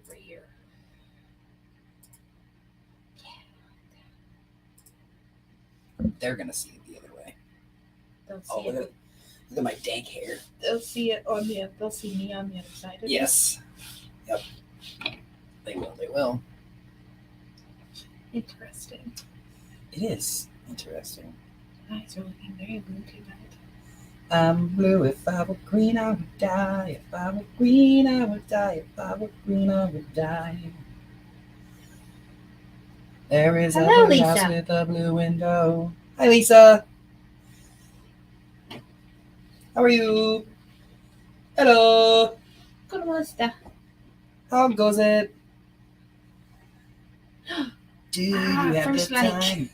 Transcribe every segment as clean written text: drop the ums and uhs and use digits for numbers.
over here. They're gonna see it the other way. They'll see Oh, it. look at my dank hair. They'll see it on the. They'll see me on the other side of it. Yes. Yep. They will. They will. Interesting. It is interesting. Eyes are looking very blue tonight. I'm blue. If I were green, I would die. If I were green, I would die. If I were green, I would die. There is a Hello, blue house Lisa. with a blue window. Hi, Lisa. How are you? Hello. Kumusta? How goes it? Do you have the first like. time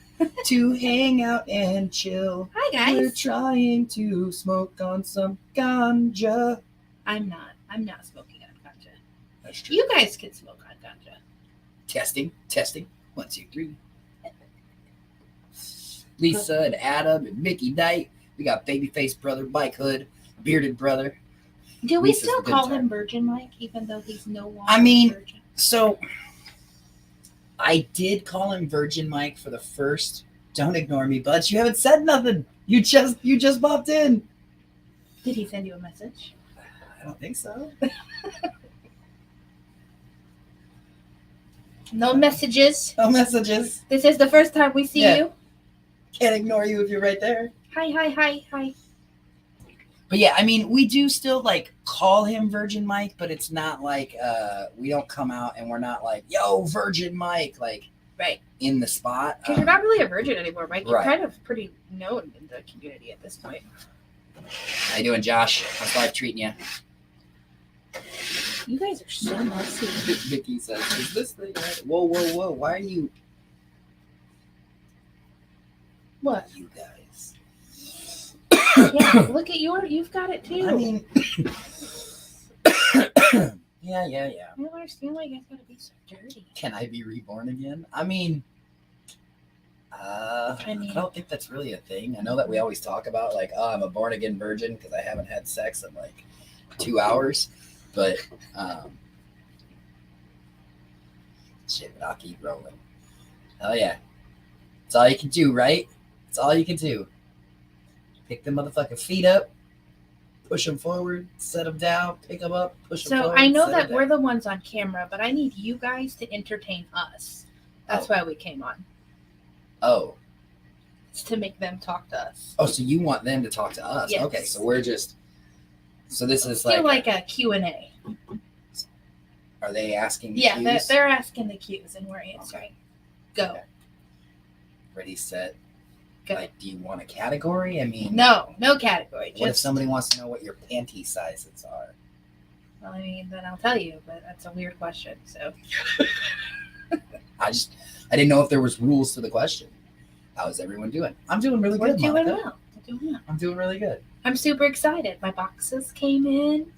to hang out and chill? Hi We're guys. trying to smoke on some ganja. I'm not. I'm not smoking on ganja. That's true. You guys can smoke on ganja. Testing. 1, 2, 3. Lisa and Adam and Mickey Knight. We got babyface brother, bike hood, bearded brother. Do we Lisa's still the good call time. him Virgin Mike, even though he's no longer I mean, Virgin? So I did call him Virgin Mike for the first. Don't ignore me, Buddz. You haven't said nothing. You just popped in. Did he send you a message? I don't think so. No messages. No messages. This is the first time we see Yeah. you. Can't ignore you if you're right there. Hi. But yeah, I mean, we do still like call him Virgin Mike, but it's not like we don't come out and we're not like, yo, Virgin Mike, like Right. in the spot. Because you're not really a virgin anymore, Mike. You're Right. kind of pretty known in the community at this point. How you doing, Josh? How's life treating you? You guys are so messy. Vicky says, is this thing right? Whoa. Why are you What? you guys? Yeah, look at you've got it too. I mean Yeah. I don't understand why you guys gotta be so dirty. Can I be reborn again? I mean, I don't think that's really a thing. I know that we always talk about like, oh, I'm a born again virgin because I haven't had sex in like 2 hours, but shit, I'll keep rolling. Oh yeah, it's all you can do, right? It's all you can do. Pick the motherfucking feet up, push them forward, set them down, pick them up, push them So forward. I know set that 'em we're down. the ones on camera, but I need you guys to entertain us. That's why we came on. Oh. It's to make them talk to us. Oh, so you want them to talk to us? Yes. Okay, so we're just. So this is Feel like. like a Q&A. Are they asking? The Yeah, cues? they're asking the cues and we're answering. Go. Okay. Ready, set. Go. Like, do you want a category? I mean, No category. What if Just, somebody wants to know what your panty sizes are? well, I mean, then I'll tell you, but that's a weird question. So I didn't know if there was rules to the question. How is everyone doing? I'm doing really we're good, doing Monica. well. We're doing well. I'm doing really good. I'm super excited. My boxes came in.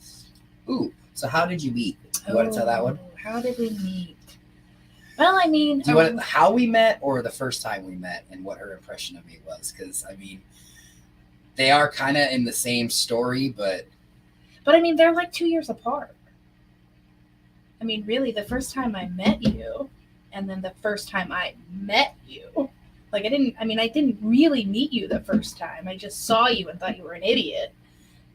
Ooh, so how did you meet? You want to tell that one? Oh, how did we meet? Well, I mean, Do you want how we met or the first time we met and what her impression of me was? Because, I mean, they are kind of in the same story, but I mean, they're like 2 years apart. I mean, really, the first time I met you, and then the first time I met you, like I didn't really meet you the first time. I just saw you and thought you were an idiot.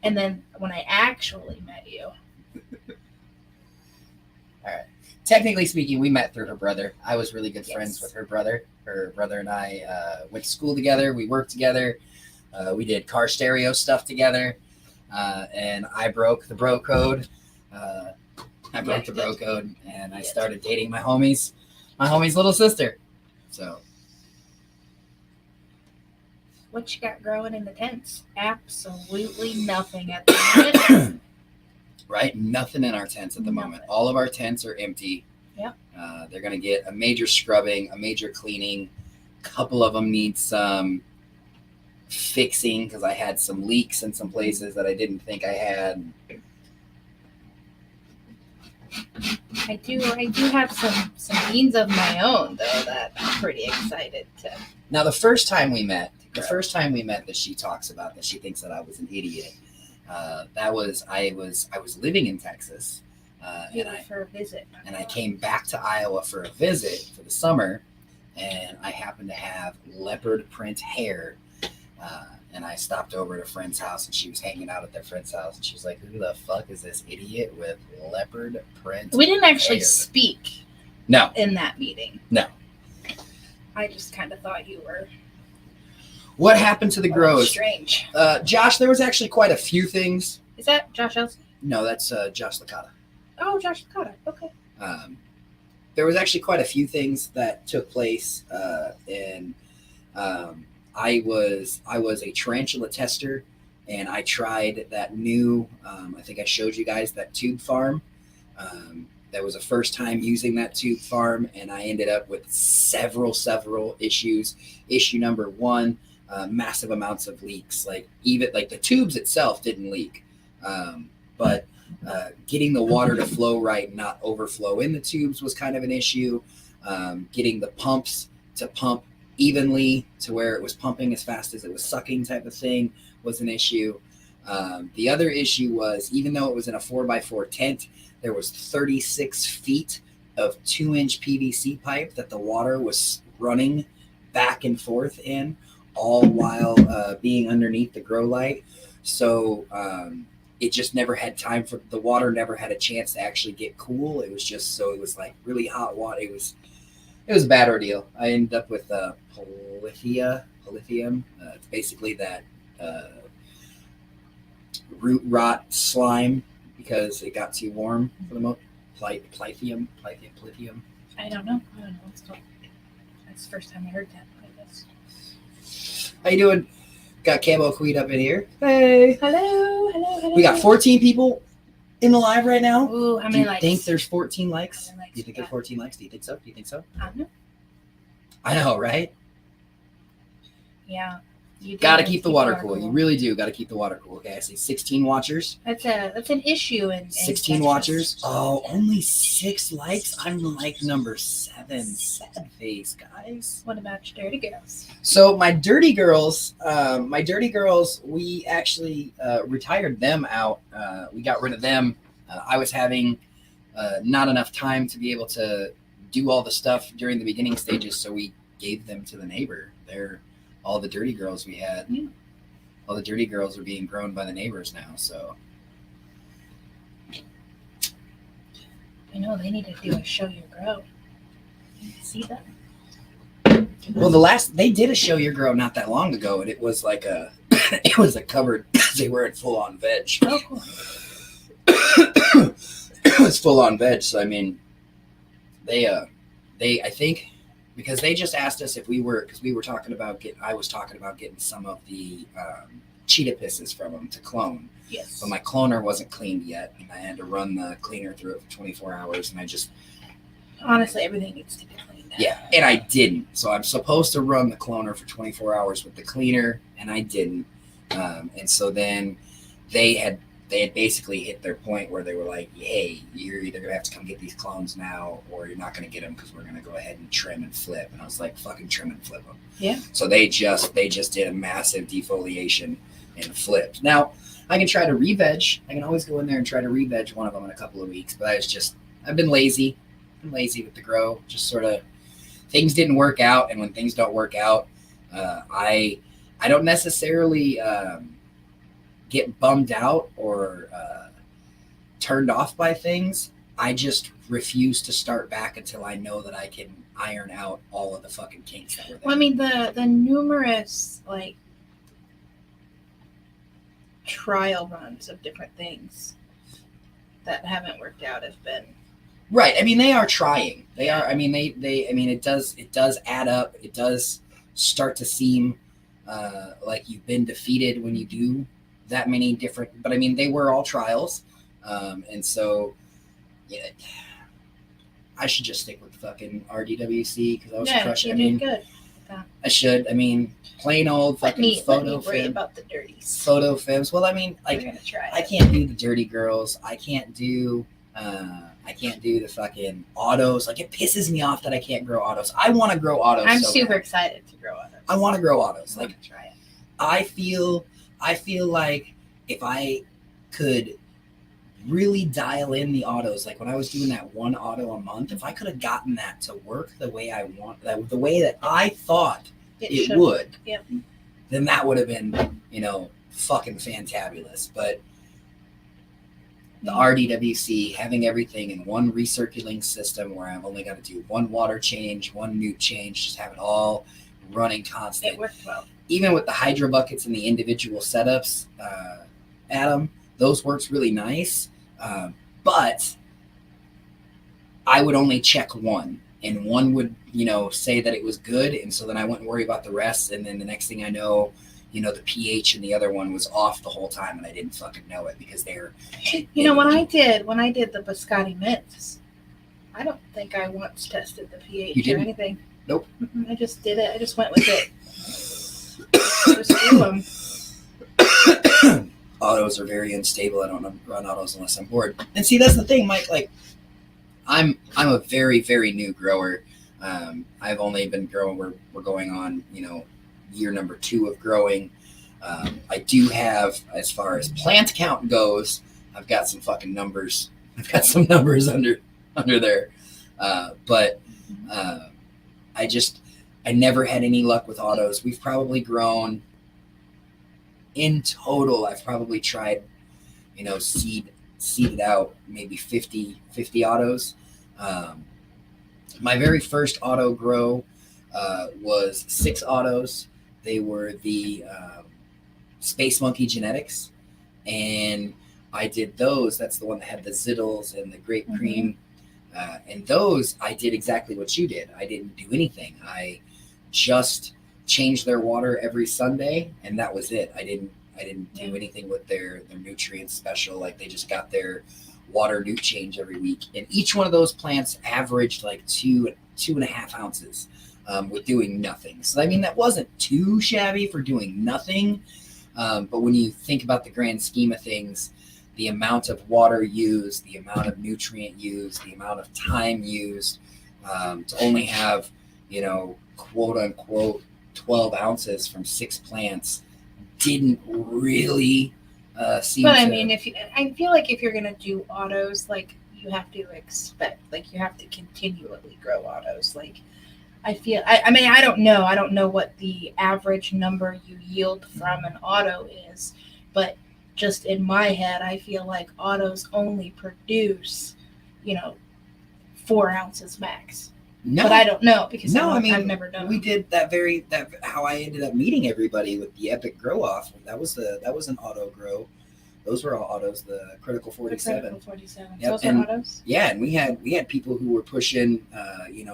And then when I actually met you. all right. Technically speaking, we met through her brother. I was really good friends Yes. with her brother. Her brother and I went to school together. We worked together. We did car stereo stuff together. And I broke the bro code. I broke the bro code, and I started dating my homie's little sister. So, What you got growing in the tents? Absolutely nothing at the moment. right, nothing in our tents at the moment. Nothing. All of our tents are empty. Yep. They're gonna get a major scrubbing, a major cleaning. A couple of them need some fixing because I had some leaks in some places that I didn't think I had. I do have some beans of my own though that I'm pretty excited to. Now, the first time we met that she talks about that she thinks that I was an idiot. I was living in Texas. For a visit. And I came back to Iowa for a visit for the summer, and I happened to have leopard print hair. And I stopped over at a friend's house, and she was hanging out at their friend's house, and she was like, "Who the fuck is this idiot with leopard print?" We didn't actually hair? speak No. in that meeting. No. I just kind of thought you were What happened to the grows? strange. Josh, there was actually quite a few things. Is that Josh Elsey? No, that's Josh Licata. Oh, Josh Licata. Okay. There was actually quite a few things that took place, and I was a tarantula tester, and I tried that new. I think I showed you guys that tube farm. That was the first time using that tube farm, and I ended up with several issues. Issue number one, massive amounts of leaks. Like even like the tubes itself didn't leak, but getting the water to flow right and not overflow in the tubes was kind of an issue. Getting the pumps to pump evenly to where it was pumping as fast as it was sucking type of thing was an issue. The other issue was, even though it was in a 4x4 tent, there was 36 feet of 2-inch PVC pipe that the water was running back and forth in, all while being underneath the grow light. So it just never had time for the water, never had a chance to actually get cool. It was just, so it was like really hot water. It was a bad ordeal. I ended up with polythium. It's basically that root rot slime because it got too warm for the most. Polythium. I don't know what it's called. That's the first time I heard that. I guess. How you doing? Got Camo Queen up in here. Hey. Hello. We got 14 people in the live right now. Ooh, how Do many you likes? think there's 14 likes? How many likes Do you think we there's 14 likes? Do you think so? I don't know. I know, right? Yeah. You Got to keep the water cool. You really do. Got to keep the water cool. Okay, I see 16 watchers. That's an issue in 16 Texas. watchers. Oh, only 6 likes. I'm like number 7. Sad face, guys. What about your dirty girls? So my dirty girls, we actually retired them out. We got rid of them. I was having not enough time to be able to do all the stuff during the beginning stages, so we gave them to the neighbor. They're all the dirty girls we had. Yeah. All the dirty girls are being grown by the neighbors now. So I know they need to do a show your grow. You see that? Well, they did a show your grow not that long ago, and it was like it was a covered. They were in full on veg. Oh, cool. It was full on veg. So I mean, they I think because they just asked us if we were, because we were talking about I was talking about getting some of the cheetah pisses from them to clone. Yes. But my cloner wasn't cleaned yet, and I had to run the cleaner through it for 24 hours, and I just honestly everything needs to be cleaned. Yeah, and I didn't. So I'm supposed to run the cloner for 24 hours with the cleaner, and I didn't. And so then they had basically hit their point where they were like, hey, you're either going to have to come get these clones now, or you're not going to get them because we're going to go ahead and trim and flip. And I was like, fucking trim and flip them. Yeah. So they just did a massive defoliation and flipped. Now, I can try to re-veg. I can always go in there and try to re-veg one of them in a couple of weeks, but I've been lazy. With the grow. Just sort of, things didn't work out, and when things don't work out, I don't necessarily get bummed out or turned off by things. I just refuse to start back until I know that I can iron out all of the fucking kinks that were there. Well, I mean, the numerous like trial runs of different things that haven't worked out have been right. I mean, they are trying. They are. I mean, they. I mean, it does add up. It does start to seem like you've been defeated when you do that many different. But I mean, they were all trials, and so yeah, I should just stick with fucking RDWC because I was crushing. I mean, good. I should. I mean, plain old fucking photo fib. About the dirties. Photo fibs. Well, I mean, like, I can't do the dirty girls. I can't do the fucking autos. Like, it pisses me off that I can't grow autos. I want to grow autos. I'm super excited to grow autos. I want to grow autos. Like, try it. I feel like if I could really dial in the autos. Like when I was doing that one auto a month, if I could have gotten that to work the way I want, the way that I thought it would, Yep. then that would have been, fucking fantabulous. But the RDWC, having everything in one recirculating system where I've only got to do one water change, one nute change, just have it all running constant. It worked well. Even with the hydro buckets and the individual setups, Adam, those works really nice. But I would only check one, and one would, say that it was good. And so then I wouldn't worry about the rest. And then the next thing I know, the pH in the other one was off the whole time, and I didn't fucking know it because they're. When I did the Biscotti mints, I don't think I once tested the pH or anything. Nope. I just did it. I just went with it. Just do them. Autos are very unstable. I don't run autos unless I'm bored. And see, that's the thing, Mike. Like, I'm a very, very new grower. I've only been growing. We're going on, year number 2 of growing. I do have, as far as plant count goes, I've got some fucking numbers. I've got some numbers under there. But I never had any luck with autos. We've probably grown, in total, I've probably tried, seeded out maybe 50 autos. My very first auto grow was 6 autos. They were the Space Monkey genetics, and I did those. That's the one that had the zittles and the grape cream. And those, I did exactly what you did. I didn't do anything. I just changed their water every Sunday, and that was it. I didn't do anything with their nutrients special. Like, they just got their water nute change every week. And each one of those plants averaged like 2.5 ounces with doing nothing. So, I mean, that wasn't too shabby for doing nothing. But when you think about the grand scheme of things, the amount of water used, the amount of nutrient used, the amount of time used, to only have, quote unquote, 12 ounces from 6 plants didn't really seem But to... I mean, I feel like if you're going to do autos, like, you have to expect, like, you have to continually grow autos. Like, I mean, I don't know what the average number you yield from an auto is, but just in my head, I feel like autos only produce, 4 ounces max. No, but I don't know because I've never done. We did that how I ended up meeting everybody with the Epic Grow Off. That was an auto grow. Those were all autos. The Critical 47. Critical 47. Yep. Those are autos. Yeah, and we had people who were pushing,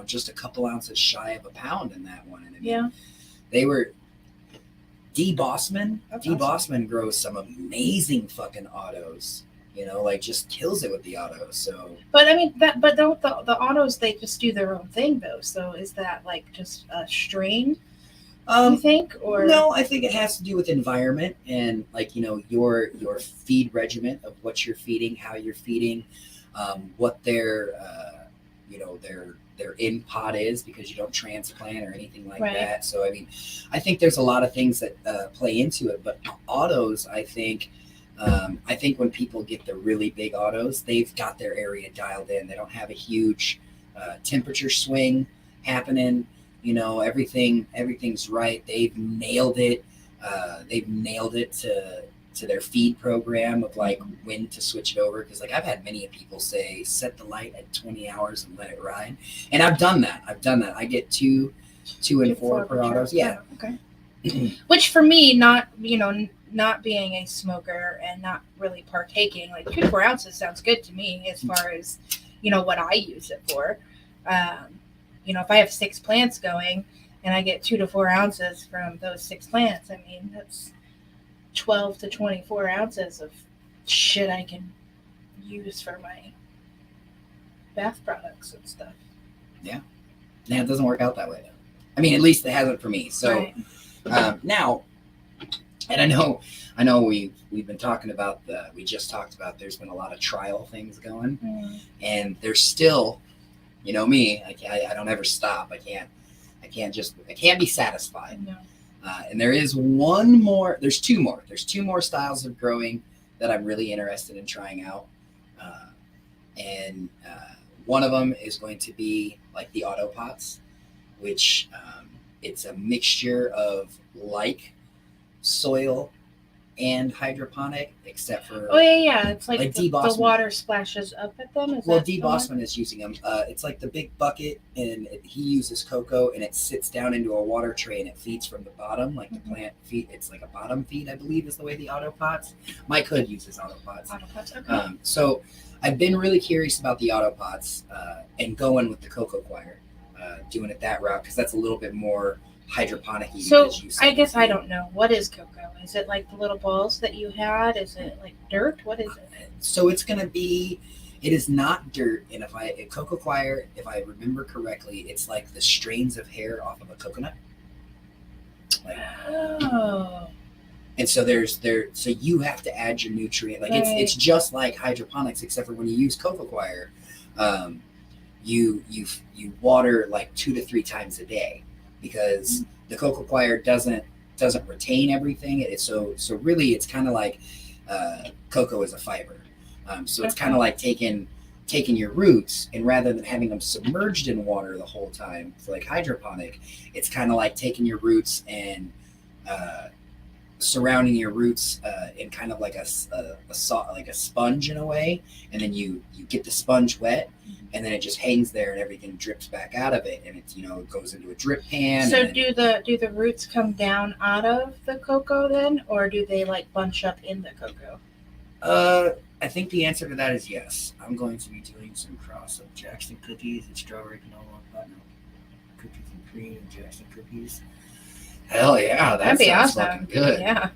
just a couple ounces shy of a pound in that one. And I mean, they were. D. Bossman. Awesome. Bossman grows some amazing fucking autos. Just kills it with the autos. So, but I mean but don't the autos, they just do their own thing though. So is that like just a strain? You think, or no? I think it has to do with environment and your feed regimen of what you're feeding, how you're feeding, what their in pot is, because you don't transplant or anything like that. So I mean, I think there's a lot of things that play into it. But autos, I think when people get the really big autos, they've got their area dialed in. They don't have a huge temperature swing happening. Everything's right. They've nailed it. They've nailed it to their feed program of like when to switch it over. Because like I've had many people say, set the light at 20 hours and let it ride. And I've done that. I get 2 and 4 per autos. Yeah. Okay. Which for me, not being a smoker and not really partaking, like 2 to 4 ounces sounds good to me as far as, what I use it for. If I have 6 plants going and I get 2 to 4 ounces from those 6 plants, I mean, that's 12 to 24 ounces of shit I can use for my bath products and stuff. Yeah. It doesn't work out that way though. I mean, at least it hasn't for me. So now, and I know we've been talking about we just talked about there's been a lot of trial things going, and there's still, me, I don't ever stop. I can't be satisfied. No. And there is one more. There's 2 more. There's 2 more styles of growing that I'm really interested in trying out. And one of them is going to be like the auto pots, which it's a mixture of like soil and hydroponic, except for it's like Dee the Bossman. water splashes up at them. Dee Bossman is using them. It's like the big bucket, and he uses cocoa, and it sits down into a water tray, and it feeds from the bottom, like the plant feed. It's like a bottom feed, I believe, is the way the auto pots. Mike Hood uses auto pots. Okay. So I've been really curious about the auto pots and going with the cocoa choir, doing it that route, because that's a little bit more hydroponic-y. So I guess I don't know. What is cocoa? Is it like the little balls that you had? Is it like dirt? What is it? So it's going to be, it is not dirt. And cocoa choir, if I remember correctly, it's like the strains of hair off of a coconut. And so so you have to add your nutrient. Like it's just like hydroponics, except for when you use cocoa choir, you water like 2 to 3 times a day, because the cocoa choir doesn't retain everything. So really it's kind of like cocoa is a fiber. So it's kind of like taking your roots, and rather than having them submerged in water the whole time for like hydroponic, it's kind of like taking your roots and surrounding your roots in kind of like a sponge in a way, and then you get the sponge wet, and then it just hangs there, and everything drips back out of it, and it's it goes into a drip pan. So do the roots come down out of the cocoa then, or do they like bunch up in the cocoa? I think the answer to that is yes. I'm going to be doing some cross of Jackson cookies and strawberry granola, buttermilk cookies and cream, and Jackson cookies. Hell yeah, that'd be awesome. Fucking good. Yeah.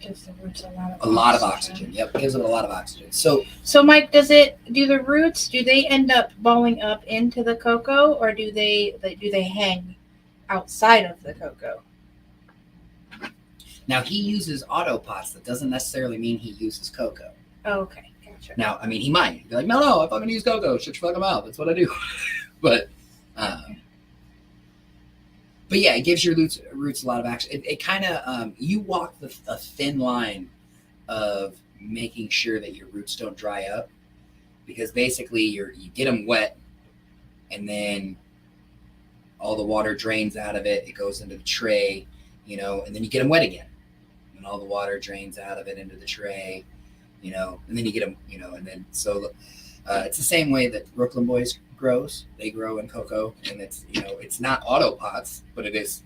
Gives the roots a lot of oxygen. Yep, gives it a lot of oxygen. So Mike, do the roots end up balling up into the cocoa, or do they hang outside of the cocoa? Now he uses auto pots. That doesn't necessarily mean he uses cocoa. Oh, okay, gotcha. Now, I mean, he might be like, no, I fucking use cocoa. Shut your fucking mouth. That's what I do. But yeah, it gives your roots a lot of action. It kind of you walk a thin line of making sure that your roots don't dry up, because basically you get them wet, and then all the water drains out of it. It goes into the tray, and then you get them wet again, and all the water drains out of it into the tray, and then you get them, and then so it's the same way that Brooklyn Boys grows. They grow in cocoa, and it's not auto pots, but it is.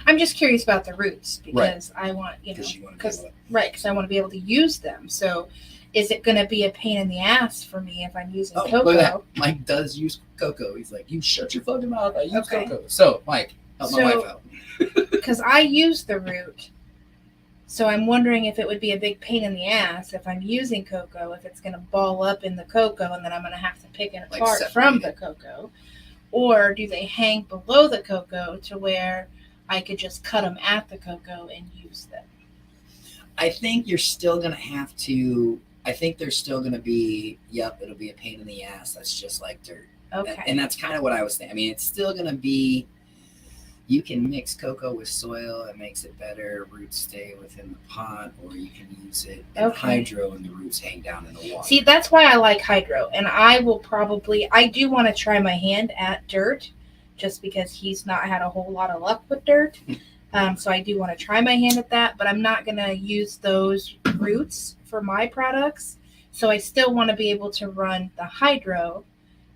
I'm just curious about the roots, because I want, because I want to be able to use them. So is it going to be a pain in the ass for me if I'm using cocoa? Look at that. Mike does use cocoa. He's like, you shut your fucking mouth. I use cocoa. So, Mike, help my wife out. Because I use the root. So I'm wondering if it would be a big pain in the ass if I'm using cocoa, if it's going to ball up in the cocoa, and then I'm going to have to pick it apart from the cocoa. Or do they hang below the cocoa to where I could just cut them at the cocoa and use them? I think you're still going to have to. I think there's still going to be, it'll be a pain in the ass. That's just like dirt. Okay. And that's kind of what I was thinking. I mean, it's still going to be, you can mix cocoa with soil. It makes it better. Roots stay within the pot, or you can use it in hydro and the roots hang down in the water. See, that's why I like hydro. And I do want to try my hand at dirt, just because he's not had a whole lot of luck with dirt. So I do want to try my hand at that, but I'm not going to use those roots for my products. So I still want to be able to run the hydro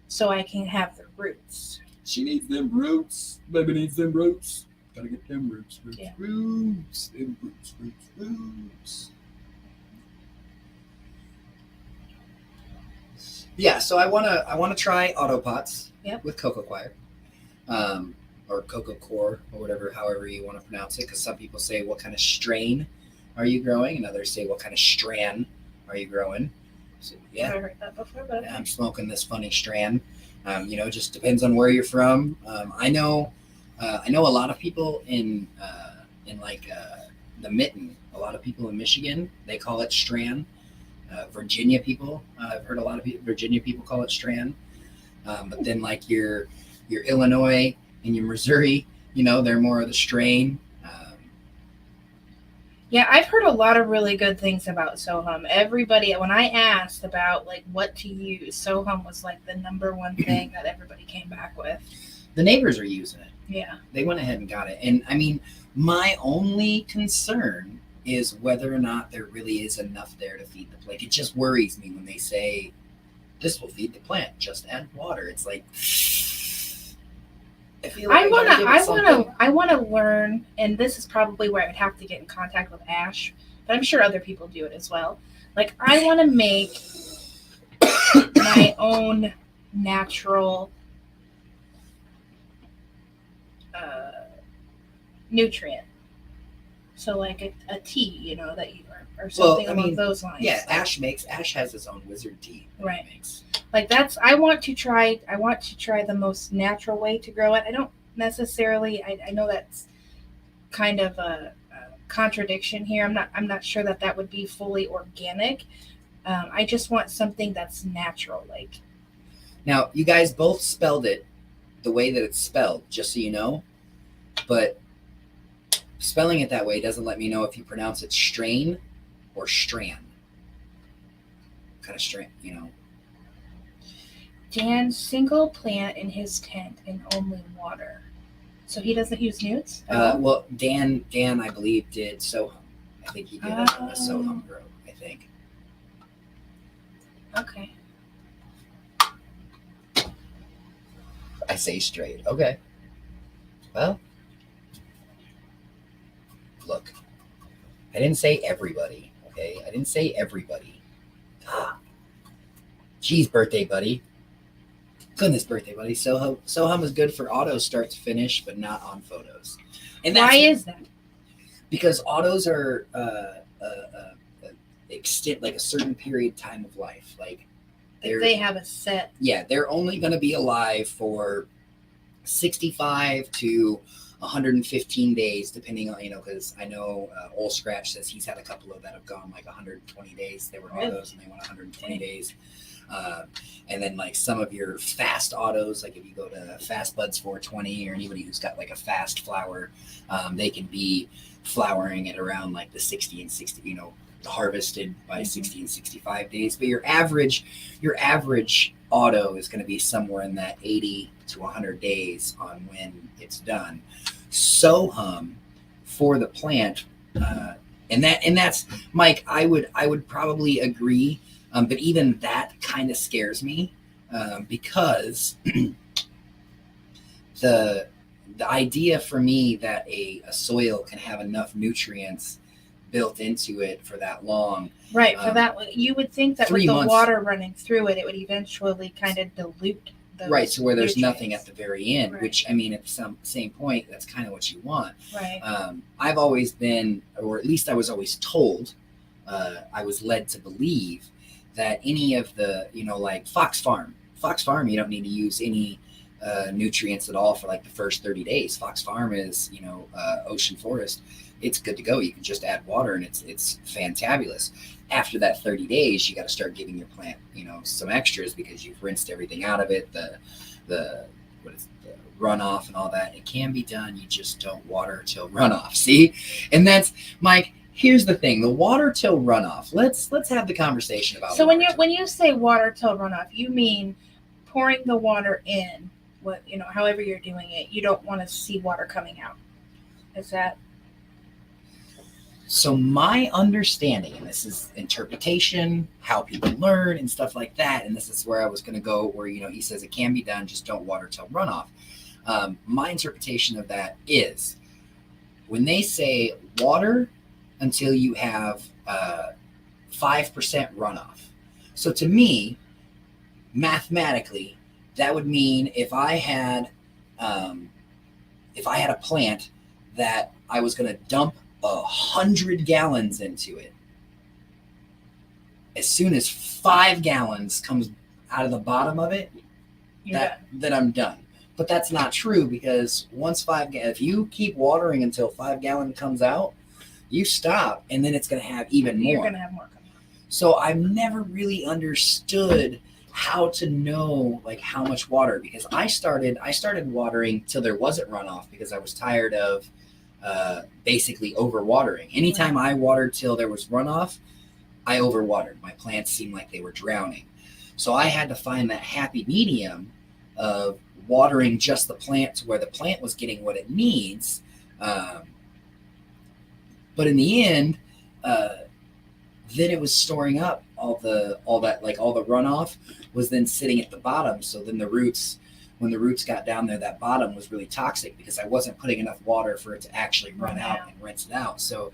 so I can have the roots. She needs them roots. Baby needs them roots. Gotta get them roots. Roots. Them roots. Yeah, so I wanna try auto pots with cocoa choir. Or cocoa core, or however you want to pronounce it, because some people say, what kind of strain are you growing? And others say, what kind of strand are you growing? So, I've heard that before, but I'm smoking this funny strand. Just depends on where you're from. I know a lot of people in the Mitten. A lot of people in Michigan, they call it strand. Virginia people, I've heard a lot of Virginia people call it strand. But then like your Illinois and your Missouri, they're more of the strain. Yeah, I've heard a lot of really good things about Sohum. Everybody, when I asked about like what to use, Sohum was like the number one thing that everybody came back with. The neighbors are using it. Yeah. They went ahead and got it. And I mean, my only concern is whether or not there really is enough there to feed the plant. It just worries me when they say this will feed the plant, just add water. It's like I feel like I wanna learn, and this is probably where I would have to get in contact with Ash, but I'm sure other people do it as well. Like I want to make my own natural nutrient. So like a tea, you know, that you or something along those lines. Yeah, like, Ash has his own wizard tea. Right. Like I want to try the most natural way to grow it. I don't necessarily I know that's kind of a contradiction here. I'm not sure that would be fully organic. I just want something that's natural. Like now, you guys both spelled it the way that it's spelled, just so you know. But spelling it that way doesn't let me know if you pronounce it strain or strand. Kind of strain, you know. Dan single plant in his tent and only water. So he doesn't use newts? Well, Dan, I believe, did Sohum. I think he did a Sohum grow, I think. Okay. I say straight. Okay. Well, look, I didn't say everybody, okay? I didn't say everybody. Geez, birthday buddy. Goodness, birthday buddy. Sohum is good for auto start to finish, but not on photos. And why is that? Because autos are extent like a certain period time of life. Like they have a set. Yeah, they're only going to be alive for 65 to 115 days, depending on, because I know Old Scratch says he's had a couple of that have gone like 120 days. They were autos and they went 120 days. And then like some of your fast autos, like if you go to Fast Buddz 420 or anybody who's got like a fast flower, they can be flowering at around like the 60 and 60, harvested by 60 and 65 days. But your average auto is going to be somewhere in that 80 to 100 days on when it's done. Sohum for the plant, and that's Mike. I would probably agree, but even that kind of scares me because the idea for me that a soil can have enough nutrients built into it for that long. Right. For that, you would think that with the water running through it, it would eventually kind of dilute those. Right. So where there's nothing at the very end, right. Which I mean, at some same point, that's kind of what you want. Right. I've always been, or at least I was always told, I was led to believe that any of the, like Fox Farm, you don't need to use any nutrients at all for like the first 30 days. Fox Farm is, ocean forest. It's good to go. You can just add water and it's fantabulous. After that 30 days, you got to start giving your plant, some extras because you've rinsed everything out of it. The runoff and all that. It can be done. You just don't water till runoff. See? And that's Mike. Here's the thing: the water till runoff. Let's have the conversation about. So when you say water till runoff, you mean pouring the water in. What however you're doing it, you don't want to see water coming out. Is that? So my understanding, and this is interpretation, how people learn and stuff like that, and this is where I was going to go, where he says it can be done, just don't water till runoff. My interpretation of that is when they say water until you have 5% runoff. So to me, mathematically, that would mean if I had a plant that I was going to dump 100 gallons into it, as soon as 5 gallons comes out of the bottom of it, that I'm done. But that's not true, because once if you keep watering until 5 gallon comes out, you stop, and then it's going to have even more. You're going to have more coming out. So I've never really understood how to know like how much water, because I started watering till there wasn't runoff because I was tired of basically overwatering. Anytime I watered till there was runoff, I overwatered. My plants seemed like they were drowning. So I had to find that happy medium of watering just the plant to where the plant was getting what it needs. But in the end, then it was storing up all the runoff was then sitting at the bottom. So then when the roots got down there, that bottom was really toxic because I wasn't putting enough water for it to actually run out and rinse it out. So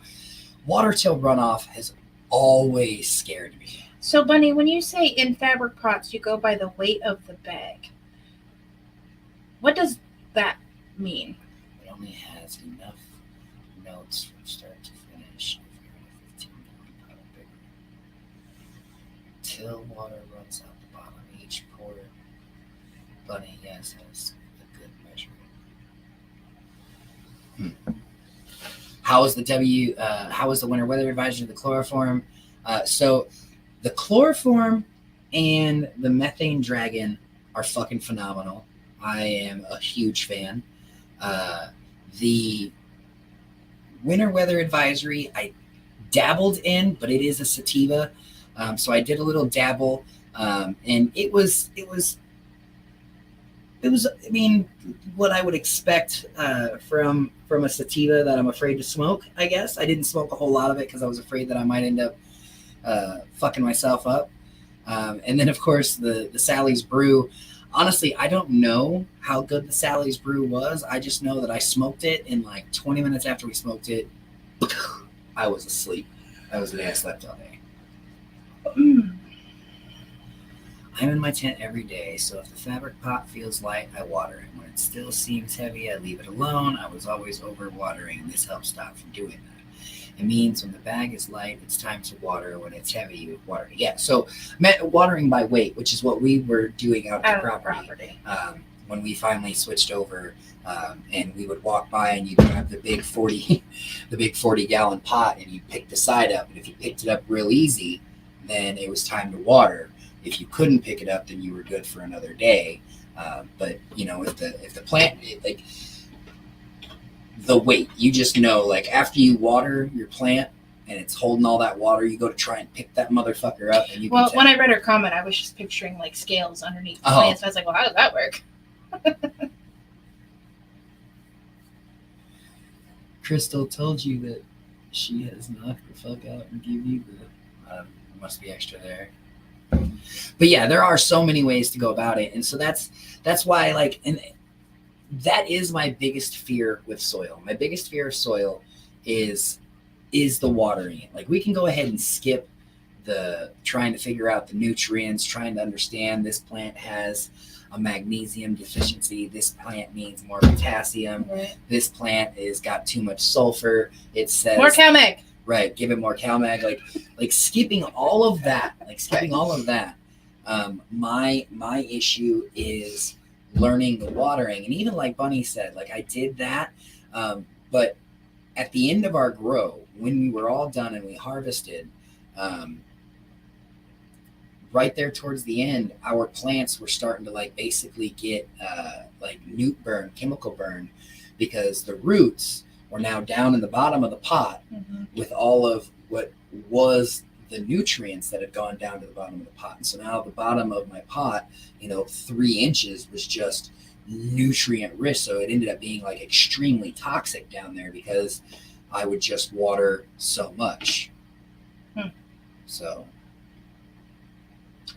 water till runoff has always scared me. So, Bunny, when you say in fabric pots, you go by the weight of the bag. What does that mean? It only has enough notes from start to finish if you're in a 15-gallon pot or bigger. Till water runs out the bottom of each pour. Bunny, yes, has a good measurement. How is the winter weather advisory, the chloroform? So the chloroform and the methane dragon are fucking phenomenal. I am a huge fan. The winter weather advisory I dabbled in, but it is a sativa. So I did a little dabble, and it was, I mean, what I would expect from a sativa that I'm afraid to smoke, I guess. I didn't smoke a whole lot of it because I was afraid that I might end up fucking myself up. And then, of course, the Sally's Brew. Honestly, I don't know how good the Sally's Brew was. I just know that I smoked it, and like 20 minutes after we smoked it, I was asleep. I slept all day. I'm in my tent every day, so if the fabric pot feels light, I water it. When it still seems heavy, I leave it alone. I was always over-watering, and this helps stop from doing that. It means when the bag is light, it's time to water. When it's heavy, you water it. Yeah, so watering by weight, which is what we were doing out at the property. When we finally switched over, and we would walk by and you'd grab the big 40-gallon pot and you'd pick the side up. And if you picked it up real easy, then it was time to water. If you couldn't pick it up, then you were good for another day. But you know, if the plant, like the weight, you just know, like after you water your plant and it's holding all that water, you go to try and pick that motherfucker up, and you. Well, when I read her comment, I was just picturing like scales underneath the plants. I was like, well, how does that work? Crystal told you that she has knocked the fuck out and give you the. Must be extra there. But yeah, there are so many ways to go about it, and so that's why, like, and that is my biggest fear with soil. My biggest fear of soil is the watering. Like, we can go ahead and skip the trying to figure out the nutrients, trying to understand this plant has a magnesium deficiency, this plant needs more potassium, this plant has got too much sulfur. It says more CalMag. Right, give it more CalMag, like skipping all of that, my issue is learning the watering. And even like Bunny said, like I did that, but at the end of our grow, when we were all done and we harvested, right there towards the end, our plants were starting to like basically get like chemical burn, because the roots were now down in the bottom of the pot with all of what was the nutrients that had gone down to the bottom of the pot. And so now the bottom of my pot, 3 inches was just nutrient rich. So it ended up being like extremely toxic down there because I would just water so much. So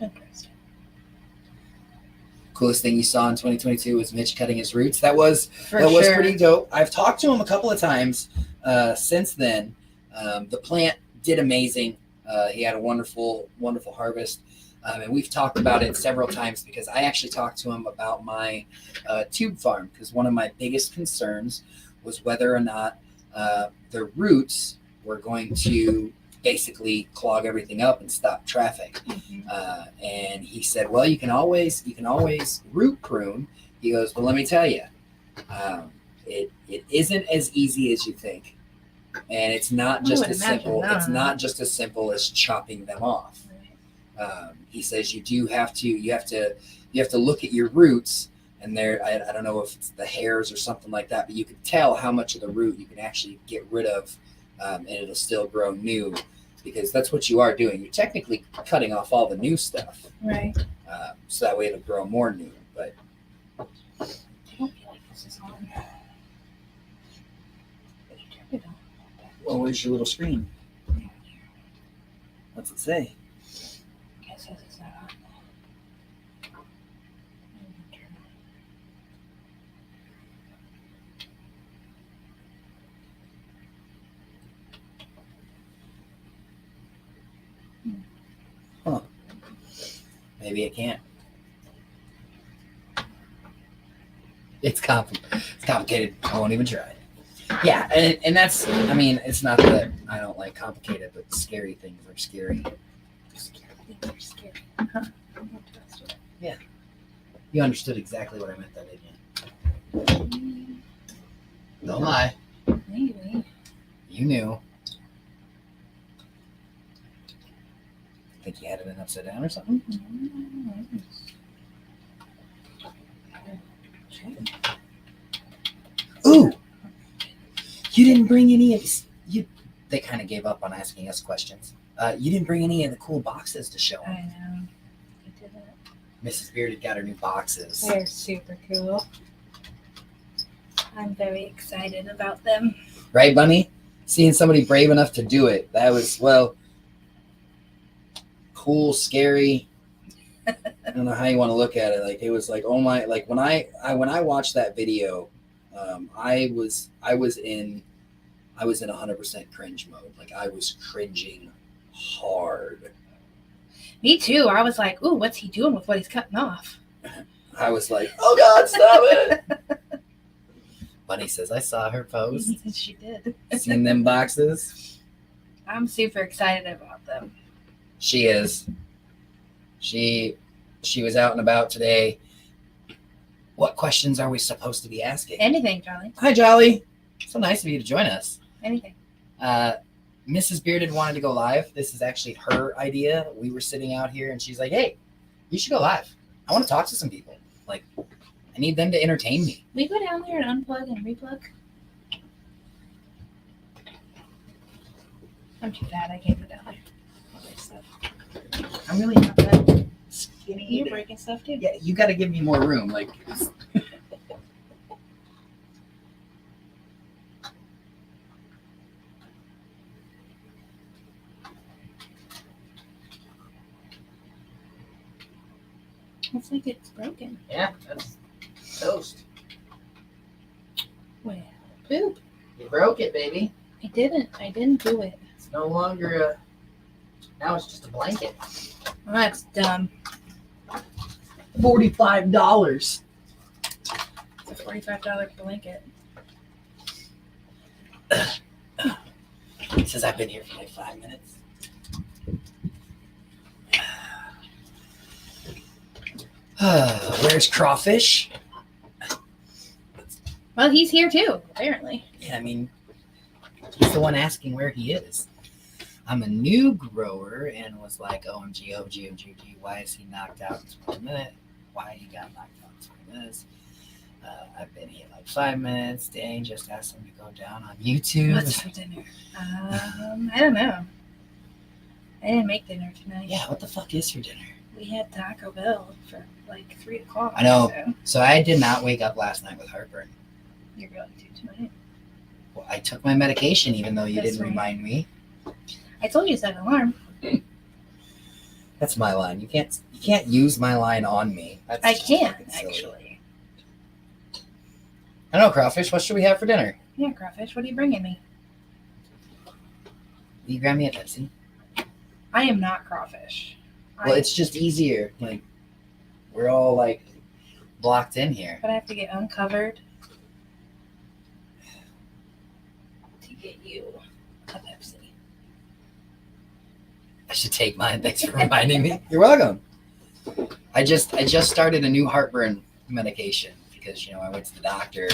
interesting. Coolest thing you saw in 2022 was Mitch cutting his roots. That was pretty dope. I've talked to him a couple of times since then. The plant did amazing. He had a wonderful, wonderful harvest. And we've talked about it several times because I actually talked to him about my tube farm, because one of my biggest concerns was whether or not the roots were going to basically clog everything up and stop traffic. And he said, well, you can always root prune. He goes, well, let me tell you, it isn't as easy as you think. And it's not just as simple. It's not just as simple as chopping them off. He says you have to look at your roots and I don't know if it's the hairs or something like that, but you can tell how much of the root you can actually get rid of, and it'll still grow new, because that's what you are doing. You're technically cutting off all the new stuff, Right. so that way it'll grow more new. But I don't feel like this is on. But you turned it on. well, where's your little screen? Down here. What's it say? It says it's not on. Turn Maybe it can't. It's complicated. I won't even try. Yeah, and that's, I mean, it's not that I don't like complicated, but scary things are scary. Scary things are scary. Huh? I'm not trusted. You understood exactly what I meant, though, didn't you? Don't lie. Maybe. You knew. Think you had it in upside down or something? Ooh! You didn't bring any of this. They kind of gave up on asking us questions. You didn't bring any of the cool boxes to show I them. know. I didn't. Mrs. Bearded got her new boxes. They're super cool. I'm very excited about them. Right, Bunny? Seeing somebody brave enough to do it. That was, well, cool, scary. I don't know how you want to look at it. Like, it was like, oh my, like when I watched that video, I was in 100% cringe mode. Like, I was cringing hard. Me too. I was like, ooh, what's he doing with what he's cutting off? I was like, oh God, stop it. Bunny says, I saw her post. She did. Seen them boxes? I'm super excited about them. She is. She was out and about today. What questions are we supposed to be asking? Anything, Jolly. Hi, Jolly. So nice of you to join us. Anything. Mrs. Bearded wanted to go live. This is actually her idea. We were sitting out here and she's like, hey, you should go live. I want to talk to some people. Like, I need them to entertain me. We go down there and unplug and replug. I'm too fat. I can't go down there. All this stuff. I'm really not that skinny. You're breaking stuff too. Yeah, you got to give me more room. Like, it's... Looks like it's broken. yeah, that's toast. Well, poop. You broke it, baby. I didn't do it. It's no longer now it's just a blanket. Well, that's dumb. $45. It's a $45 blanket. He says I've been here for like 5 minutes. Where's Crawfish? Well, he's here too, apparently. Yeah, I mean, he's the one asking where he is. I'm a new grower and was like, OMG, OMG, OMG, why is he knocked out in 20 minutes? Why he got knocked out in 20 minutes? I've been here like 5 minutes. Dang, just asked him to go down on YouTube. What's for dinner? I don't know. I didn't make dinner tonight. Yeah, what the fuck is for dinner? We had Taco Bell for like 3 o'clock. I know. So So I did not wake up last night with heartburn. you're going to tonight. Well, I took my medication even though you That's didn't right. remind me. I told you to set an alarm. That's my line. You can't use my line on me. That's I just can, fucking silly. actually. I don't know, Crawfish. What should we have for dinner? Yeah, Crawfish, what are you bringing me? Will you grab me a Pepsi? I am not Crawfish. Well, it's just easier. Like, we're all like blocked in here. But I have to get uncovered to get you a Pepsi. I should take mine. Thanks for reminding me. You're welcome. I just started a new heartburn medication because I went to the doctor.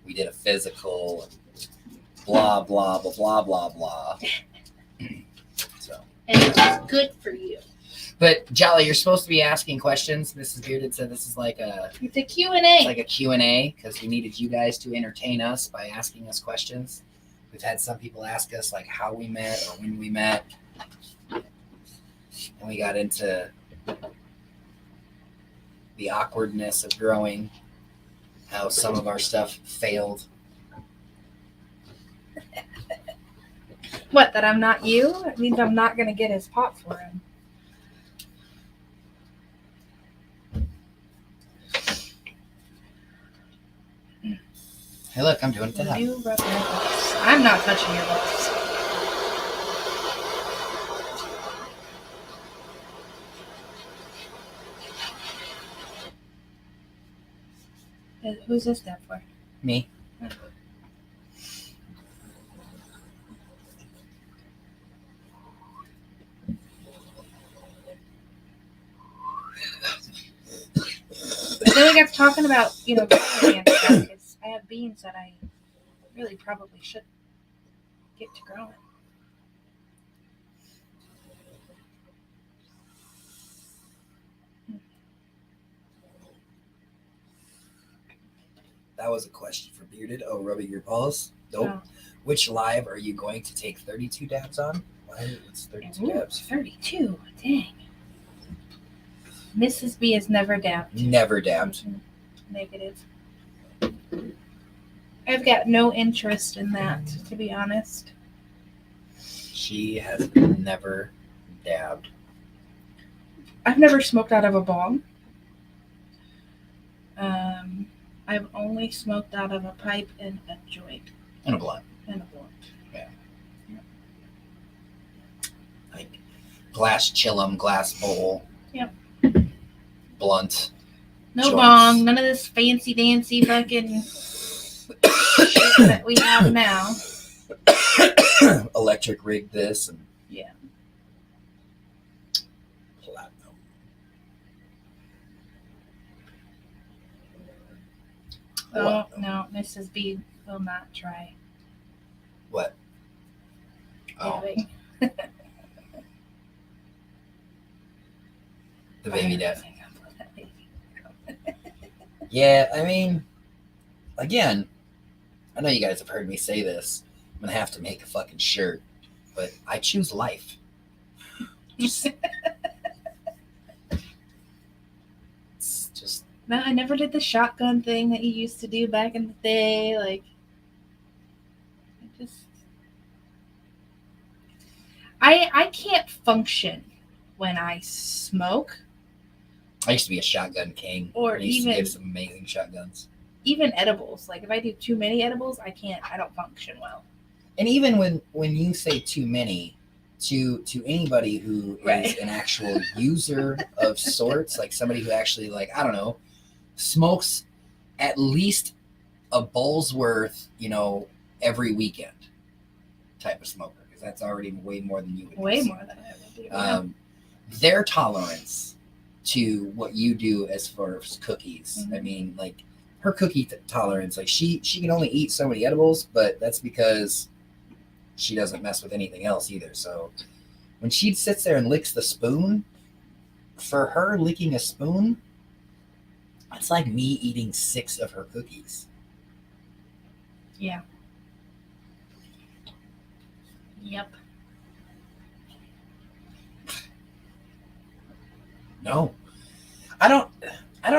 We did a physical. Blah blah blah blah blah blah. So, And it's good for you. But Jolly, you're supposed to be asking questions. Mrs. Bearded said this is like a It's a Q&A. like a Q&A because we needed you guys to entertain us by asking us questions. We've had some people ask us like how we met or when we met, and we got into the awkwardness of growing, how some of our stuff failed. What, that I'm not you? It means I'm not going to get his pot for him. Hey, look, I'm doing it to him. You rub my balls. I'm not touching your balls. Who's this dad for? Me. But then we got to talking about, growing and stuff, because I have beans that I really probably should get to growing. That was a question for Bearded. Oh, rubbing your balls? Nope. Oh. Which live are you going to take 32 dabs on? Why? It's 32 dabs. 32. Dang. Mrs. B has never dabbed. Never dabbed. Negative. I've got no interest in that, to be honest. She has never dabbed. I've never smoked out of a bong. I've only smoked out of a pipe and a joint. And a blunt. And a blunt. Yeah. Like glass chillum, glass bowl. Yep. Blunt. No joints. bong. None of this fancy dancy fucking shit that we have now. Electric rig this and Yeah. platinum. Oh, What? no. Mrs. B will not try What? Oh, dabbing. the baby dab. Yeah, I mean, again, I know you guys have heard me say this. I'm gonna have to make a fucking shirt, but I choose life. It's just No, I never did the shotgun thing that you used to do back in the day. Like, I can't function when I smoke. I used to be a shotgun king. Or I used even- to give some amazing shotguns. Even edibles. Like, if I do too many edibles, I don't function well. And even when you say too many, to anybody who is Right. an actual user of sorts, like somebody who actually, like, I don't know, smokes at least a bowl's worth, every weekend type of smoker, because that's already way more than you would Way consume. more than I ever do. Their tolerance to what you do as far as cookies, Mhm. I mean, like her cookie tolerance, like she can only eat so many edibles, but that's because she doesn't mess with anything else either. So when she sits there and licks the spoon, for her licking a spoon, it's like me eating 6 of her cookies. Yeah. Yep. No, I don't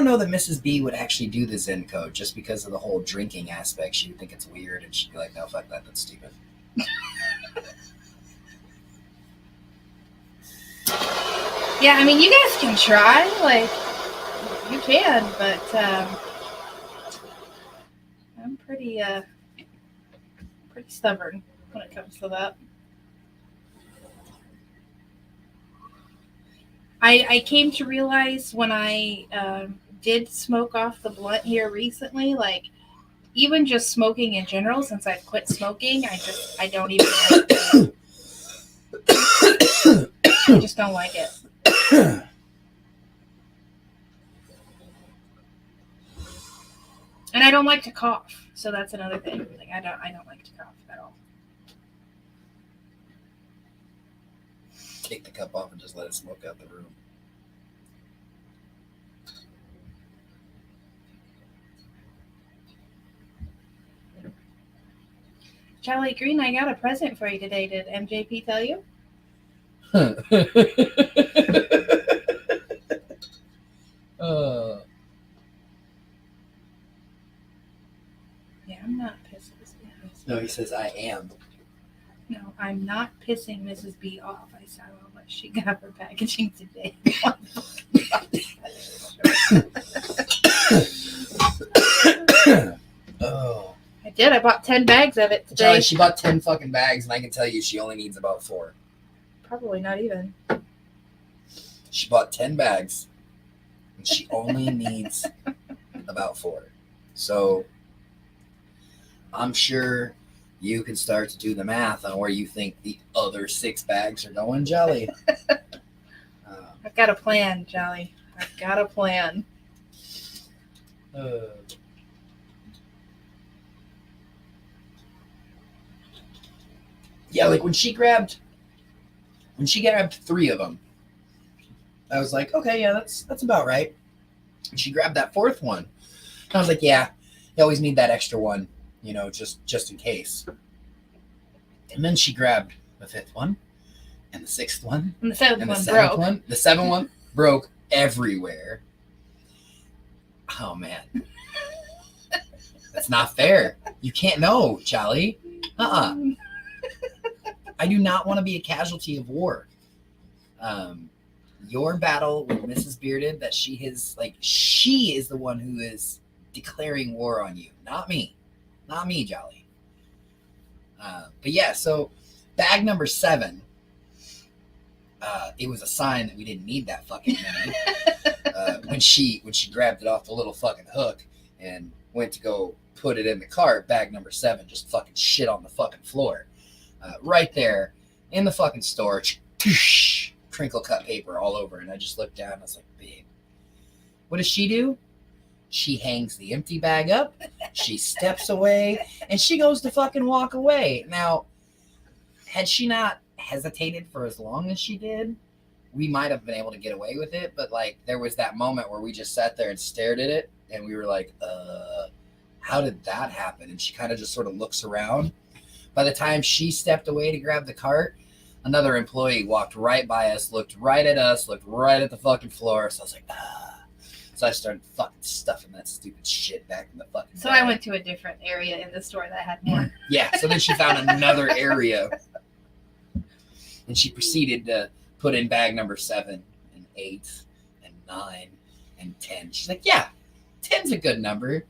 know that Mrs. B would actually do the Zen code just because of the whole drinking aspect. She would think it's weird, and she'd be like, "No, fuck that. That's stupid." Yeah, I mean, you guys can try. Like, you can, but I'm pretty stubborn when it comes to that. I came to realize when I did smoke off the blunt here recently, like, even just smoking in general, since I've quit smoking, I don't even like it. I just don't like it. And I don't like to cough, so that's another thing. Like, I don't like to cough at all. Take the cup off and just let it smoke out the room. Jolly Green, I got a present for you today. Did MJP tell you? Yeah, I'm not pissing Mrs. B. No, he says I am. No, I'm not pissing Mrs. B off. I saw how much she got for packaging today. Oh. I did. I bought 10 bags of it today. Jolly, she bought 10 fucking bags, and I can tell you she only needs about 4. Probably not even. She bought 10 bags, and she only needs about 4. So I'm sure you can start to do the math on where you think the other 6 bags are going, Jolly. I've got a plan, Jolly. I've got a plan. Yeah, like when she grabbed 3 of them, I was like, okay, yeah, that's about right. And she grabbed that 4th one. And I was like, yeah, you always need that extra one, just in case. And then she grabbed the 5th one and the 6th one. And the 7th and one the 7th broke. one. The 7th one broke everywhere. Oh man. That's not fair. You can't know, Jolly. I do not want to be a casualty of war. Your battle with Mrs. Bearded, that she is the one who is declaring war on you, not me, Jolly. But yeah, so bag number 7, it was a sign that we didn't need that fucking many. When she grabbed it off the little fucking hook and went to go put it in the cart, bag number 7 just fucking shit on the fucking floor. Right there in the fucking store, crinkle cut paper all over. And I just looked down and I was like, babe, what does she do? She hangs the empty bag up, she steps away, and she goes to fucking walk away. Now, had she not hesitated for as long as she did, we might have been able to get away with it. But there was that moment where we just sat there and stared at it, and we were like, how did that happen? And she kind of just sort of looks around. By the time she stepped away to grab the cart, another employee walked right by us, looked right at us, looked right at the fucking floor. So I was like, So I started fucking stuffing that stupid shit back in the fucking So bag. I went to a different area in the store that had more. Yeah, so then she found another area. And she proceeded to put in bag number 7 and 8 and 9 and 10. She's like, yeah, 10's a good number.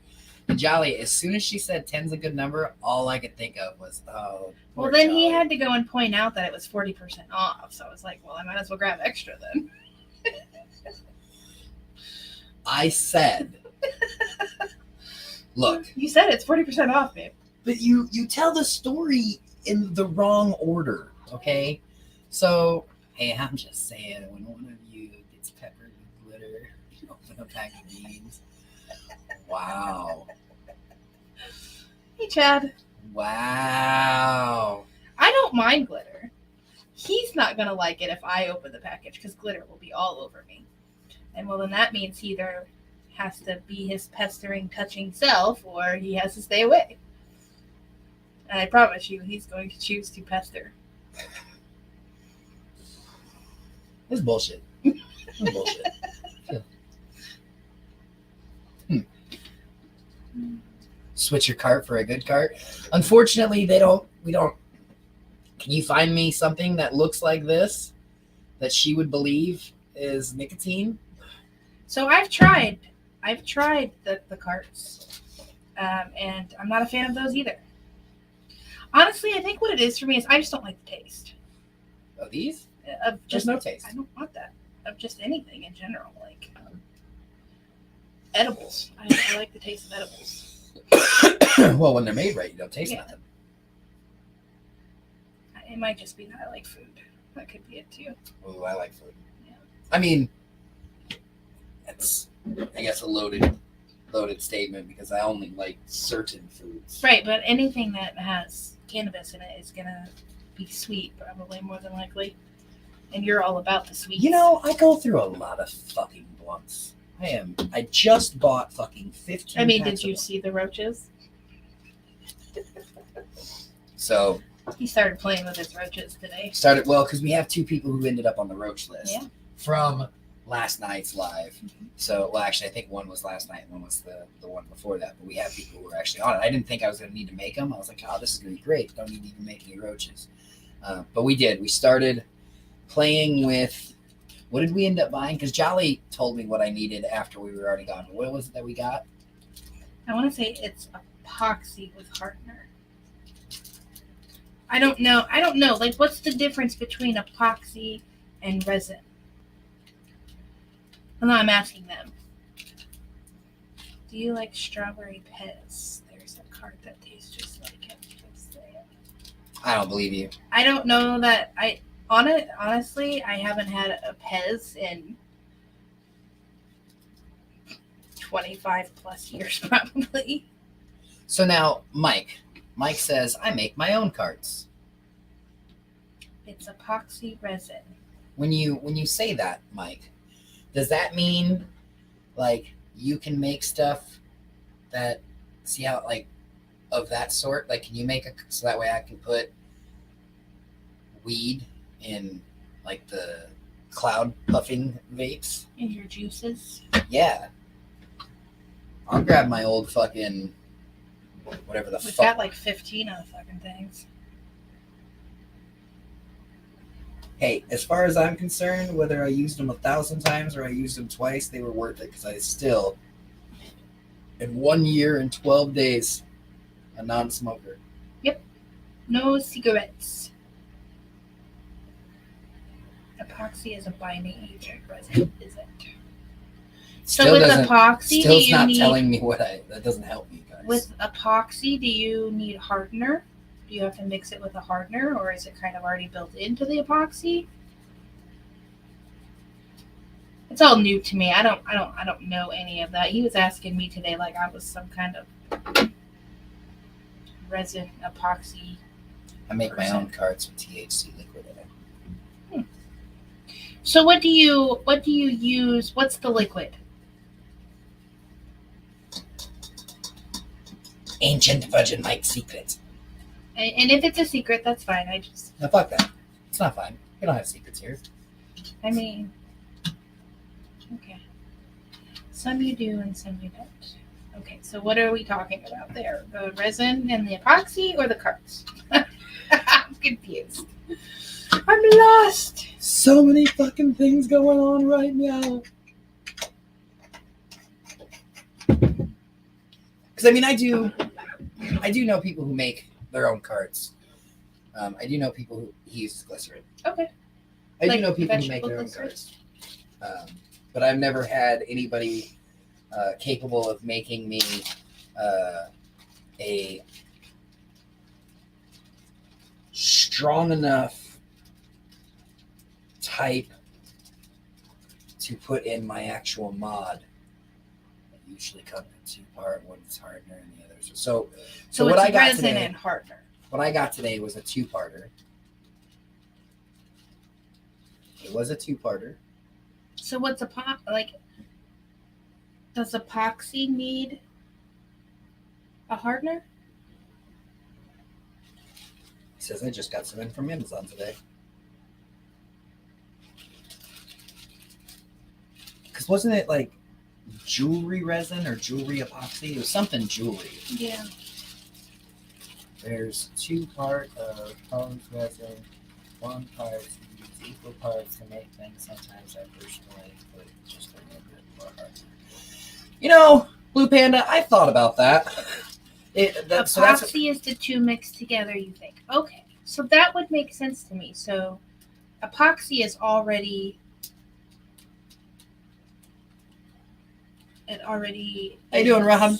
And Jolly, as soon as she said 10's a good number, all I could think of was, oh, Well, then he had to go and point out that it was 40% off. So I was like, well, I might as well grab extra then. I said, look. You said it's 40% off, babe. But you tell the story in the wrong order, okay? So, hey, I'm just saying, when one of you gets peppered with glitter, open a pack of beans. Wow. Hey, Chad. Wow. I don't mind glitter. He's not going to like it if I open the package because glitter will be all over me. And well, then that means he either has to be his pestering, touching self or he has to stay away. And I promise you, he's going to choose to pester. This is bullshit. This is bullshit. Switch your cart for a good cart. Unfortunately, we don't. Can you find me something that looks like this that she would believe is nicotine? So I've tried the carts, and I'm not a fan of those either. Honestly, I think what it is for me is I just don't like the taste. Of these? Of There's no taste. I don't want that. Of just anything in general, like edibles. I like the taste of edibles. Well, when they're made right, you don't taste nothing. It might just be that I like food. That could be it too. Oh, I like food. Yeah. I mean, it's, I guess, a loaded statement because I only like certain foods. Right, but anything that has cannabis in it is gonna be sweet, probably more than likely. And you're all about the sweets. You know, I go through a lot of fucking blunts. I just bought fucking 15. I mean, packs did you of see the roaches? So He started playing with his roaches today. started well because we have 2 people who ended up on the roach list Yeah. from last night's live. So, well, actually, I think one was last night and one was the one before that. But we have people who were actually on it. I didn't think I was going to need to make them. I was like, oh, this is going to be great. Don't need to even make any roaches. But we did. We started playing with, what did we end up buying? Because Jolly told me what I needed after we were already gone. What was it that we got? I want to say it's epoxy with hardener. I don't know. Like, what's the difference between epoxy and resin? Well, no, I'm asking them. Do you like strawberry Pez? There's a cart that tastes just like it. I don't believe you. I don't know that honestly, I haven't had a Pez in 25 plus years probably. So now, Mike says, I make my own carts. It's epoxy resin. When you say that, Mike, does that mean like you can make stuff that, see how, like, of that sort? Like, can you make so that way I can put weed in like the cloud puffing vapes? In your juices? Yeah. I'll grab my old fucking whatever the We've fuck. got like 15 of the fucking things. Hey, as far as I'm concerned, whether I used them 1,000 times or I used them twice, they were worth it because I still, in 1 year and 12 days, a non-smoker. No cigarettes. Epoxy is a binding agent, resin isn't. So Still with doesn't- epoxy, do Still's you not need telling me that doesn't help me, guys. with epoxy? Do you need hardener? Do you have to mix it with a hardener, or is it kind of already built into the epoxy? It's all new to me. I don't know any of that. He was asking me today like I was some kind of resin epoxy. I make my own carts with THC liquid in it. So what do you use? What's the liquid? Ancient Virgin Mike secret. And if it's a secret, that's fine. No, fuck that. It's not fine. We don't have secrets here. I mean, okay. Some you do and some you don't. Okay, so what are we talking about there? The resin and the epoxy or the carts? I'm confused. I'm lost. So many fucking things going on right now. Because I mean, I do know people who make their own carts. I do know people who use glycerin. Okay. I Like do know people who make vegetable their own glycerin? carts. But I've never had anybody capable of making me a strong enough type to put in my actual mod. They usually come in 2-part. One's hardener and the others. So So what it's I got resin today, and hardener. what I got today was a 2-parter. It was a 2-parter. So what's does epoxy need a hardener? He says I just got some in from Amazon today. Because wasn't it like jewelry resin or jewelry epoxy? It was something jewelry. Yeah. There's 2-part of polymer resin, 1 part to use equal parts to make things. Sometimes I personally put just a little bit more hard. You know, Blue Panda, I thought about that. Epoxy is the two mixed together, you think. Okay. So that would make sense to me. So epoxy is already How you doing, Rob?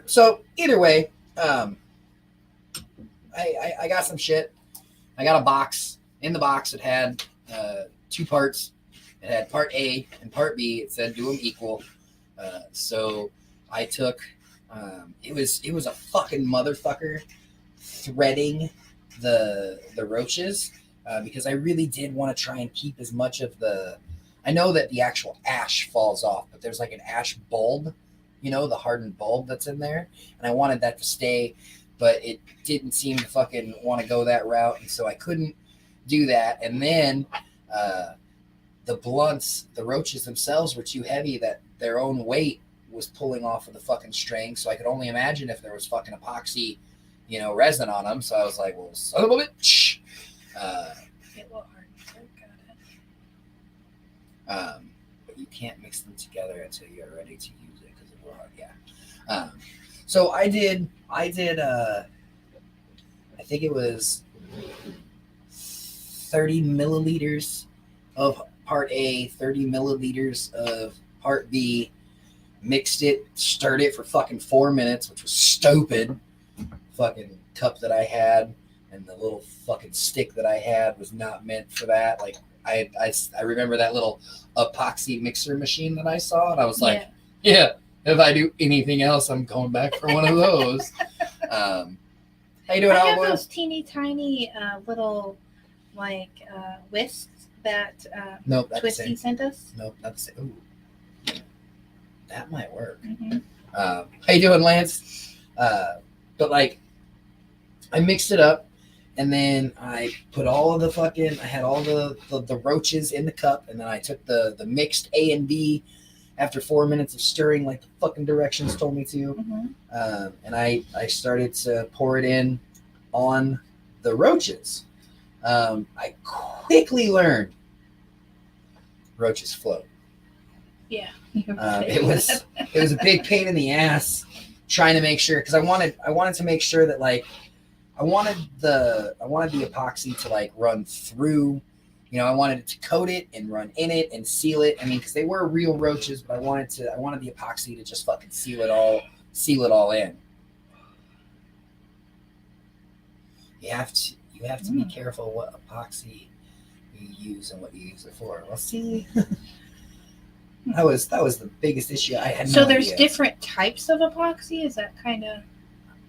So either way, I got some shit. I got a box. In the box, it had 2 parts. It had part A and part B. It said do them equal. So I took. It was a fucking motherfucker threading the roaches because I really did want to try and keep as much of the I know that the actual ash falls off, but there's like an ash bulb, you know, the hardened bulb that's in there. And I wanted that to stay, but it didn't seem to fucking want to go that route. And so I couldn't do that. And then the blunts, the roaches themselves were too heavy that their own weight was pulling off of the fucking string. So I could only imagine if there was fucking epoxy, you know, resin on them. So I was like, well, son of a bitch. It will harden. Got it. But you can't mix them together until you're ready to use it because it will hard. Yeah. So I did, I think it was 30 milliliters of part A, 30 milliliters of part B, mixed it, stirred it for fucking 4 minutes, which was stupid. Fucking cup that I had and the little fucking stick that I had was not meant for that. Like I remember that little epoxy mixer machine that I saw, and I was like, yeah, if I do anything else, I'm going back for one of those. How you doing, I have Alba? those teeny tiny little like whisks that Nope, not the Twisty same. sent us. Nope, not the same. Ooh, that might work. Mm-hmm. How you doing, Lance? But like, I mixed it up, and then I put all of the fucking, I had all the roaches in the cup, and then I took the mixed A and B after 4 minutes of stirring like the fucking directions told me to. Mm-hmm. And I started to pour it in on the roaches. I quickly learned roaches float. Yeah. It was a big pain in the ass trying to make sure, because I wanted to make sure that like I wanted the epoxy to like run through, you know, I wanted it to coat it and run in it and seal it. I mean, because they were real roaches, but I wanted the epoxy to just fucking seal it all in. You have to be careful what epoxy you use and what you use it for. Well, see, that was the biggest issue. I had no So there's idea. different types of epoxy. Is that kind of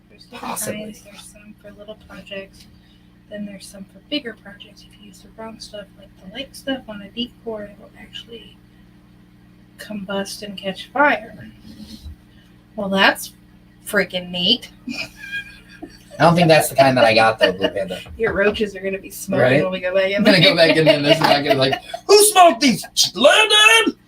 there's different Possibly. kinds. There's some for little projects. Then there's some for bigger projects. If you use the wrong stuff, like the light stuff on a deep core, it will actually combust and catch fire. Well, that's freaking neat. I don't think that's the kind that I got though, Blue Panda. Your roaches are going to be smoking Right? when we go back in I'm gonna go back in there. This is not gonna be like, who smoked these, Landon?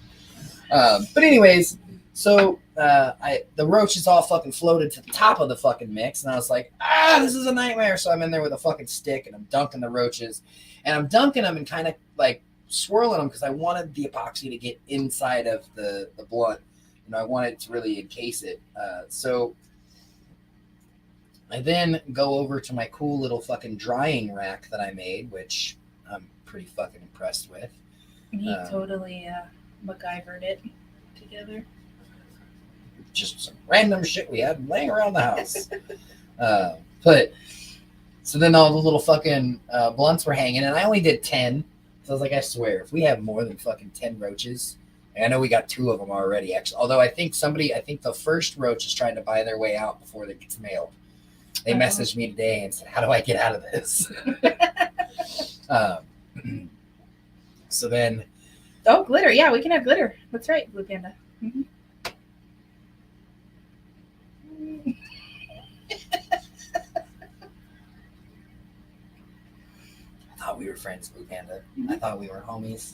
But anyways, so the roaches all fucking floated to the top of the fucking mix, and I was like, this is a nightmare. So I'm in there with a fucking stick, and I'm dunking the roaches, and I'm dunking them and kind of like swirling them because I wanted the epoxy to get inside of the blunt. You know, I wanted to really encase it. So I then go over to my cool little fucking drying rack that I made, which I'm pretty fucking impressed with. He totally MacGyvered it together. Just some random shit we had laying around the house. But so then all the little fucking blunts were hanging, and I only did 10. So I was like, I swear, if we have more than fucking 10 roaches, and I know we got 2 of them already, actually. Although I think the first roach is trying to buy their way out before it gets mailed. They messaged me today and said, how do I get out of this? So then... Oh, glitter. Yeah, we can have glitter. That's right, Blue Panda. Mm-hmm. I thought we were friends, Blue Panda. I thought we were homies.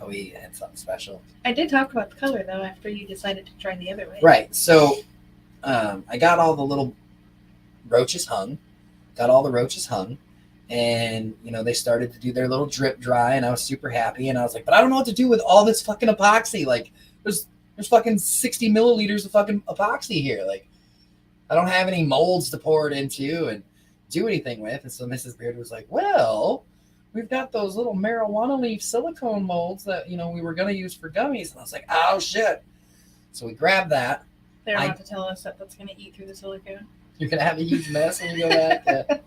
Oh, we had something special. I did talk about the color, though, after you decided to try the other way. Right. So I got all the little roaches hung. And, you know, they started to do their little drip dry, and I was super happy. And I was like, but I don't know what to do with all this fucking epoxy. Like, there's fucking 60 milliliters of fucking epoxy here. Like, I don't have any molds to pour it into and do anything with. And so Mrs. Beard was like, well, we've got those little marijuana leaf silicone molds that, you know, we were going to use for gummies. And I was like, oh, shit. So we grabbed that. They're about to tell us that that's going to eat through the silicone. You're going to have a huge mess when you go back. Yeah.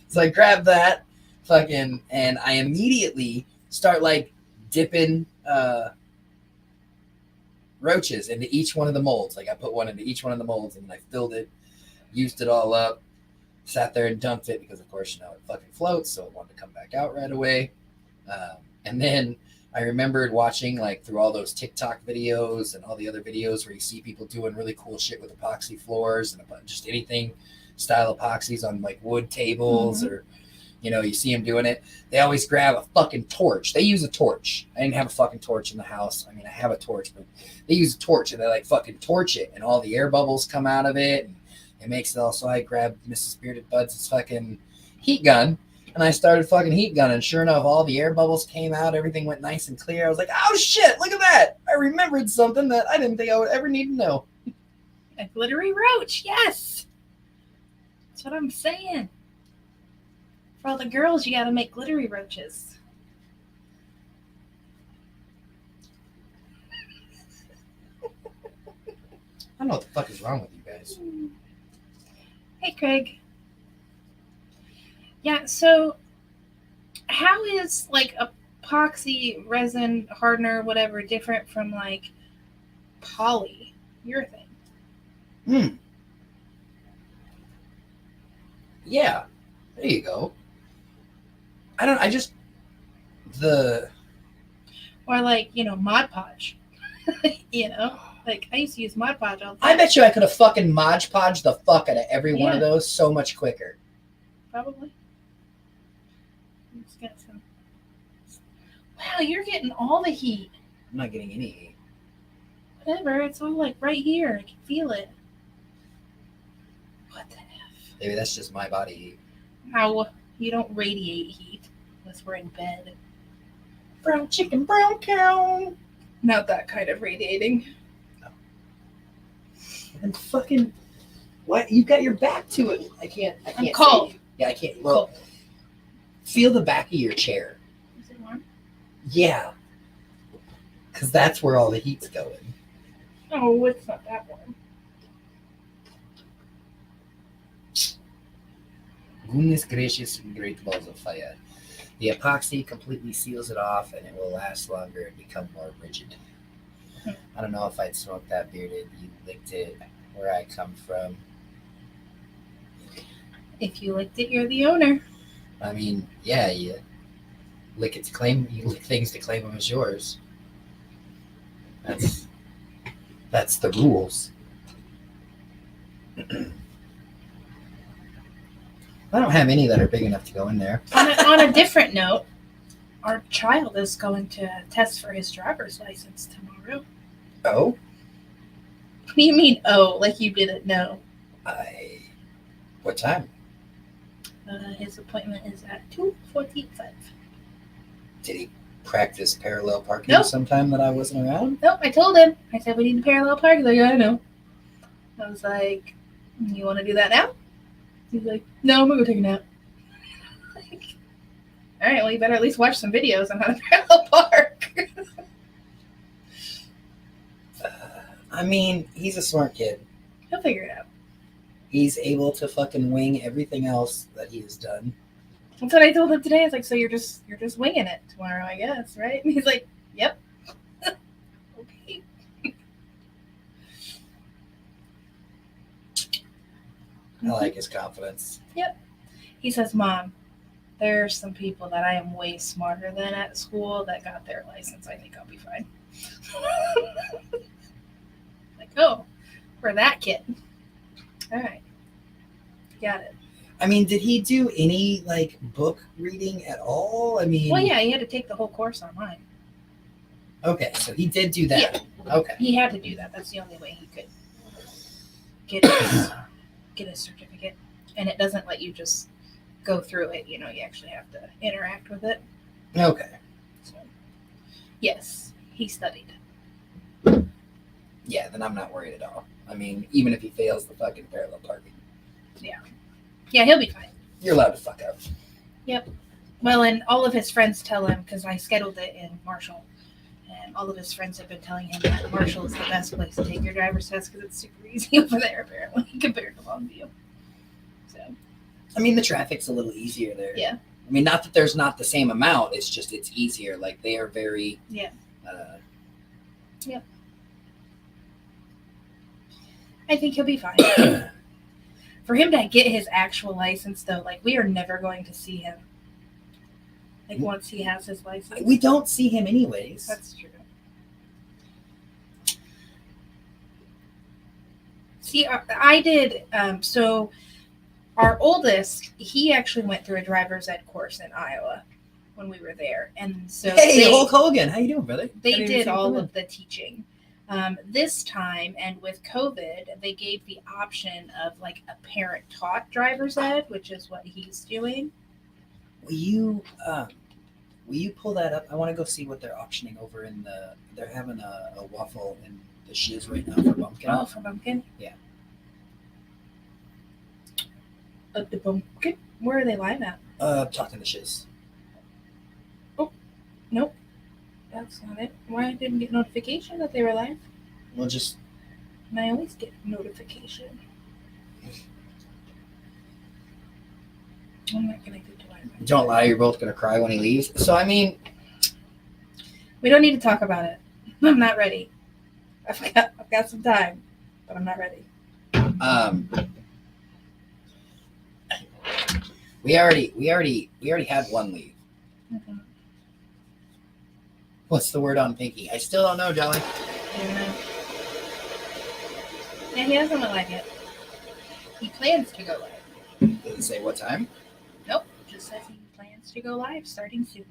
So I grabbed that fucking, and I immediately start like dipping roaches into each one of the molds. Like I put one into each one of the molds, and I filled it, used it all up, sat there and dumped it because, of course, you know, it fucking floats, so it wanted to come back out right away. And then I remembered watching like through all those TikTok videos and all the other videos where you see people doing really cool shit with epoxy floors and just anything style epoxies on like wood tables or, you know, you see them doing it. They always grab a fucking torch. They use a torch. I didn't have a fucking torch in the house. I mean, I have a torch, but they use a torch and they like fucking torch it and all the air bubbles come out of it. And it makes it all. So I grabbed Bearded Buddz' fucking heat gun. And I started fucking heat gunning. Sure enough, all the air bubbles came out. Everything went nice and clear. I was like, oh shit, look at that. I remembered something that I didn't think I would ever need to know. A glittery roach, yes. That's what I'm saying. For all the girls, you gotta make glittery roaches. I don't know what the fuck is wrong with you guys. Hey, Craig. Yeah, so how is like epoxy resin hardener, whatever, different from like polyurethane? Yeah, there you go. Or like, you know, Mod Podge. You know, like I used to use Mod Podge all the time. I bet you I could have fucking Mod Podged the fuck out of every one of those so much quicker. Probably. Let's get some. Wow, you're getting all the heat. I'm not getting any heat. Whatever, it's all like right here. I can feel it. What the F? Maybe that's just my body heat. How you don't radiate heat unless we're in bed. Brown chicken, brown cow. Not that kind of radiating. No. And fucking what? You've got your back to it. I can't I'm cold. See you. Yeah, I can't. Well, feel the back of your chair. Is it warm? Yeah. Because that's where all the heat's going. Oh, it's not that warm. Goodness gracious and great balls of fire. The epoxy completely seals it off and it will last longer and become more rigid. I don't know if I'd smoked that bearded. You licked it where I come from. If you licked it, you're the owner. I mean, yeah, you lick it to claim. You lick things to claim them as yours. That's the rules. I don't have any that are big enough to go in there. On a different note, our child is going to test for his driver's license tomorrow. Oh? What do you mean, oh, like you didn't know? What time? His appointment is at 2:45. Did he practice parallel parking Nope. sometime that I wasn't around? Nope, I told him. I said, we need to parallel park. He's like, yeah, I know. I was like, you want to do that now? He's like, no, I'm going to go take a nap. Like, all right, well, you better at least watch some videos on how to parallel park. I mean, he's a smart kid. He'll figure it out. He's able to fucking wing everything else that he has done. That's what I told him today. I was like, so you're just winging it tomorrow, I guess, right? And he's like, yep. Okay. I like his confidence. Yep. He says, Mom, there's some people that I am way smarter than at school that got their license. I think I'll be fine. Like, oh, for that kid. All right. Got it. I mean, did he do any, like, book reading at all? I mean... Well, yeah, he had to take the whole course online. Okay, so he did do that. Yeah. Okay. He had to do that. That's the only way he could get his certificate. And it doesn't let you just go through it. You know, you actually have to interact with it. Okay. So, yes, he studied. Yeah, then I'm not worried at all. I mean, even if he fails the fucking parallel parking. Yeah. Yeah, he'll be fine. You're allowed to fuck up. Yep. Well, and all of his friends tell him, because I scheduled it in Marshall, and all of his friends have been telling him that Marshall is the best place to take your driver's test because it's super easy over there, apparently, compared to Longview. So. I mean, the traffic's a little easier there. Yeah. I mean, not that there's not the same amount. It's just it's easier. Like, they are very... Yeah. Yep. I think he'll be fine. For him to get his actual license, though, like, we are never going to see him Like once he has his license. We don't see him anyways. That's true. See, I did. So our oldest, he actually went through a driver's ed course in Iowa when we were there, and so Hey, Hulk Hogan, how you doing, brother? they did all of the teaching. This time, and with COVID, they gave the option of like a parent-taught driver's ed, which is what he's doing. Will you pull that up? I want to go see what they're auctioning over in the. They're having a waffle in the shiz right now for Bumpkin. Oh, for Bumpkin? Yeah. The Bumpkin? Where are they live at? Talking the shiz. Oh, nope. That's not it. Why didn't I get notification that they were live? We'll just. And I always get notification. I'm not gonna go to live. Don't lie, you're both gonna cry when he leaves. So I mean, we don't need to talk about it. I'm not ready. I've got some time, but I'm not ready. We already had one leave. Mm-hmm. What's the word on Pinky? I still don't know, Jolly. Yeah. Yeah, he hasn't went live yet. He plans to go live. Does it say what time? Nope. Just says he plans to go live starting soon.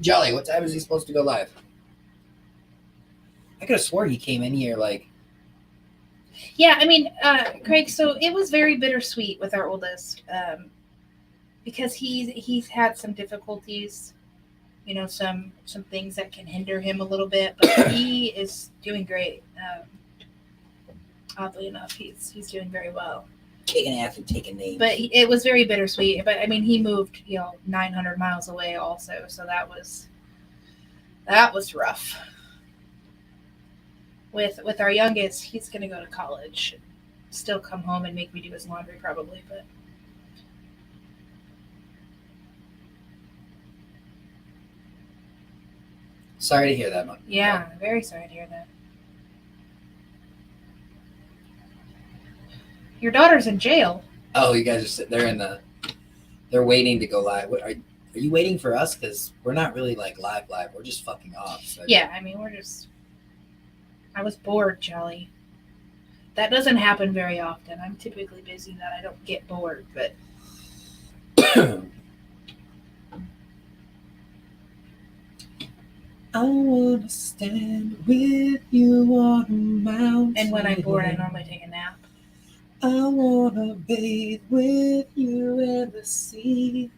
Jolly, what time is he supposed to go live? I could have swore he came in here like. Yeah, I mean, Craig, so it was very bittersweet with our oldest because he's had some difficulties, you know, some things that can hinder him a little bit, but he is doing great. Oddly enough, he's doing very well. Kicking ass and taking names. But it was very bittersweet. But I mean, he moved, 900 miles away also, so that was rough. With our youngest, he's going to go to college, still come home and make me do his laundry probably, but sorry to hear that, Mom. yeah, very sorry to hear that. Your daughter's in jail. Oh, you guys are sitting there they're waiting to go live. What, are you waiting for us? Because we're not really like live. We're just fucking off. So. Yeah, I mean, I was bored, Jelly. That doesn't happen very often. I'm typically busy that I don't get bored, but I wanna stand with you on a mountain. And when I'm bored, I normally take a nap. I wanna bathe with you in the sea.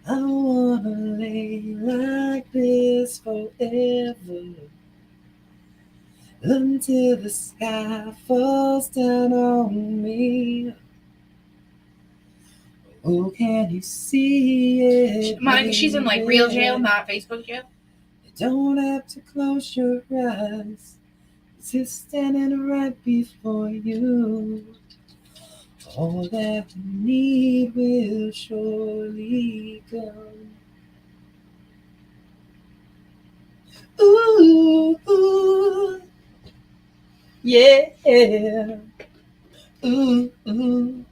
I wanna lay like this forever until the sky falls down on me. Oh, can you see it? She's in like real jail, not Facebook jail. You don't have to close your eyes. It's just standing right before you. All that we need will surely come. Ooh, ooh, yeah. Ooh, ooh.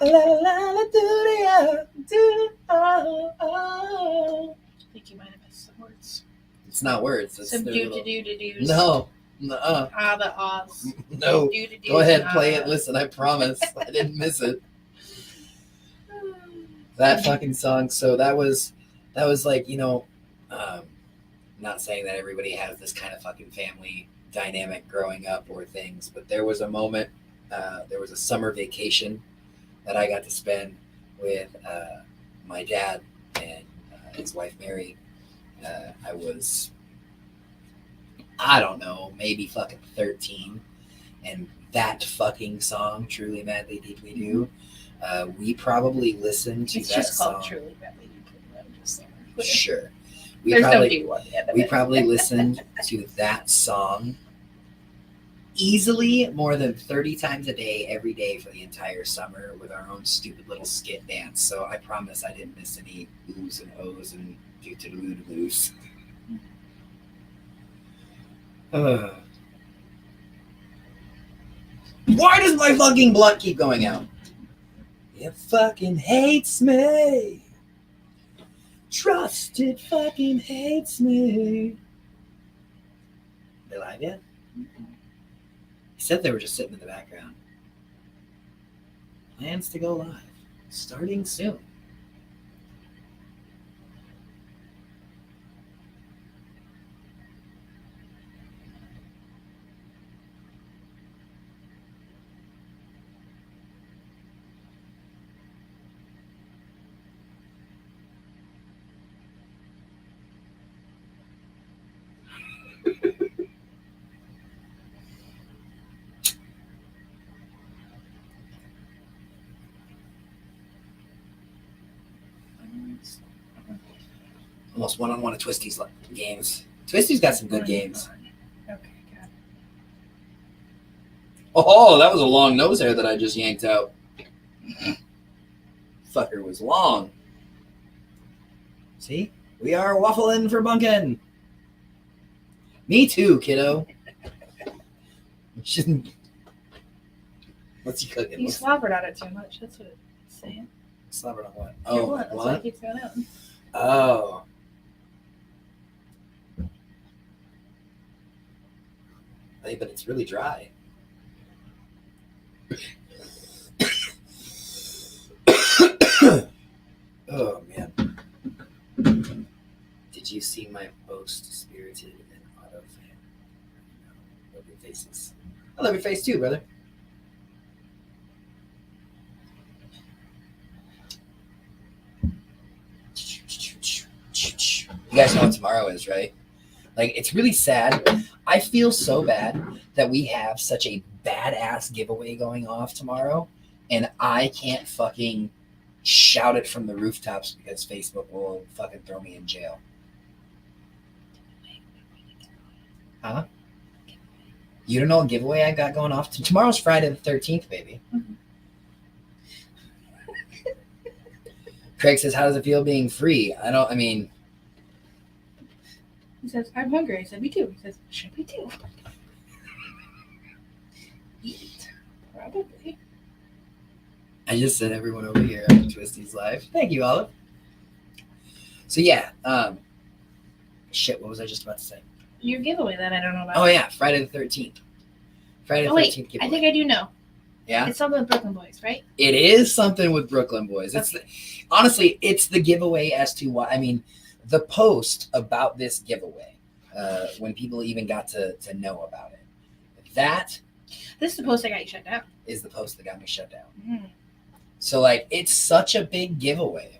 La la la la do I think you might have missed some words. It's not words. It's Some do-do-do-do-do's. No. Ah, the ahs. No. Do-do-do's Go ahead, and play it. ahs. Listen, I promise. I didn't miss it. That fucking song. So that was like, not saying that everybody has this kind of fucking family dynamic growing up or things, but there was a moment, there was a summer vacation that I got to spend with my dad and his wife Mary. I was, I don't know, maybe fucking 13, and that fucking song, Truly Madly Deeply Do, we probably listened to It's that just song. called Truly Madly Deeply Do. I'm just saying. Sure. There's no do on the end of We it. probably listened to that song easily more than 30 times a day, every day for the entire summer with our own stupid little skit dance. So I promise I didn't miss any oohs and ohs and doo-to-doo-to-loos. Why does my fucking blunt keep going out? It fucking hates me. Trust it fucking hates me. They live yet? He said they were just sitting in the background. Plans to go live. Starting soon. Almost one-on-one of Twisty's games. Twisty's got some good games. Okay, got it. Oh, that was a long nose hair that I just yanked out. Fucker was long. See? We are waffling for bunkin'. Me too, kiddo. What's he cooking? You slobbered on it too much. That's what it's saying. Slobbered on what? Your Oh, blood, that's why it keeps going out. Oh. Hey, but it's really dry. Oh, man. Did you see my post, Spirited and Auto Fan? Love your faces. I love your face too, brother. You guys know what tomorrow is, right? Like, it's really sad. I feel so bad that we have such a badass giveaway going off tomorrow, and I can't fucking shout it from the rooftops because Facebook will fucking throw me in jail. Huh? You don't know what giveaway I got going off? Tomorrow's Friday the 13th, baby. Mm-hmm. Craig says, how does it feel being free? He says, I'm hungry. I said, me too. He says, should we too? Eat. Probably. I just sent everyone over here on Twisty's live. Thank you, Olive. So yeah, shit, what was I just about to say? Your giveaway that I don't know about. Oh yeah, Friday the 13th. Friday the 13th giveaway. I think I do know. Yeah? It's something with Brooklyn Boys, right? It is something with Brooklyn Boys. It's honestly, it's the giveaway as to why. I mean, the post about this giveaway, when people even got to know about it, that This is the post that got you shut down. is the post that got me shut down. Mm. So like, it's such a big giveaway,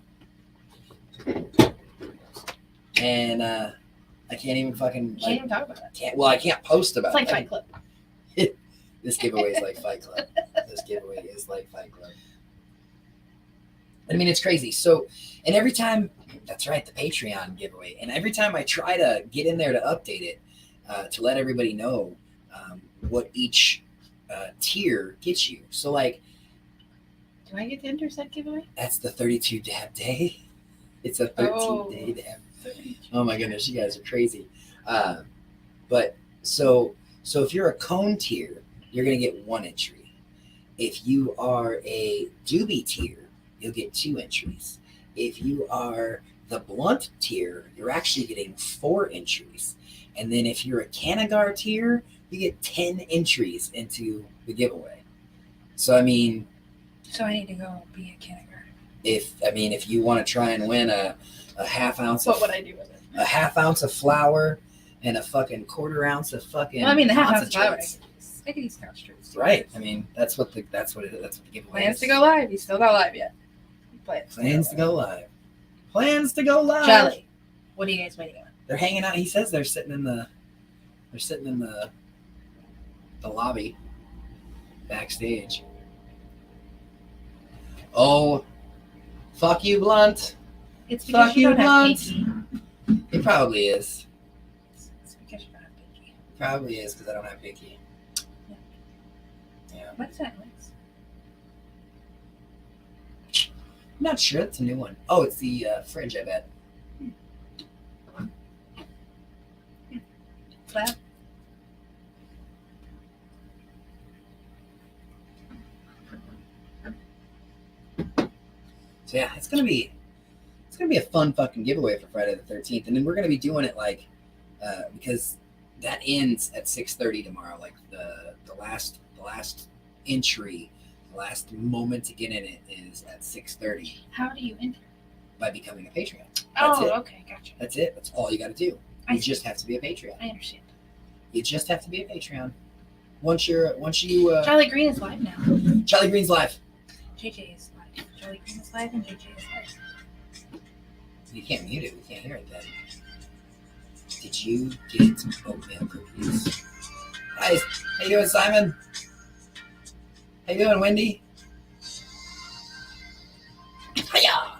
and I can't even fucking Can't even talk about it. I can't post about It's like it. Fight Club. This giveaway is like Fight Club. This giveaway is like Fight Club. I mean, it's crazy. So, and every time, that's right, the Patreon giveaway. And every time I try to get in there to update it, to let everybody know what each tier gets you. So, like, Do I get to enter that giveaway? that's the 32 dab day. It's a 13-day dab. Oh my goodness, you guys are crazy. But so if you're a cone tier, you're gonna get 1 entry. If you are a doobie tier, you'll get 2 entries. If you are the blunt tier, you're actually getting 4 entries. And then if you're a Canagar tier, you get 10 entries into the giveaway. So I mean, So I need to go be a kindergarten. if you want to try and win a half ounce What of would I do with it? a half ounce of flour and a fucking quarter ounce of fucking Well, I mean, the half ounce of flour. concentrates. I could eat Scotch treats. Right. I mean, that's what the giveaway Plans is. to go live. You still not live yet. Plans to go live. Plans to go live. Charlie, what are you guys waiting on? They're hanging out. He says they're sitting in the lobby backstage. Oh, fuck you, Blunt. It's because Fuck you you, don't have Blunt. pinky. It probably is. It's because you don't have pinky. Probably is because I don't have pinky. Yeah. Yeah. What's that noise? I'm not sure. It's a new one. Oh, it's the fridge, I bet. Clap. So yeah, it's gonna be a fun fucking giveaway for Friday the 13th, and then we're gonna be doing it like because that ends at 6:30 tomorrow. Like the last entry, the last moment to get in it is at 6:30. How do you enter? By becoming a Patreon. Okay, gotcha. That's it. That's all you got to do. You just have to be a Patreon. I understand. You just have to be a Patreon. Once you Charlie Green is live now. Charlie Green's live. JJ is live. Charlie Green is live and JJ is live. You can't mute it. We can't hear it then. Did you get oatmeal cookies? Hi. How you doing, Simon? How you doing, Wendy? Hiya!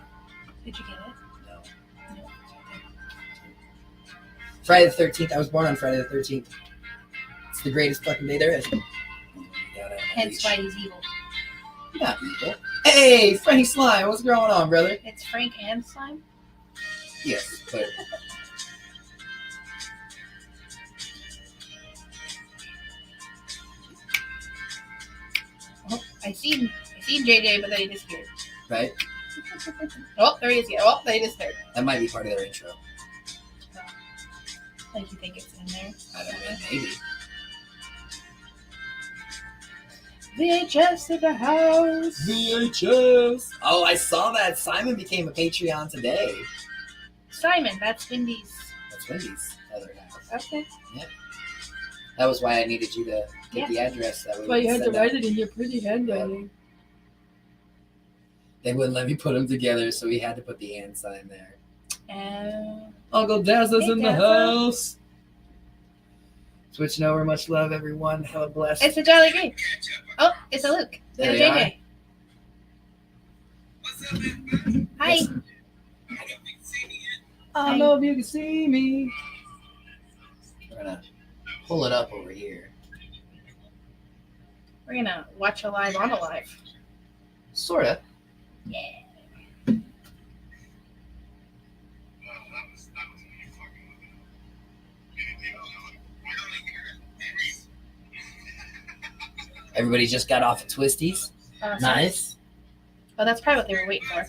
Did you get it? No. No. Friday the 13th. I was born on Friday the 13th. It's the greatest fucking day there is. Hence why he's evil. You're not evil. Hey, Frank Slime. What's going on, brother? It's Frank and Slime? Yes, but... Oh, I seen JJ, but then he disappeared. Right? Oh, there he is again. Oh, they disappeared. That might be part of their intro. Like you think it's in there? I don't know. Maybe. VHS in the house. VHS. Oh, I saw that. Simon became a Patreon today. Simon, that's Wendy's. That's Wendy's other house. Okay. Yeah. That was why I needed you to get the address. That Well, you had to write it in your pretty handwriting. They wouldn't let me put them together, so we had to put the and sign there. Uncle Dazzler's in the Dazzler. house. Switching over. Much love, everyone. Have a blessed. It's a Charlie Green. Oh, it's a Luke. There And a they JJ. Hi. I Hi. love you can see me. We're gonna pull it up over here. We're gonna watch a live on a live. Sorta. Yeah. Everybody just got off of Twisties. Nice. Oh, that's probably what they were waiting for.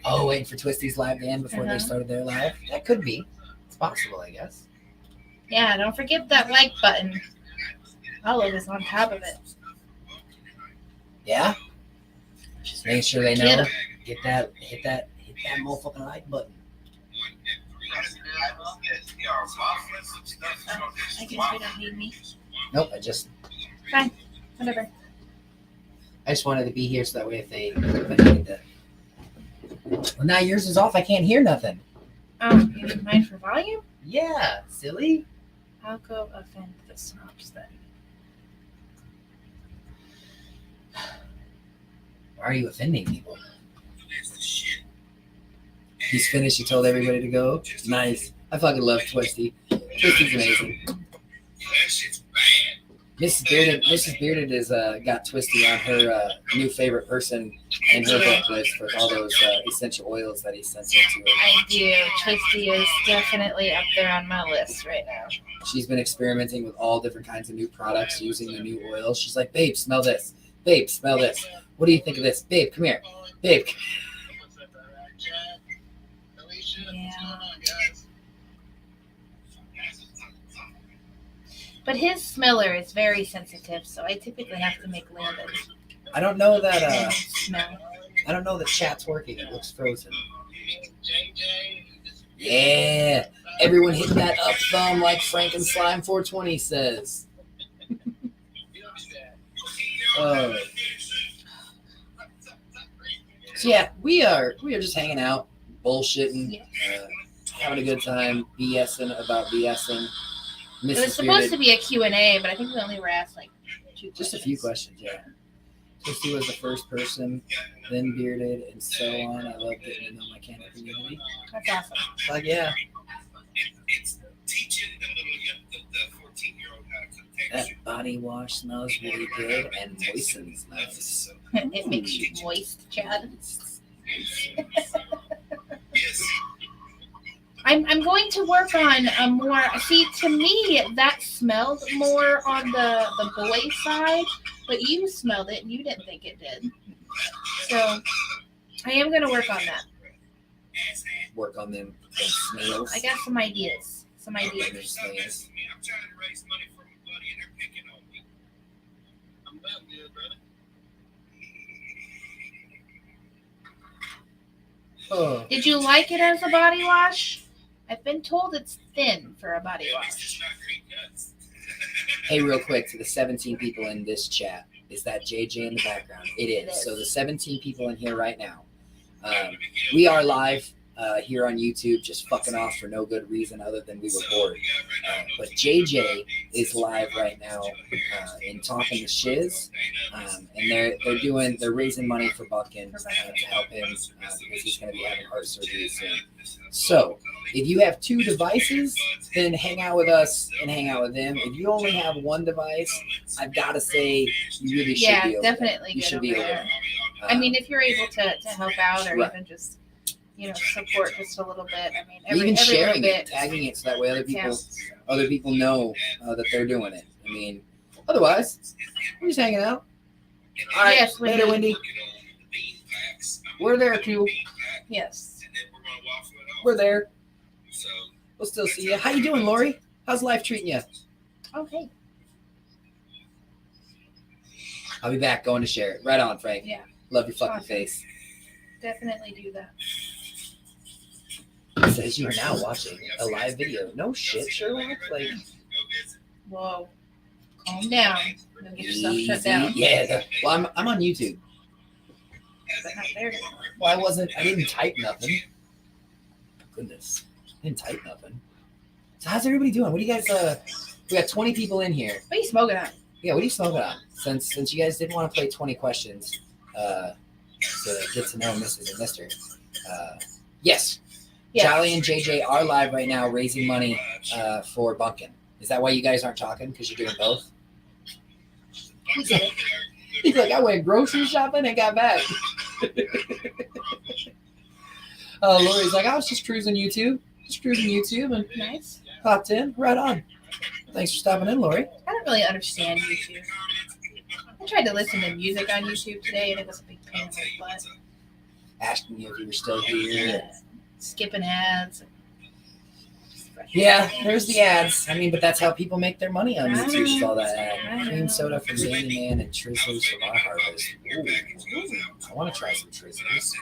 Oh, waiting for Twisties live to end before they started their live. That could be. It's possible, I guess. Yeah, don't forget that like button. Olive is on top of it. Yeah. Just make sure they know. Get 'em. Hit that motherfucking like button. I guess they don't need me. Nope. Whatever. I just wanted to be here so that way if they need to. Well, now yours is off. I can't hear nothing. Oh, you need mine for volume? Yeah, silly. I'll go offend the snobs then. Why are you offending people? He's finished. You told everybody to go. Nice. I fucking love Twisty. Twisty's amazing. Mrs. Bearded is got Twisty on her new favorite person in her book list for all those essential oils that he sent into her. I do. Twisty is definitely up there on my list right now. She's been experimenting with all different kinds of new products using the new oils. She's like, babe, smell this. Babe, smell this. What do you think of this? Babe, come here. Babe. Yeah. But his smeller is very sensitive, so I typically have to make Landon I don't know that smell. I don't know that chat's working. It looks frozen. Yeah. Everyone hit that up thumb like Frank and Slime 420 says. So yeah, we are just hanging out, bullshitting, having a good time, BSing about BSing. It was supposed to be a Q&A, but I think we only were asked like 2 questions. Just a few questions, yeah. Twisty was the first person, then Bearded, and so on. I love getting to know my Canada community. That's awesome. Like, yeah. It's teaching the 14-year-old how to cook That body wash smells really good and moistens nice. It makes you moist, Chad. Yes. I'm going to work on a more. See, to me, that smelled more on the boy side, but you smelled it and you didn't think it did. So I am gonna work on that. Work on them snails. I got some ideas. Some They ideas. stop messing with me. I'm trying to raise money for my buddy, and they're picking on me. I'm about good, brother. Oh. Did you like it as a body wash? I've been told it's thin for a body At least it's wash. not green cuts. Hey, real quick, to the 17 people in this chat, is that JJ in the background? It It is. is. So the 17 people in here right now, we are live here on YouTube, just fucking off for no good reason other than we were bored. But JJ is live right now in Talking to Shiz, and they're raising money for Buckin to help him because he's going to be having heart surgery soon. So if you have 2 devices, then hang out with us and hang out with them. If you only have 1 device, I've got to say you really should Yeah, be over there. definitely You get should over be over there. there. I mean, if you're able to help out or Right. even just support just a little bit. I mean, even every sharing little it, bit tagging it, so that way counts. other people know that they're doing it. I mean, otherwise, we're just hanging out. All right, Yes, later, Wendy. Wendy. We're there too. Yes. We're there. We'll still see you. How you doing, Lori? How's life treating you? Okay. I'll be back. Going to share it. Right on, Frank. Yeah. Love your fucking Awesome. face. Definitely do that. It says you are now watching a live video. No shit, Sherlock. Like, Whoa. Calm down. Don't get yourself shut down. Yeah. Well, I'm on YouTube. But not there. Well, I didn't type nothing. Goodness. I didn't type nothing. So how's everybody doing? What do you guys, we got 20 people in here. What are you smoking on? Yeah, what are you smoking on? Since you guys didn't want to play 20 questions, to get to know Mrs. and Mr. Yes. Yes. Charlie and JJ are live right now raising money for Bunkin. Is that why you guys aren't talking? Because you're doing both? We get it. He's like, I went grocery shopping and got back. Lori's like, I was just cruising YouTube. And Nice. popped in. Right on. Thanks for stopping in, Lori. I don't really understand YouTube. I tried to listen to music on YouTube today, and it was a big pain in my butt. Asking you if you were still here. Skipping ads. Yeah, there's the ads. I mean, but that's how people make their money on I YouTube. Is all that I ad. know. Cream soda from Danny Man and Trizzlers from our harvest. Ooh, I want to try some Trizzlers.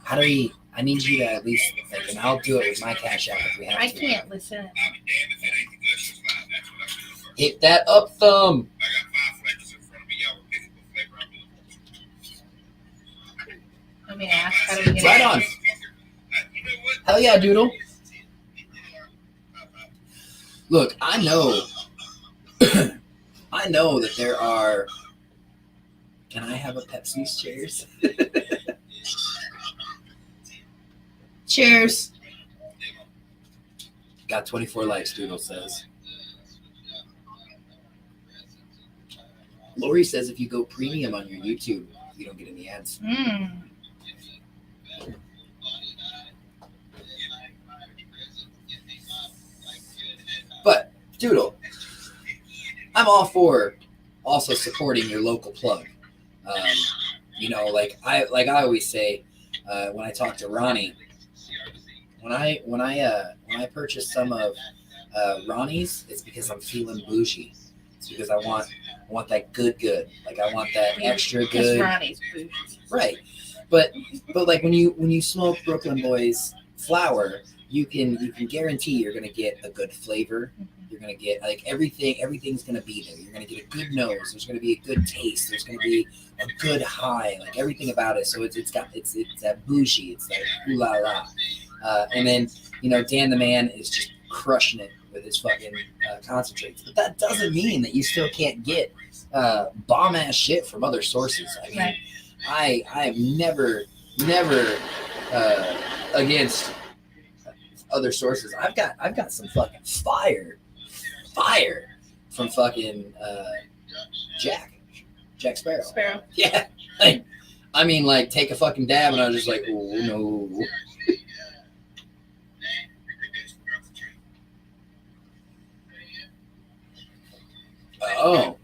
How do we? I need you to at least, like, and I'll do it with my Cash App if we have I to. can't listen. Hit that up thumb. Let me ask. How do we get Right it? on. Hell yeah, Doodle. Look, I know. I know that there are. Can I have a Pepsi's cheers? Cheers. Got 24 likes, Doodle says. Lori says if you go premium on your YouTube, you don't get any ads. But, Doodle, I'm all for also supporting your local plug. You know, like I always say when I talk to Ronnie, when I purchase some of Ronnie's, it's because I'm feeling bougie. It's because I want that good. Like I want that extra Because good. Ronnie's bougie. Right. But like when you smoke Brooklyn Boys flower, you can guarantee you're gonna get a good flavor. You're gonna get like everything's gonna be there. You're gonna get a good nose. There's gonna be a good taste. There's gonna be a good high, like everything about it. So it's that bougie. It's that ooh la la. And then Dan the Man is just crushing it with his fucking concentrates. But that doesn't mean that you still can't get bomb ass shit from other sources. I mean, Right. I am never against other sources. I've got some fucking fire from fucking Jack Sparrow. Sparrow. Yeah, like take a fucking dab, and I was just like, oh no. Oh,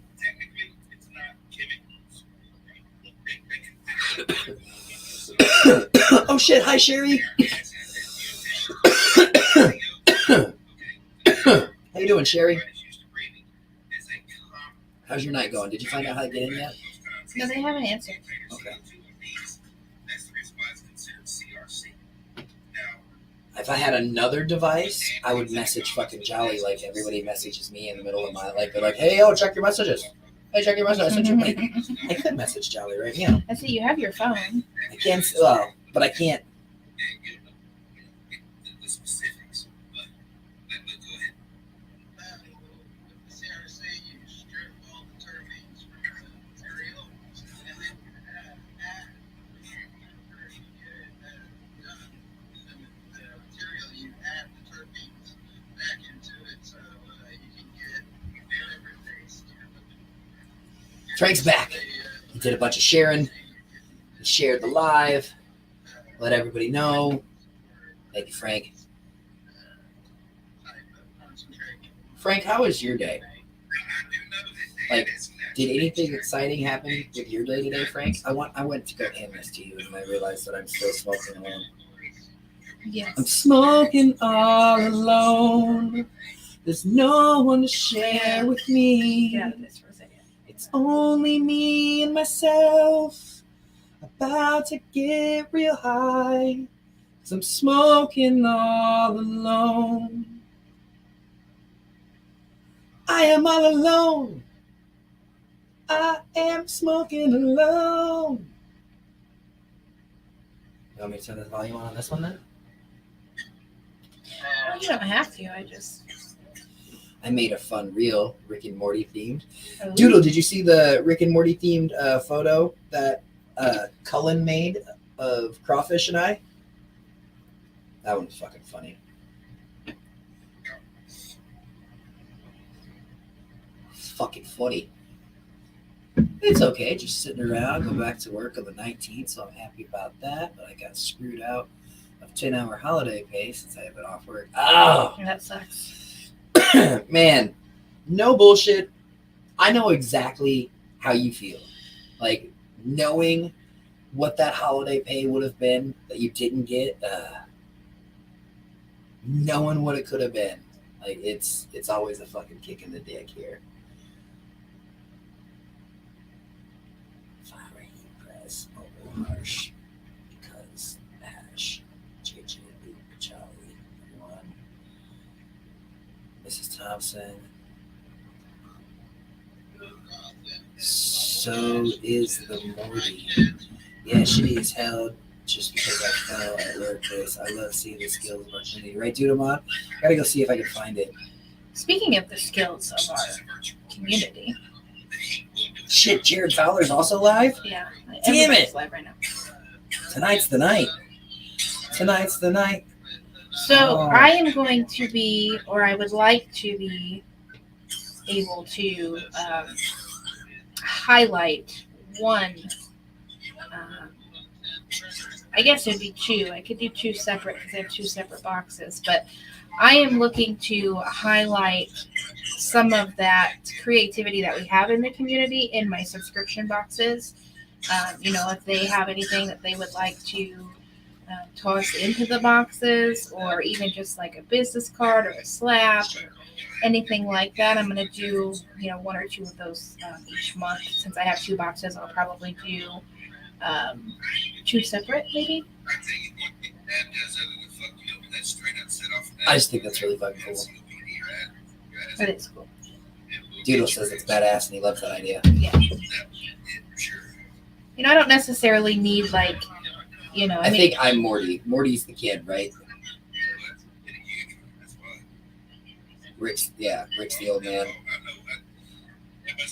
shit. Hi, Sherry. How you doing, Sherry? How's your night going? Did you find out how to get in yet? No, they haven't answered. Okay. If I had another device, I would message fucking Jolly like everybody messages me in the middle of my like. They're like, "Hey, yo, check your messages. Hey, check your messages." I sent you. Like, I could message Jolly right now. I see you have your phone. I can't. Well, but I can't. Frank's back. He did a bunch of sharing. He shared the live. Let everybody know. Thank you, Frank. Frank, how was your day? Like, did anything exciting happen with your day today, Frank? I went to go hand this to you, and I realized that I'm still smoking alone. Yes. I'm smoking all alone. There's no one to share with me. Get out of this for a second. It's only me and myself, about to get real high, 'cause I'm smoking all alone. I am all alone. I am smoking alone. You want me to turn the volume on this one then? Well, you don't have to. I made a fun reel, Rick and Morty themed. Oh. Doodle, did you see the Rick and Morty themed photo that Cullen made of Crawfish and I? That one was fucking funny. It's fucking funny. It's okay, just sitting around, go back to work on the 19th, so I'm happy about that. But I got screwed out of 10-hour holiday pay since I have been off work. Oh! That sucks. Man, no bullshit. I know exactly how you feel. Like, knowing what that holiday pay would have been that you didn't get, knowing what it could have been. Like, it's always a fucking kick in the dick here. Fiery press over harsh because hash JJ Luke Charlie 1. Mrs. Thompson. So is the Morty. Yeah, shitty as hell just because I fell at workplace. I love seeing the skills of our community. Right, dude, I'm on? Gotta go see if I can find it. Speaking of the skills of our community. Shit, Jared Fowler's also live? Yeah. Damn it! Everybody's live right now. Tonight's the night. Tonight's the night. So Oh. I am going to be, or I would like to be, able to highlight one. I guess it'd be two. I could do two separate because I have two separate boxes. But I am looking to highlight some of that creativity that we have in the community in my subscription boxes. If they have anything that they would like to toss into the boxes, or even just like a business card or a slap or anything like that, I'm going to do, one or two of those each month. Since I have two boxes, I'll probably do two separate, maybe. I just think that's really fucking cool. That is cool. Doodle says it's badass and he loves that idea. Yeah. I don't necessarily need I think I'm Morty. Morty's the kid, right? Rick's the old man.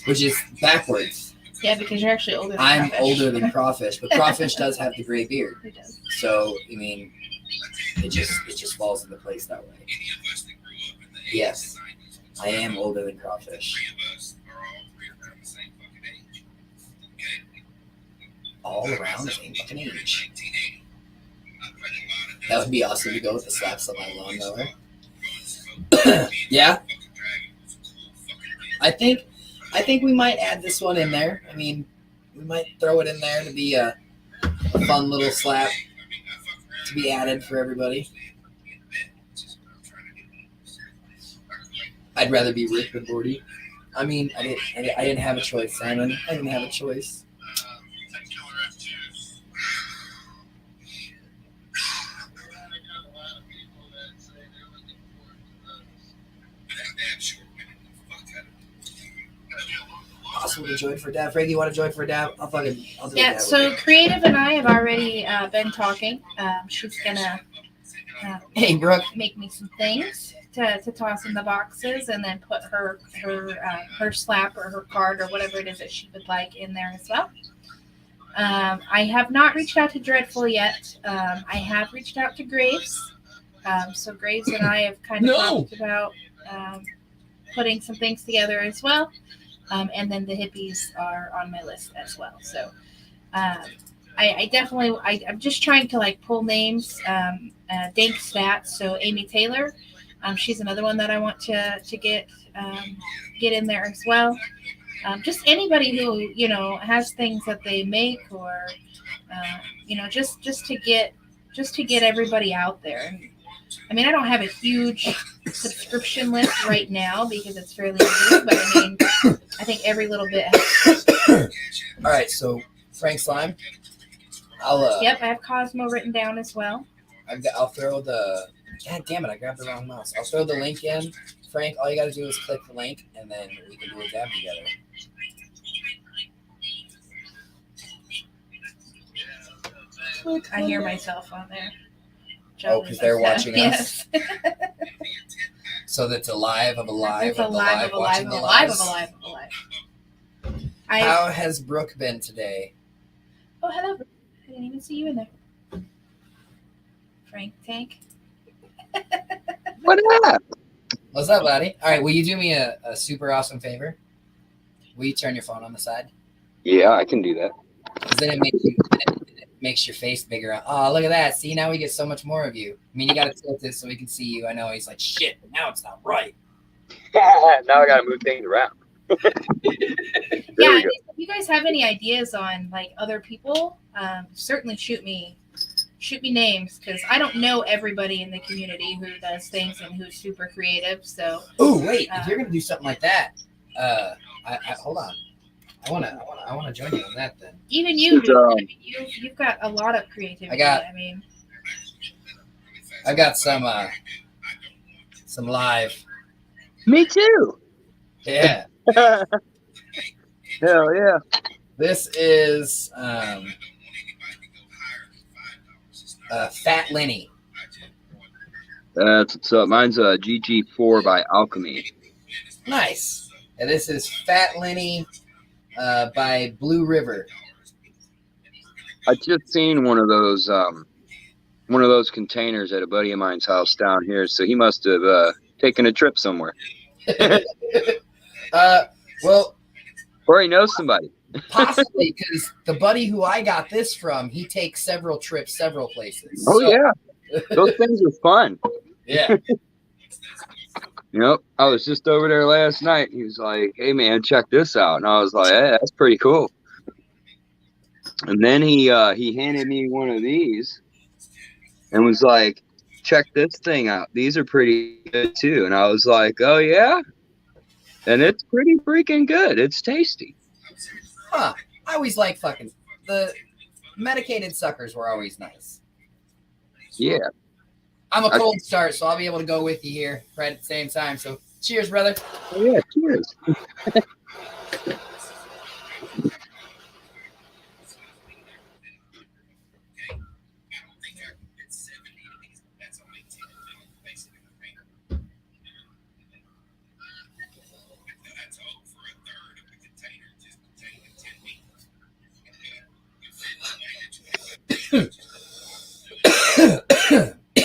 Which is backwards. Yeah, because you're actually older than I'm Crawfish. older than Crawfish, but Crawfish does have the gray beard. He does. So, it just falls into place that way. Yes, I am older than Crawfish. All around the same fucking age. That would be awesome to go with the slaps on my lawnmower. Yeah. I think we might add this one in there. We might throw it in there to be a fun little slap. to be added for everybody. I'd rather be Rick than Morty. I mean, I didn't have a choice, Simon. I didn't have a choice. Possible to join for dab. Frankie, you want to join for dab? I'll do Yeah, dab so with Creative and I have already been talking. She's gonna Hey, Brooke. make me some things to toss in the boxes, and then put her slap or her card or whatever it is that she would like in there as well. I have not reached out to Dreadful yet. I have reached out to Graves. So Graves and I have kind of talked about putting some things together as well. And then the hippies are on my list as well. So I definitely, I'm just trying to like pull names, dank stats. So Amy Taylor, she's another one that I want to get in there as well. Just anybody who, you know, has things that they make, or you know, just to get everybody out there. And, I mean, I don't have a huge subscription list right now because it's fairly new, but I mean, I think every little bit helps. All right, so Frank Slime. Yep, I have Cosmo written down as well. I'll throw the. God damn it! I grabbed the wrong mouse. I'll throw the link in. Frank, all you got to do is click the link, and then we can do a dab together. I hear myself on there. Oh, because they're watching us. Yes. So that's a live of a live It's a of a live live of a watching live the of a live lives. of a live of a live. How has Brooke been today? Oh, hello. I didn't even see you in there. Frank Tank. What up? What's up, buddy? All right, will you do me a super awesome favor? Will you turn your phone on the side? Yeah, I can do that. Because then it makes your face bigger. Oh, look at that. See, now we get so much more of you. I mean, you got to tilt this so we can see you. I know he's like, shit, but now it's not right. Now I gotta move things around. There Yeah, we go. if you guys have any ideas on like other people, certainly shoot me names, because I don't know everybody in the community who does things and who's super creative. So Oh, wait, if you're gonna do something like that, I hold on. I wanna join you on that then. even you, It's, I mean, you've got a lot of creativity. I mean, I got some live. Me too. Yeah. Hell yeah. This is Fat Lenny. That's what's up. Mine's a GG4 by Alchemy. Nice. And this is Fat Lenny by Blue River. I just seen one of those containers at a buddy of mine's house down here, so he must have taken a trip somewhere. Well, Or he knows somebody. possibly because the buddy who I got this from, he takes several trips, several places. Oh, So, yeah. Those things are fun. yeah. Yep. I was just over there last night. He was like, hey, man, check this out. And I was like, hey, that's pretty cool. And then he handed me one of these and was like, check this thing out. These are pretty good, too. And I was like, oh, yeah? And it's pretty freaking good. It's tasty. Huh. I always like fucking the medicated suckers were always nice. Yeah. I'm a cold start, so I'll be able to go with you here right at the same time. So cheers, brother. Oh, yeah. Cheers.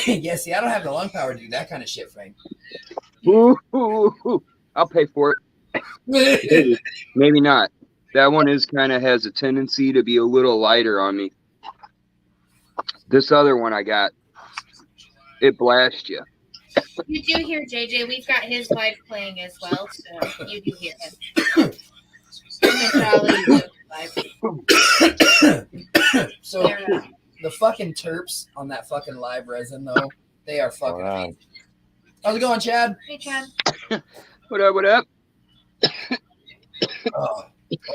Yeah, see, I don't have the lung power to do that kind of shit, Frank. Ooh, ooh, ooh. I'll pay for it. Maybe not. That one has a tendency to be a little lighter on me. This other one I got, it blasts you. you do hear JJ. We've got his live playing as well, so you do hear him. Him and Charlie do live. So The fucking terps on that fucking live resin though, they are fucking Wow. amazing. How's it going, Chad? Hey, Chad. What up? What up?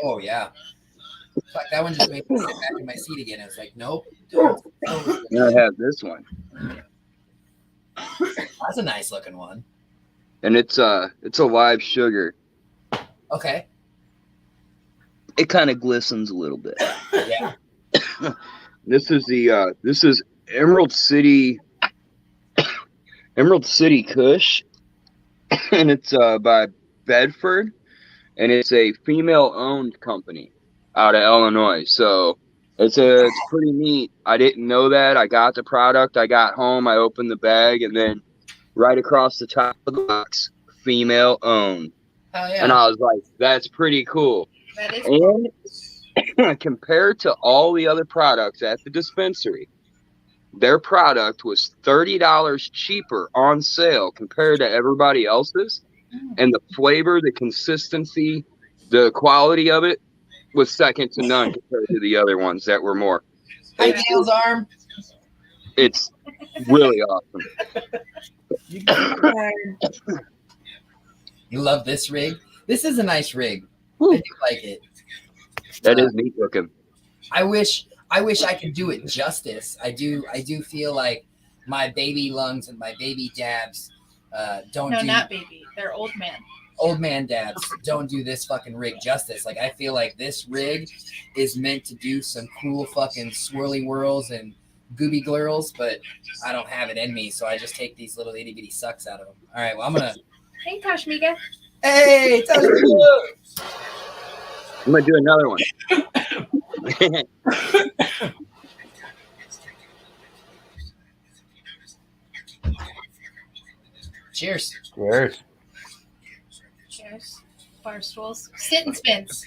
Oh yeah. Fuck, that one just made me sit back in my seat again. I was like, nope. Don't. I have this one, That's a nice looking one. and it's a live sugar. Okay. It kind of glistens a little bit. Yeah. This is Emerald City Kush, and it's by Bedford, and it's a female-owned company out of Illinois. So it's pretty neat. I didn't know that. I got the product. I got home. I opened the bag, and then right across the top of the box, female-owned. Oh yeah. And I was like, that's pretty cool. That is And compared to all the other products at the dispensary, their product was $30 cheaper on sale compared to everybody else's. And the flavor, the consistency, the quality of it was second to none compared to the other ones that were more. Hi, Gail's arm. It's really awesome. You love this rig? This is a nice rig. Woo. I do like it. That is neat looking. I wish I could do it justice. I do feel like my baby lungs and my baby dabs don't no, do not baby. They're old man. old man dabs don't do this fucking rig justice. Like I feel like this rig is meant to do some cool fucking swirly whirls and gooby glurls, but I don't have it in me, so I just take these little itty bitty sucks out of them. All right, well I'm gonna. Hey, Tashmiga. Hey, tell me. I'm gonna do another one. Cheers. Cheers. Cheers. Bar stools. Sit and spins.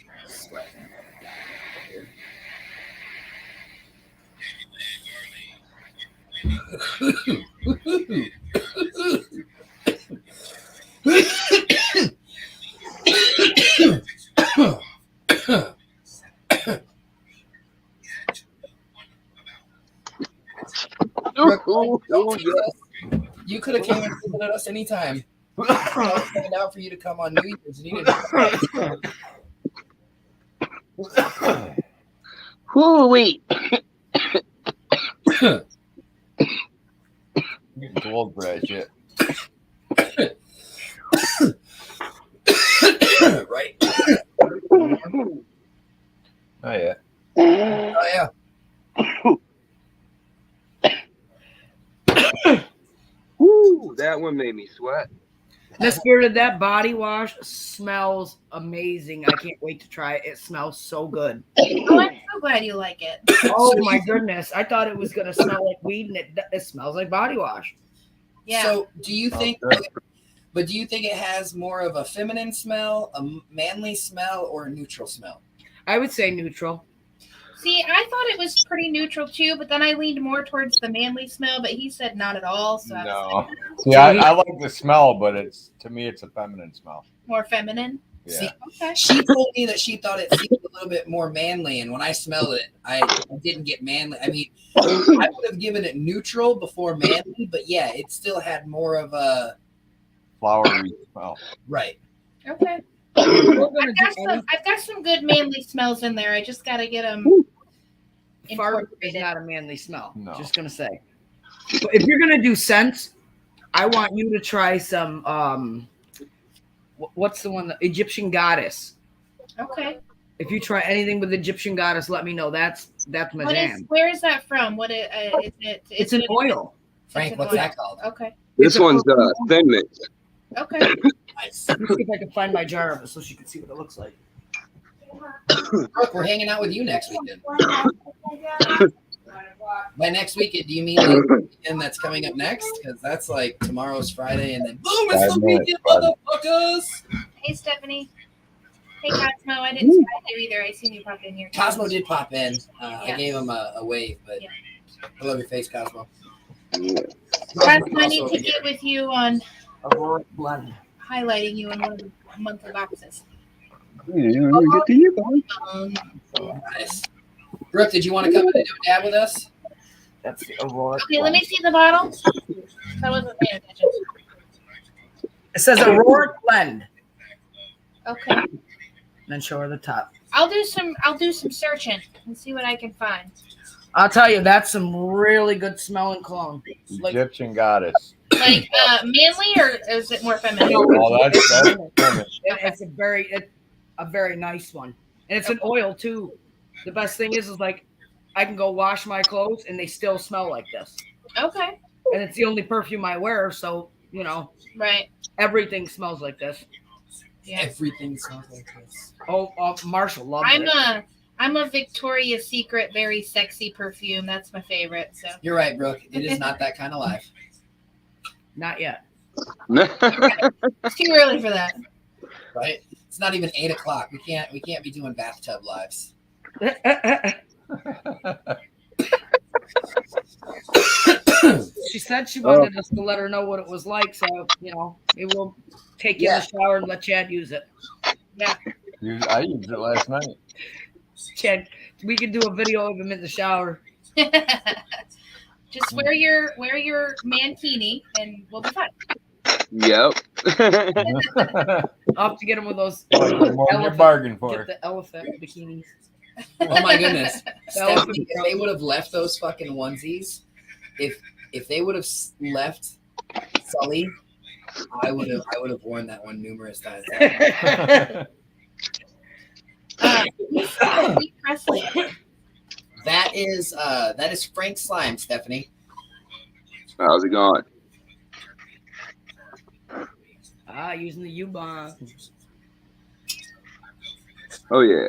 You could have came and visited us anytime. I was coming out for you to come on New Year's. And you didn't. Wait. Getting too old for that shit. Right. Oh yeah. Oh yeah. Woo, that one made me sweat. Mrsbearded, that body wash smells amazing. I can't wait to try it. It smells so good. Oh, I'm so glad you like it. Oh my goodness. I thought it was going to smell like weed, and it smells like body wash. Yeah. So do you think? good. But do you think it has more of a feminine smell, a manly smell, or a neutral smell? I would say neutral. See, I thought it was pretty neutral too, but then I leaned more towards the manly smell, but he said not at all. So I was No. See, I like the smell, but to me it's a feminine smell. like, more feminine. Yeah. See, Okay. she told me that she thought it seemed a little bit more manly, and when I smelled it, I didn't get manly. I mean, I would have given it neutral before manly, but yeah, it still had more of a Flowery smell. right. Okay. I've got some good manly smells in there. I just got to get them Fart is incorporated. not a manly smell. No. Just going to say. But if you're going to do scents, I want you to try some, what's the one? The Egyptian Goddess. Okay. If you try anything with Egyptian Goddess, let me know. That's my jam. Where is that from? What is it? It's an oil. Frank, what's that called? Okay. This one's Thin Mix. Okay. Nice. Let me see if I can find my jar of it so she can see what it looks like. Brooke, we're hanging out with you next weekend. By next weekend, do you mean like the weekend that's coming up next? Because that's like tomorrow's Friday, and then boom, it's 5 the minutes, weekend, buddy. Hey, Stephanie. Hey, Cosmo. I didn't see you there either. I seen you pop in here. Cosmo did pop in. I Yeah. gave him a wave, but Yeah. I love your face, Cosmo. Cosmo, I need to get with you on Aurora blend. highlighting you in one of the monthly boxes. Nice. Brooke, did you want to come in and do a dab with us? That's the Aurora. Okay, let me see the bottle. I wasn't paying attention. It says Aurora Blend. Okay. And then show her the top. I'll do some searching and see what I can find. I'll tell you, that's some really good smelling cologne. Like, Egyptian goddess. Like manly, or is it more feminine? Oh, that's women. it's a very nice one, and it's an oil too. The best thing is like I can go wash my clothes and they still smell like this. Okay. And it's the only perfume I wear, so you know, Right. everything smells like this. Yeah. Everything smells like this. Oh, Marshall loves it. I'm a Victoria's Secret very sexy perfume. That's my favorite. So You're right, Brooke. It is not that kind of life. Not yet. it's too early for that. Right? It's not even 8 o'clock. We can't be doing bathtub lives. She said she wanted us to let her know what it was like, so you know, it will take you in the shower and let Chad use it. Yeah. I used it last night. Chad, we can do a video of him in the shower. Just wear your mankini and we'll be fine. Yep. I'll have to get him with those. More than you bargained for. Get the elephant bikinis. Oh my goodness. Elephant Stephanie, if they would have left those fucking onesies, if they would have left Sully, I would have worn that one numerous times. Elvis Presley. That is Frank Slime, Stephanie. How's it going? Using the U-Bahn. Oh yeah.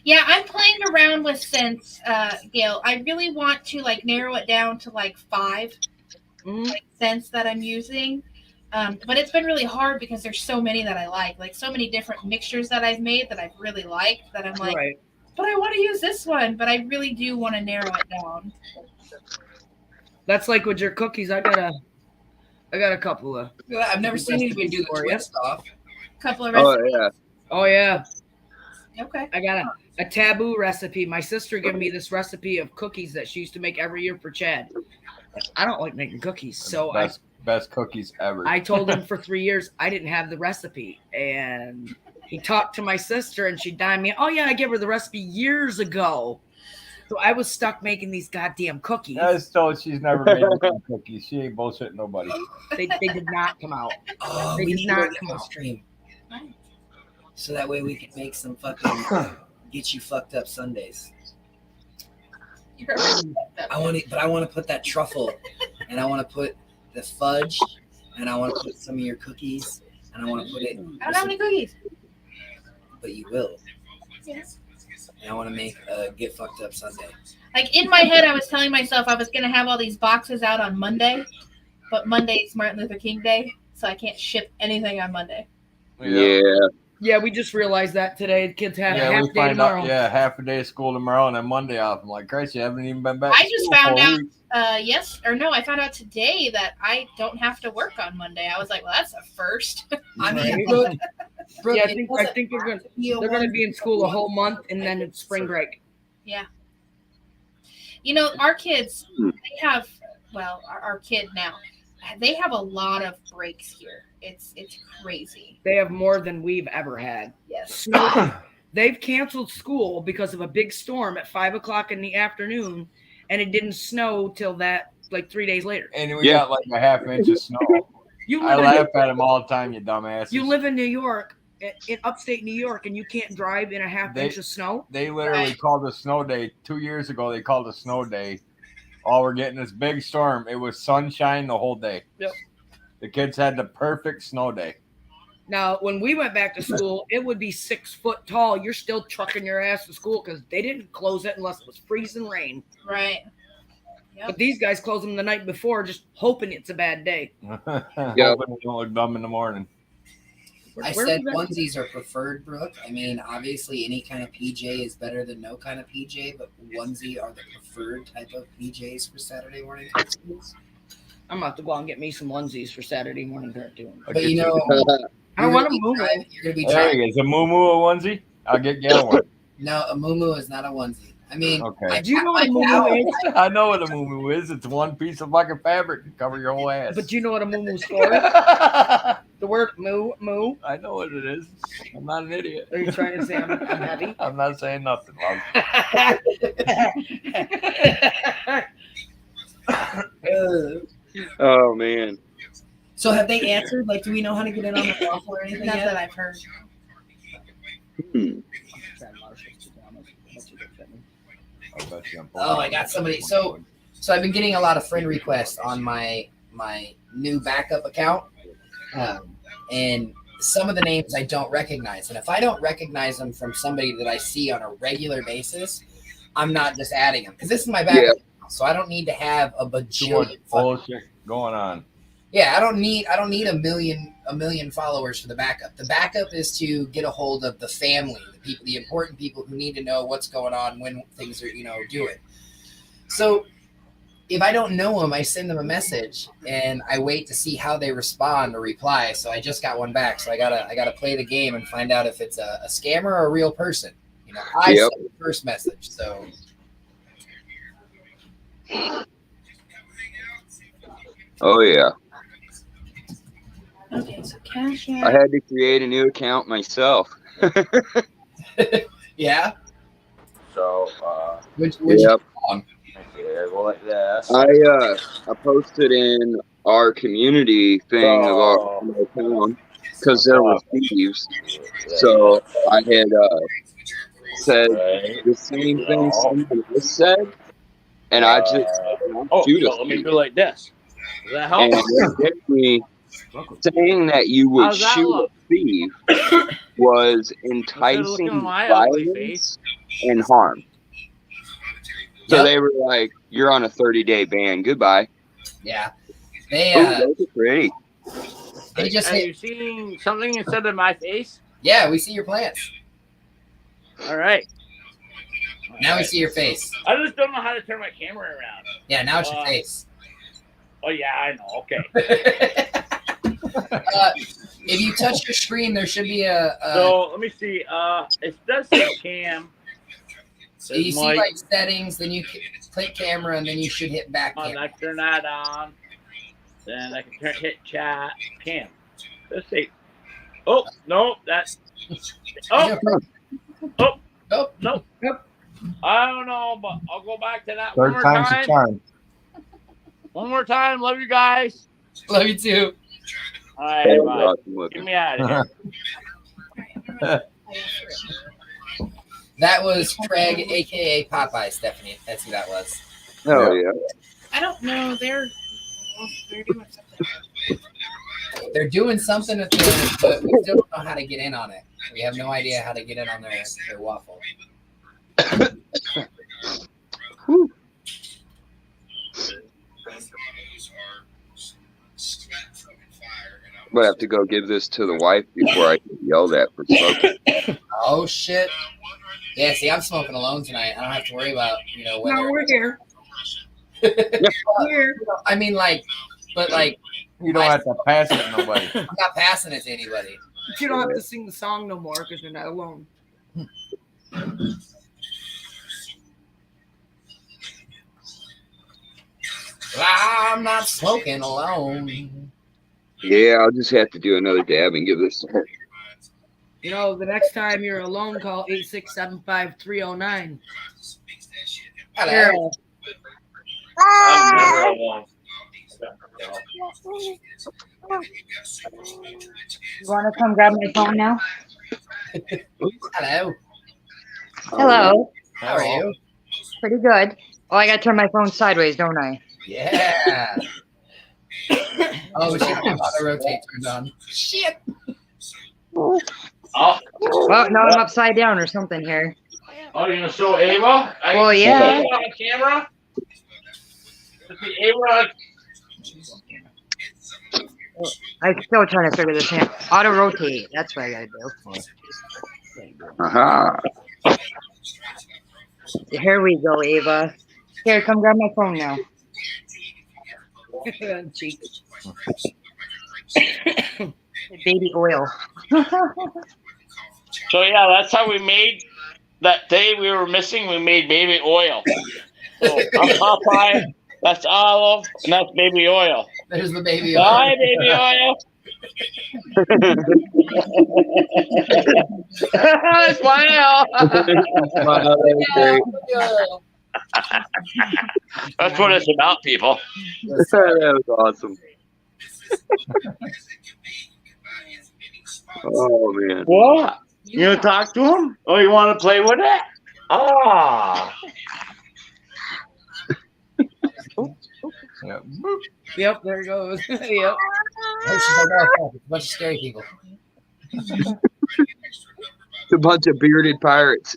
Yeah, I'm playing around with scents, Gail. I really want to like narrow it down to like 5 like scents that I'm using. But it's been really hard because there's so many that I like so many different mixtures that I've made that I've really liked that I'm like, Right. but I want to use this one, but I really do want to narrow it down. That's like with your cookies. I got a couple of. I've never seen anybody do the For you. twist off. Couple of Oh recipes. yeah. Oh yeah, Okay. I got a taboo recipe. My sister gave me this recipe of cookies that she used to make every year for Chad. I don't like making cookies, so Best cookies ever. I told him for 3 years I didn't have the recipe, and he talked to my sister, and she dimed me. Oh yeah, I gave her the recipe years ago. So I was stuck making these goddamn cookies. I was told she's never made any cookies. She ain't bullshitting nobody. They did not come out. Oh, They we did need to not go come get out. stream. So that way we can make some fucking get you fucked up Sundays. I want to put that truffle, and I want to put the fudge, and I want to put some of your cookies, and I want to put it. I don't have any cookies. But you will. Yes. And I want to make a get fucked up Sunday. Like in my head, I was telling myself I was gonna have all these boxes out on Monday, but Monday's Martin Luther King Day, so I can't ship anything on Monday. Yeah. Yeah, we just realized that today. The kids have a Yeah, half we day find tomorrow. out. Yeah, half a day of school tomorrow and then Monday off. I'm like, Christ, you haven't even been back. I to just school found for a out, week. I found out today that I don't have to work on Monday. I was like, well, that's a first. I mean, Right. Brooke, Yeah, it I doesn't think they're have to be a going to one- be in school a whole month, and then it's spring break. You know, our kids, they have, well, our kid now, they have a lot of breaks here. It's crazy. They have more than we've ever had. Yes. Snow. They've canceled school because of a big storm at 5:00 in the afternoon, and it didn't snow till that like 3 days later. And we got like a half inch of snow. You I live, laugh at them all the time, you dumbasses. you live in New York, in upstate New York, and you can't drive in a half inch of snow. They literally called a snow day 2 years ago. They called a snow day. Oh, we're getting this big storm. It was sunshine the whole day. Yep. The kids had the perfect snow day. Now, when we went back to school, it would be 6 foot tall. You're still trucking your ass to school because they didn't close it unless it was freezing rain. Right. Yep. But these guys close them the night before, just hoping it's a bad day. Hoping they don't look dumb in the morning. I Where said was that? onesies are preferred, Brooke. I mean, obviously, any kind of PJ is better than no kind of PJ, but onesie are the preferred type of PJs for Saturday morning cartoons. I'm about to go out and get me some onesies for Saturday morning cartoon. But you know, I want a moo. You're gonna be There trying. you go. Is a moo a onesie? I'll get Gail one. No, a muumuu is not a onesie. I mean, Okay. Do you know what a moo is? I know what a moo is. It's one piece of fucking fabric to cover your whole ass. But do you know what a moo for? The word moo. I know what it is. I'm not an idiot. Are you trying to say I'm heavy? I'm not saying nothing, love. Oh man. So have they answered? Like, do we know how to get in on the waffle or anything Not yet? that I've heard. I bet you I'm Oh, I got somebody. So I've been getting a lot of friend requests on my new backup account, and some of the names I don't recognize. And if I don't recognize them from somebody that I see on a regular basis, I'm not just adding them because this is my backup. Yeah. Account, so I don't need to have a too much bajillion. fucking- bullshit going on. Yeah, I don't need a million followers for the backup. The backup is to get a hold of the family, the people, the important people who need to know what's going on when things are, doing. So if I don't know them, I send them a message and I wait to see how they respond or reply. So I just got one back. So I gotta play the game and find out if it's a scammer or a real person. I Yep. sent the first message. So Oh yeah. Okay, so Cash I App. had to create a new account myself. yeah. So, Which Yep. yeah, go like this. I posted in our community thing of our town because there were thieves. So I had said Right. the same thing someone else said, and I just Oh, shoot so a let me thief. do like this. Does that help? And it hit me saying that you would How's that shoot look? a thief was Instead of looking enticing at my ugly violence and harm. So Yep. they were like, "You're on a 30-day ban. Goodbye." Yeah. They Oh, those are pretty. they just Are hit, you seeing something instead of my face? yeah, we see your plants. All right. Now we see your face. I just don't know how to turn my camera around. Yeah, now it's your face. Oh yeah, I know. Okay. If you touch your screen, there should be a So let me see. It does say cam. you see Mic. like settings, then you click camera, and then you should hit back I camera. turn that on. Then I can hit chat cam. Let's see. Oh no, that's. Oh Oh, no. I don't know, but I'll go back to that Third one more time's a time. charm. One more time. Love you guys. love you too. All right, That was bye. awesome Get looking. me out of here. That was Craig, aka Popeye, Stephanie. That's who that was. Oh yeah. I don't know. They're doing something. They're doing something at the, but we still don't know how to get in on it. We have no idea how to get in on their waffle. I'm gonna have to go give this to the wife before I get yelled at for smoking. Oh shit! Yeah, see, I'm smoking alone tonight. I don't have to worry about whether. No, we're here. I mean, but You don't have to pass it to nobody. I'm not passing it to anybody. But you don't have to sing the song no more because you're not alone. I'm not smoking alone. Yeah, I'll just have to do another dab and give this to her. The next time you're alone, call 8675309. Hello. I'm never alone. You want to come grab my phone now? Hello. Hello. How are you? Pretty good. Oh, I got to turn my phone sideways, don't I? Yeah. Oh, she got auto rotate turned on. Shit. Oh, Well, no, I'm upside down or something here. you're gonna show Ava? Well, yeah. On the camera. Let's see, Ava. I'm still trying to figure this out. Auto rotate. That's what I got to do. Aha. Here we go, Ava. Here, come grab my phone now. Cheek. Baby oil. So yeah, that's how we made that day we were missing, we made baby oil. So I'm Popeye, that's Olive, and that's baby oil. There's the baby oil. Bye, baby oil. Smile. Wow, that was great. That's what it's about, people. That was awesome. Oh man. What? You gonna talk to him? Oh, you want to play with it? Ah. Yeah. Yep, there it goes. Yep. Oh, she's like, oh, fuck, it's a bunch of scary people. It's a bunch of bearded pirates.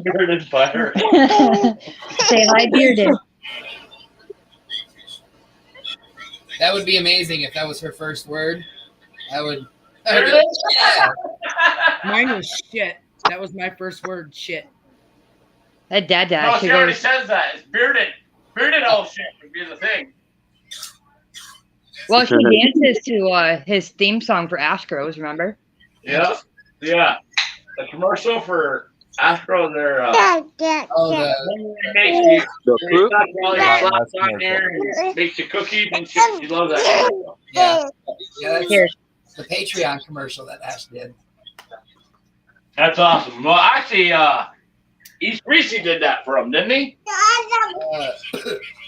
Bearded fire. Say hi, bearded. That would be amazing if that was her first word. I would Bearded? yeah. Mine was shit. That was my first word, shit. That dad No, actually she already goes, says that. It's bearded. Bearded all shit would be the thing. well, she dances to his theme song for Astros, remember? Yeah. Yeah. The commercial for Astro, they're Oh, makes you The fruit? slaps on there and makes you cookies and shit. She loves that. yeah. That's Here. the Patreon commercial that Ash did. That's awesome. Well, actually, East Reese did that for him, didn't he?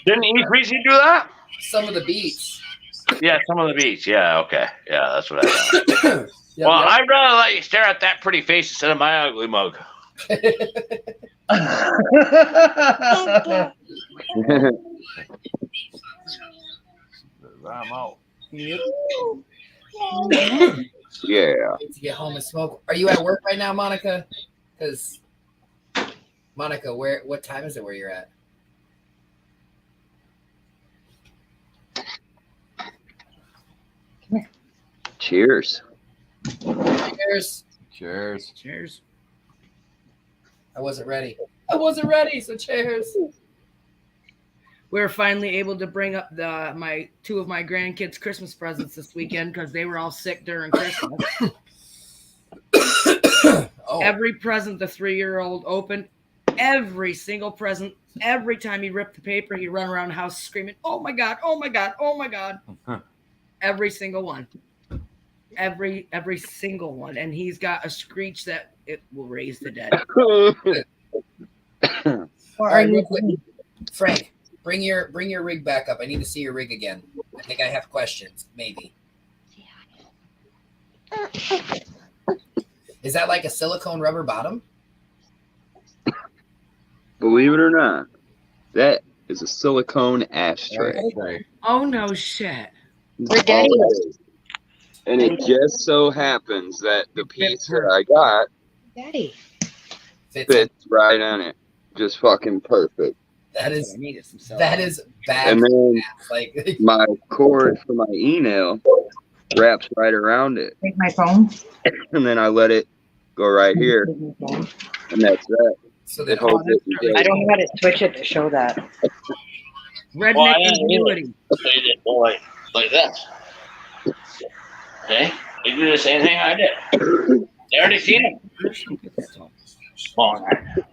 Didn't East Reese do that? Some of the beats. Yeah, some of the beats. Yeah, okay. Yeah, that's what I thought. Yep, Well, yep. I'd rather let you stare at that pretty face instead of my ugly mug. I'm out. Yep. Yeah. To get home and smoke. Are you at work right now, Monica? Because Monica, what time is it where you're at? Cheers. Cheers. Cheers. Cheers. I wasn't ready. I wasn't ready, so cheers. We were finally able to bring up two of my grandkids' Christmas presents this weekend because they were all sick during Christmas. Oh, Every present the 3-year-old opened, every single present, every time he ripped the paper, he'd run around the house screaming, "Oh my God, oh my God, oh my God." Every single one. Every single one. And he's got a screech that it will raise the dead. all right, real quick. Frank, bring your rig back up. I need to see your rig again. I think I have questions, maybe. Is that like a silicone rubber bottom? Believe it or not, that is a silicone ashtray. Right. Oh no shit. Where Daddy is. And it just so happens that the piece that I got Daddy. fits right on it. Just fucking perfect. That I is needed some cell. that is bad. And then Like my cord for my e-nail wraps right around it. Take my phone. And then I let it go right here. And that's that. so It that holds it. I don't know how to switch it to show that. Redneck Well, I didn't ingenuity. So you did go like this. Okay? You do the same thing I did. They already seen it. Long time.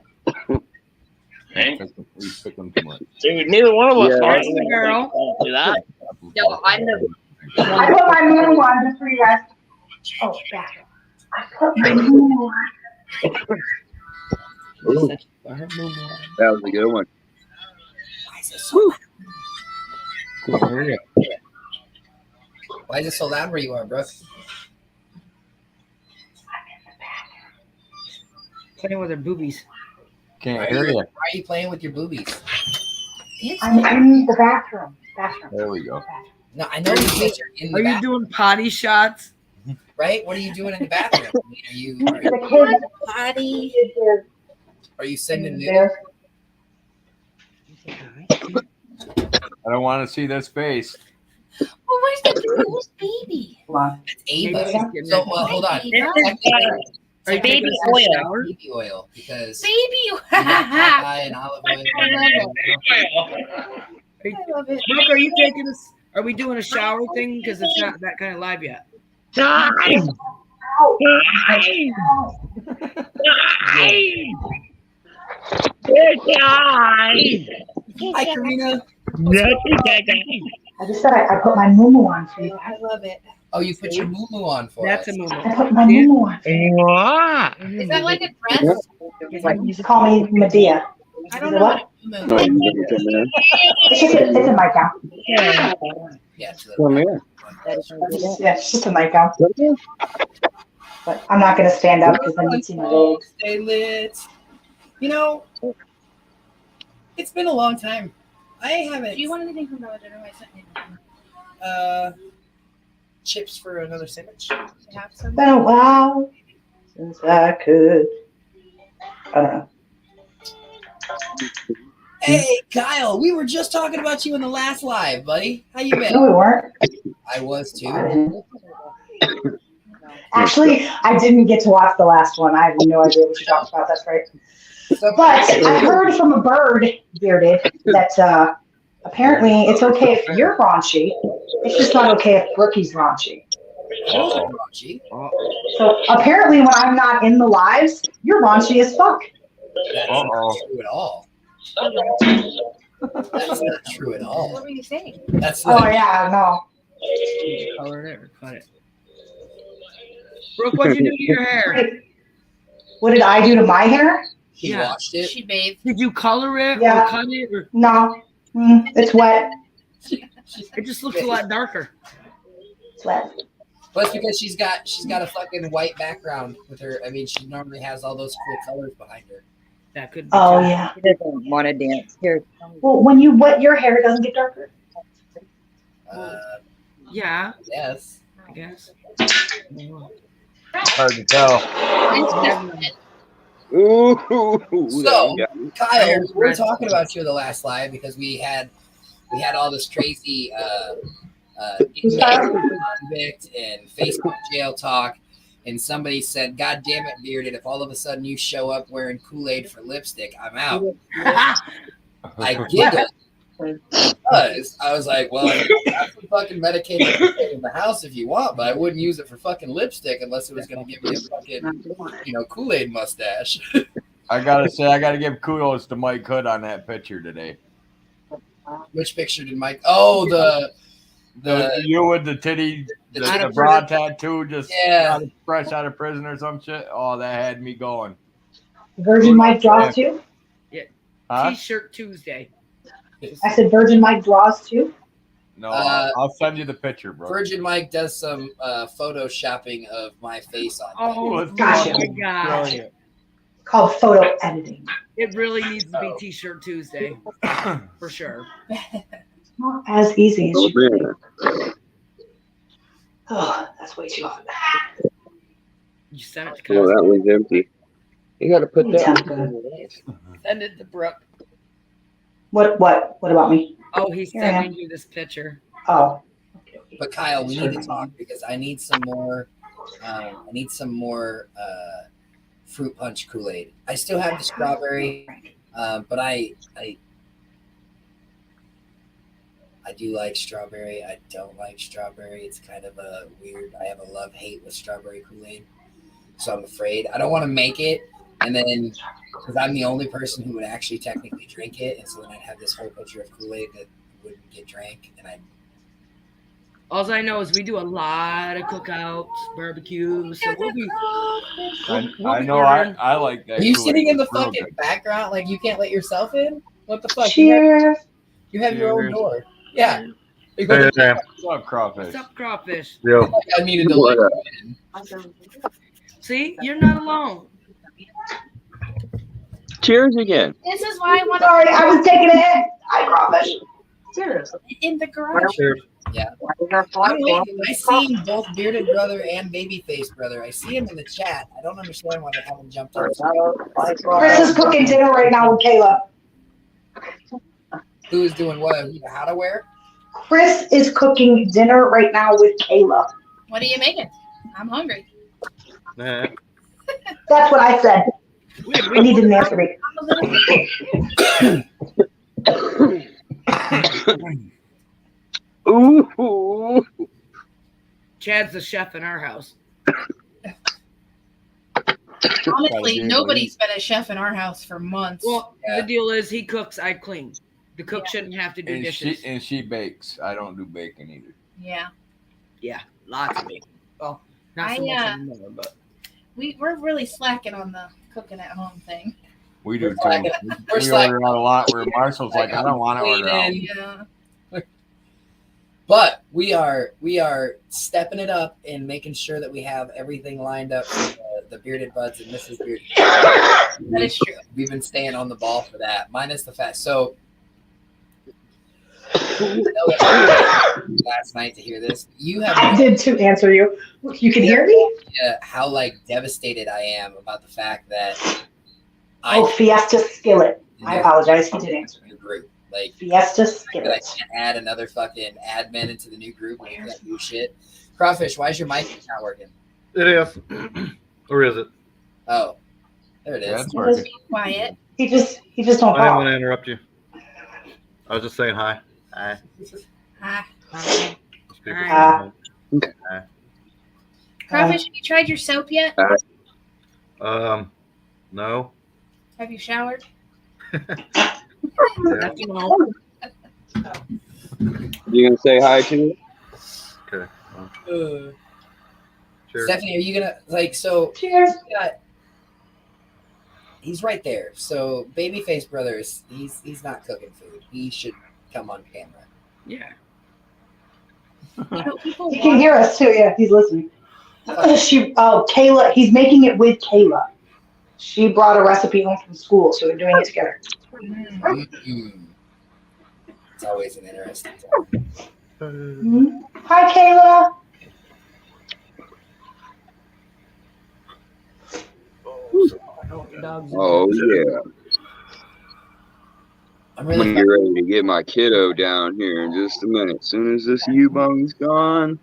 Okay? We pick them too much. See, neither one of us Yeah. are. That's the girl. Do that. No, I'm the. I put my new one just for you guys. Oh, bathroom. I put my new one. Ooh, that was a good one. why is it so loud? Why is it so loud where you are, Brooke? Playing with her boobies. Can't hear you. Why are you playing with your boobies? I'm in the bathroom. There we go. No, I know you guys are in the Are you bathroom, doing potty shots? right? What are you doing in the bathroom? I mean, The kids Potty. are you sending nudes? There's I don't want to see this face. Oh, where's the who's baby? That's Ava. Maybe she's getting So, ready. hold on. Ava? Are you Baby taking us to the oil. shower? Baby oil because Baby. you got Popeye and olive oil. I love it. Brooke, are you taking us? Are we doing a shower thing? Because it's not that kind of live yet. Time. out. Hi, Karina. I just said I put my moo on for you. I love it. Oh, you put your moo on for That's us. a movie. I put my moo on for you. What? Is that like a dress? You just call me Medea. I don't know what a moo is. It's a nightgown. Yeah, it's a- Come here. Yeah, it's just a nightgown. But I'm not going to stand up because then you'd see my legs. Stay lit. You know, it's been a long time. I haven't. Do you want anything from Dollar General? I sent you. Chips for another sandwich? I have some. Been a while since I could. I don't know. Hey, Kyle, we were just talking about you in the last live, buddy. How you No, been? we weren't. I was too. Actually, I didn't get to watch the last one. I have no idea what you talked about. That's right. But I heard from a bird, Bearded, that apparently it's okay if you're raunchy. It's just not okay if Brookie's raunchy. Raunchy. So apparently when I'm not in the lives, you're raunchy as fuck. That's not true at all. That's not true at all. What were you saying? That's Oh not, yeah, no. Color it or cut it. Brooke, what'd you do to your hair? What did I do to my hair? he Yeah. watched it. She bathed. Did you color it Yeah. or cut it? Or No. It's wet. it just looks a lot darker. It's wet. But it's because she's got a fucking white background with her. I mean, she normally has all those cool colors behind her. That could be Oh too. yeah. He doesn't want to dance. Here. Well, when you wet your hair, it doesn't get darker. Yeah, Yes. I guess. Hard to tell. Ooh, So, yeah. Kyle, we were talking about you in the last live because we had all this crazy Who's Kyle? convict and Facebook jail talk, and somebody said, "God damn it, Bearded! If all of a sudden you show up wearing Kool-Aid for lipstick, I'm out." I giggled because I was like, "Well, I have some fucking medicated in the house if you want, but I wouldn't use it for fucking lipstick unless it was going to give me a fucking Kool-Aid mustache." I gotta say, I gotta give kudos to Mike Hood on that picture today. Which picture did Mike? Oh, the You with the titty, The the bra tattoo, just Yeah. fresh out of prison or some shit. Oh, that had me going. Virgin Mike draws too. Huh? T-shirt Tuesday. I said Virgin Mike draws too. No, Uh, I'll send you the picture, bro. Virgin Mike does some photoshopping of my face on. Oh, it's Gotcha. my gosh. brilliant. Called photo editing. It really needs to be T-shirt Tuesday. For sure. Not as easy as Oh, you think. man. Oh, that's way too hot. You sent it to Oh, Cosmo. that one's empty. You got to put that. Send it to Brooke. What about me? Oh, he's Here I am. sending you this picture. Oh. But Kyle, we need to talk because I need some more. Fruit punch Kool-Aid. I still have the strawberry, but I do like strawberry. I don't like strawberry. It's kind of a weird. I have a love-hate with strawberry Kool-Aid, so I'm afraid I don't want to make it, and then because I'm the only person who would actually technically drink it, and so then I'd have this whole pitcher of Kool-Aid that wouldn't get drank, and All I know is we do a lot of cookouts, barbecues. So we'll be. I know. I like that. Are you Kool-Aid. sitting in the It's real fucking good. background like you can't let yourself in? What the fuck? Cheers. You have your own Cheers. door. Yeah. You Hey, go- Sam. What's up, crawfish? What's up, crawfish? Yo. I needed to What let up? you in. See, you're not alone. Cheers again. This is why I want Sorry, I was taking a hit. I crawfish. Seriously. in the garage. I see both Bearded Brother and Babyface Brother. I see them in the chat. I don't understand why they haven't jumped on. Chris is cooking dinner right now with Kayla. Who is doing what? How to wear? Chris is cooking dinner right now with Kayla. What are you making? I'm hungry. That's what I said. And he didn't answer me. I'm a little Ooh. Chad's the chef in our house. Honestly, be able to nobody's been a chef in our house for months. Well, Yeah. the deal is he cooks, I clean. The cook shouldn't have to do And dishes. she bakes. I don't do baking either. Yeah. Yeah, lots of bacon. Well, not so I, much anymore, but We're really slacking on the cooking at home thing. We do too. slacking. We're We slacking. order out a lot. Where Marshall's like, I don't want to order out. Yeah. But we are stepping it up and making sure that we have everything lined up for the Bearded Buddz and Mrs. Bearded. That is true. We've been staying on the ball for that, minus the fact. So last night to hear this, you have I did too answer you. You can hear me? how like devastated I am about the fact that Oh, Fiesta Skillet. I apologize. He did answer. the group. Like Fiesta that I Skillet. can't add another fucking admin into the new group and do that new shit. Crawfish, why is your mic not working? It is. Or is it? Oh, there it is. Yeah, it's He working. just, Quiet. he just don't I didn't want talk. to interrupt you. I was just saying hi. Hi. Ah. People Ah. saying hi. Crawfish, have you tried your soap yet? No. Have you showered? Yeah. You gonna say hi to me? Okay. Well, cheers. Stephanie, are you gonna like so? Cheers. He's right there. So Babyface Brothers, he's not cooking food. He should come on camera. yeah. You know, people He can want- hear us too. Yeah, he's listening. Kayla, he's making it with Kayla. She brought a recipe home from school, so they're doing it together. Mm-mm. It's always an interesting time. Hi, Kayla. Oh yeah. I'm I'm really gonna get ready to get my kiddo down here in just a minute. As soon as this U-bung's gone,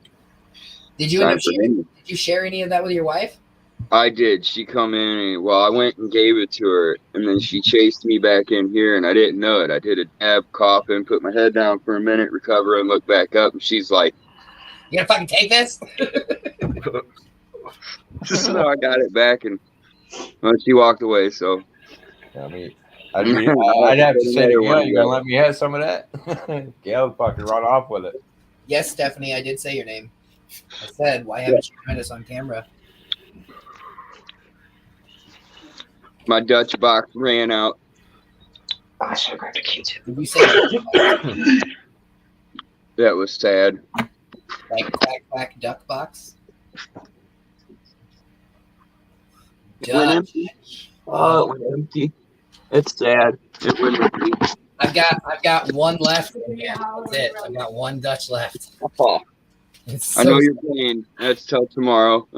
Did you end time up for sharing, him. did you share any of that with your wife? I did. She come in and I went and gave it to her, and then she chased me back in here, and I didn't know it. I did a dab, coughing, put my head down for a minute, recover, and look back up, and she's like, You gonna fucking take this? so I got it back, and well, she walked away. So I mean, I'd have to say to Gail, you gonna let me have some of that? Gail would fucking run off with it. Yes, Stephanie, I did say your name. I said, why haven't you joined us on camera? my Dutch box ran out. Oh, I should have grabbed a Q-tip. Did you say That was sad. like quack quack duck box? It went empty. Oh, it went empty. It's sad. It went empty. I've got one left. Yeah, that's it. I've got one Dutch left. Oh, It's I so know you're playing. That's till tomorrow.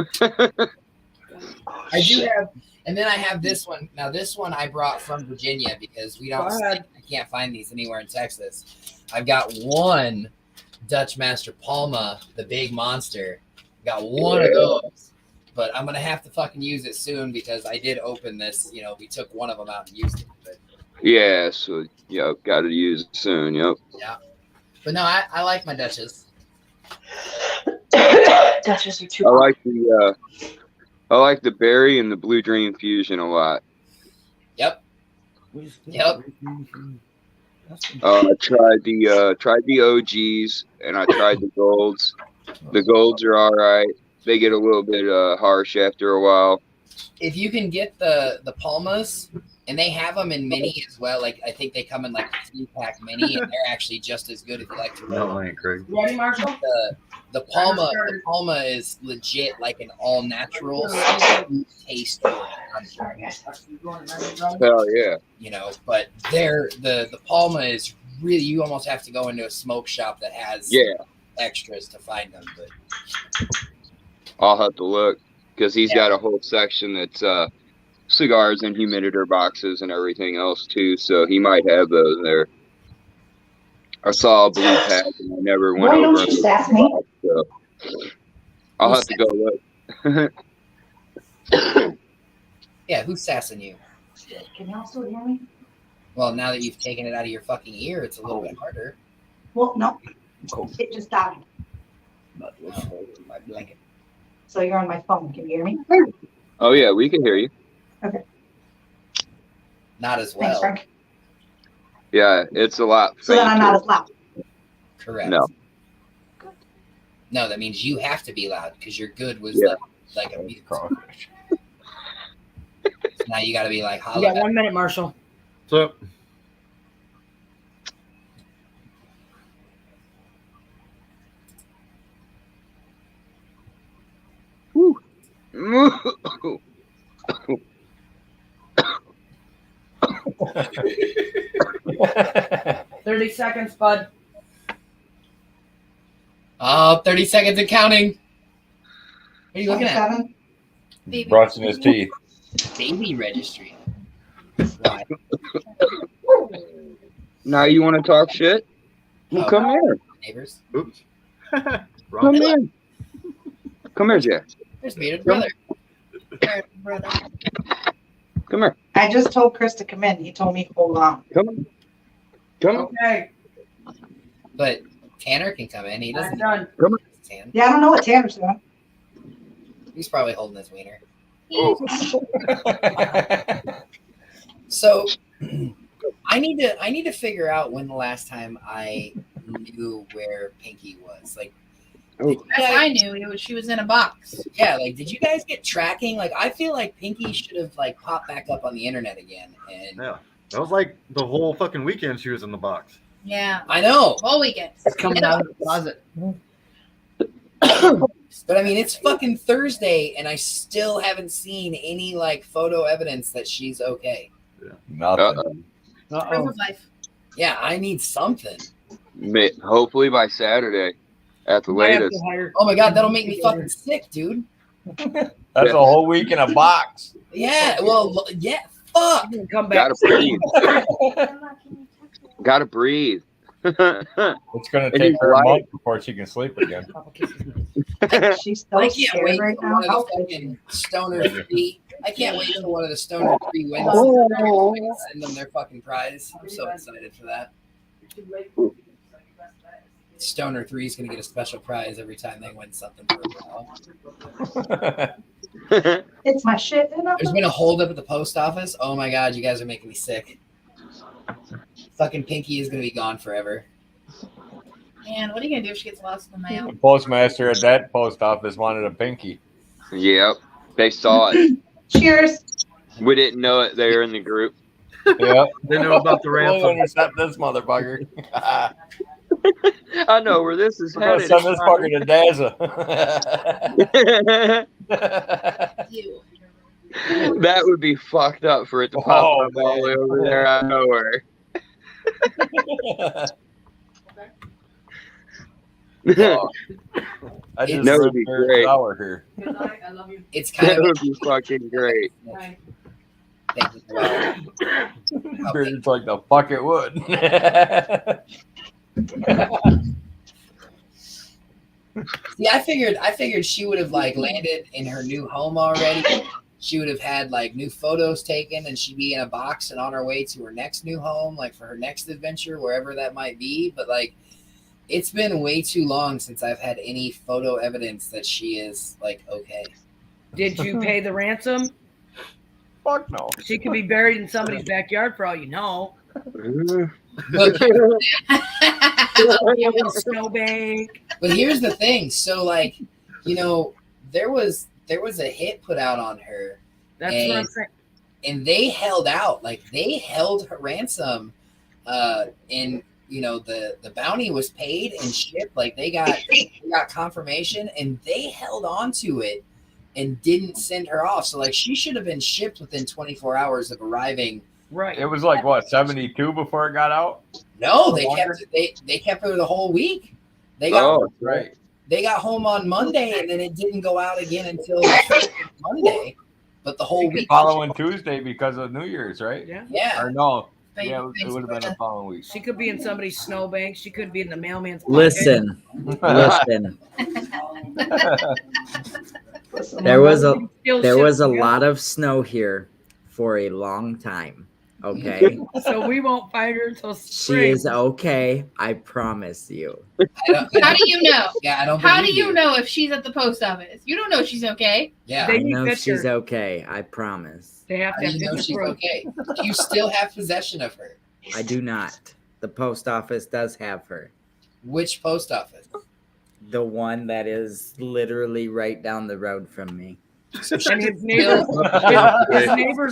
I do have, and then I have this one. Now, this one I brought from Virginia because we don't. I can't find these anywhere in Texas. I've got one Dutch Master Palma, the big monster. Got one of those, but I'm gonna have to fucking use it soon because I did open this. You know, we took one of them out and used it. But Yeah, so yep, got to use it soon. Yep. yeah, but no, I like my Dutches. Dutches are too. I like the berry and the blue dream fusion a lot. Yep. Yep. I tried the OGs and I tried the golds. The golds are all right. They get a little bit harsh after a while. If you can get the Palmas, and they have them in mini as well. Like I think they come in like a 3-pack mini, and they're actually just as good if you like to roll. No, I ain't Craig. Ready, Marshall? The Palma is legit like an all natural taste. I'm sorry, Hell yeah. you know, but the Palma is really, you almost have to go into a smoke shop that has extras to find them. But I'll have to look because he's got a whole section that's cigars and humiditor boxes and everything else too. So he might have those there. I saw a blue pack and I never went Why over. don't you sass me? So I'll have to go look. yeah, who's sassing you? Can y'all still hear me? Well, now that you've taken it out of your fucking ear, it's a little bit harder. Well, no. It just died. My blanket. So you're on my phone. Can you hear me? Oh yeah, we can hear you. Not as Thanks, well. Frank. Yeah, it's a lot. So then I'm not fainter. as loud. Correct. No. No, that means you have to be loud because your good was Yeah. like a mute. Crawfish. So now you got to be like You hollow. got 1 minute, Marshall. So, Woo. 30 seconds, bud. 30 seconds and counting. What are you looking at? 27. Baby. Brushing his teeth. Baby registry. Why? Now you want to talk shit? Well, Oh. come here. Neighbors. oops. Come Wrong. here. Come here, Jack. There's bearded brother. Brother. Come here. I just told Chris to come in. He told me, hold on. Come on. Come on. Okay, But Tanner can come in. He I'm doesn't. done. Tan. Yeah, I don't know what Tanner's doing. He's probably holding his wiener. So I need to figure out when the last time I knew where Pinky was. Like, I knew she was in a box. yeah, like did you guys get tracking? Like I feel like Pinky should have like popped back up on the internet again. And Yeah. That was like the whole fucking weekend she was in the box. Yeah. I know. All weekend. It's coming out of the closet. But I mean it's fucking Thursday and I still haven't seen any like photo evidence that she's okay. Nothing. Proof Uh-oh. of life. Yeah, I need something. Hopefully by Saturday at the Might have to latest. hire- Oh my god, that'll make me fucking sick, dude. That's a whole week in a box. Yeah, well, yeah, fuck. You can come back. Gotta breathe. Gotta breathe. It's gonna And take he's her a right. month before she can sleep again. She's so I can't scared wait right for now. one of How the fucking Stoner 3. I can't wait for one of the Stoner 3 wins. Send them their fucking prize. I'm so excited for that. Stoner 3 is going to get a special prize every time they win something for a while. It's my shit. There's been a holdup at the post office. Oh my god, you guys are making me sick. Fucking Pinky is going to be gone forever. Man, what are you gonna do if she gets lost in the mail? The postmaster at that post office wanted a pinky. Yep. They saw it. Cheers. We didn't know it. They were in the group. Yep. They know about the We'll ransom. intercept this motherfucker. I know where this is We're gonna headed. send this fucker to Daza. You. That would be fucked up for it to pop Oh, up all the way man. over there out of nowhere. Oh, I just That would ruined be her great. hour here. Good night. I love you. It's kind That of would be fucking great. Bye. thinking about It's like the fuck it would. See, I figured she would have like landed in her new home already. She would have had like new photos taken and she'd be in a box and on her way to her next new home, like for her next adventure, wherever that might be. But like, it's been way too long since I've had any photo evidence that she is like okay. Did you pay the ransom? Fuck no. She could be buried in somebody's backyard for all you know. But, Snowbank. but here's the thing. So like, you know, there was a hit put out on her. That's what I'm And- saying. And they held out, like they held her ransom, and you know the bounty was paid and shipped. Like they got confirmation, and they held on to it and didn't send her off. So like she should have been shipped within 24 hours of arriving. Right. It was like what, 72 before it got out? No, they Longer? kept her the whole week. They got Oh, Right. they got home on Monday, and then it didn't go out again until Monday. But the whole week, Following Tuesday because of New Year's, right? Yeah. yeah. Or no. But Yeah, it would have been the following week. She could be in somebody's snowbank. She could be in the mailman's pocket. Listen. There was a lot of snow here for a long time. Okay. So we won't find her until She spring. is okay. I promise you. How do you know? Yeah, I don't. How do believe you know if she's at the post office? You don't know she's okay. Yeah, They I need know pictures. she's okay. I promise. They have how to do have you know picture she's proof. okay? Do you still have possession of her? I do not. The post office does have her. Which post office? The one that is literally right down the road from me. And his neighbors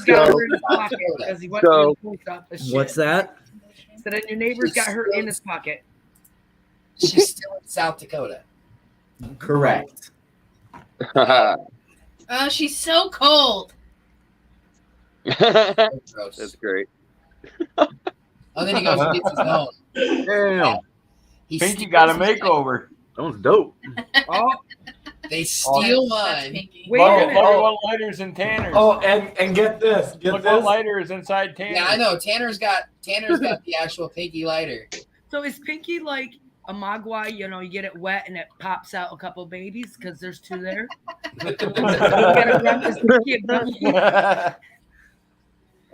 got her in his pocket because he went to the post office. What's that? So then your neighbors got her in his pocket. She's still in South Dakota. Correct. Oh, she's so cold. Gross. That's great. Oh, then he goes and gets his own. Damn. He Pinky steals got a mine. makeover. That was dope. Oh, They steal That's mine. Pinky. wait a Look minute. at what lighter's in Tanner's. Oh, and get this. Get Look what this. lighter is inside Tanner's. Yeah, I know. Tanner's got the actual Pinky lighter. So is Pinky like a mogwai? You know, you get it wet and it pops out a couple babies because there's two there. You gotta run this Pinky and run.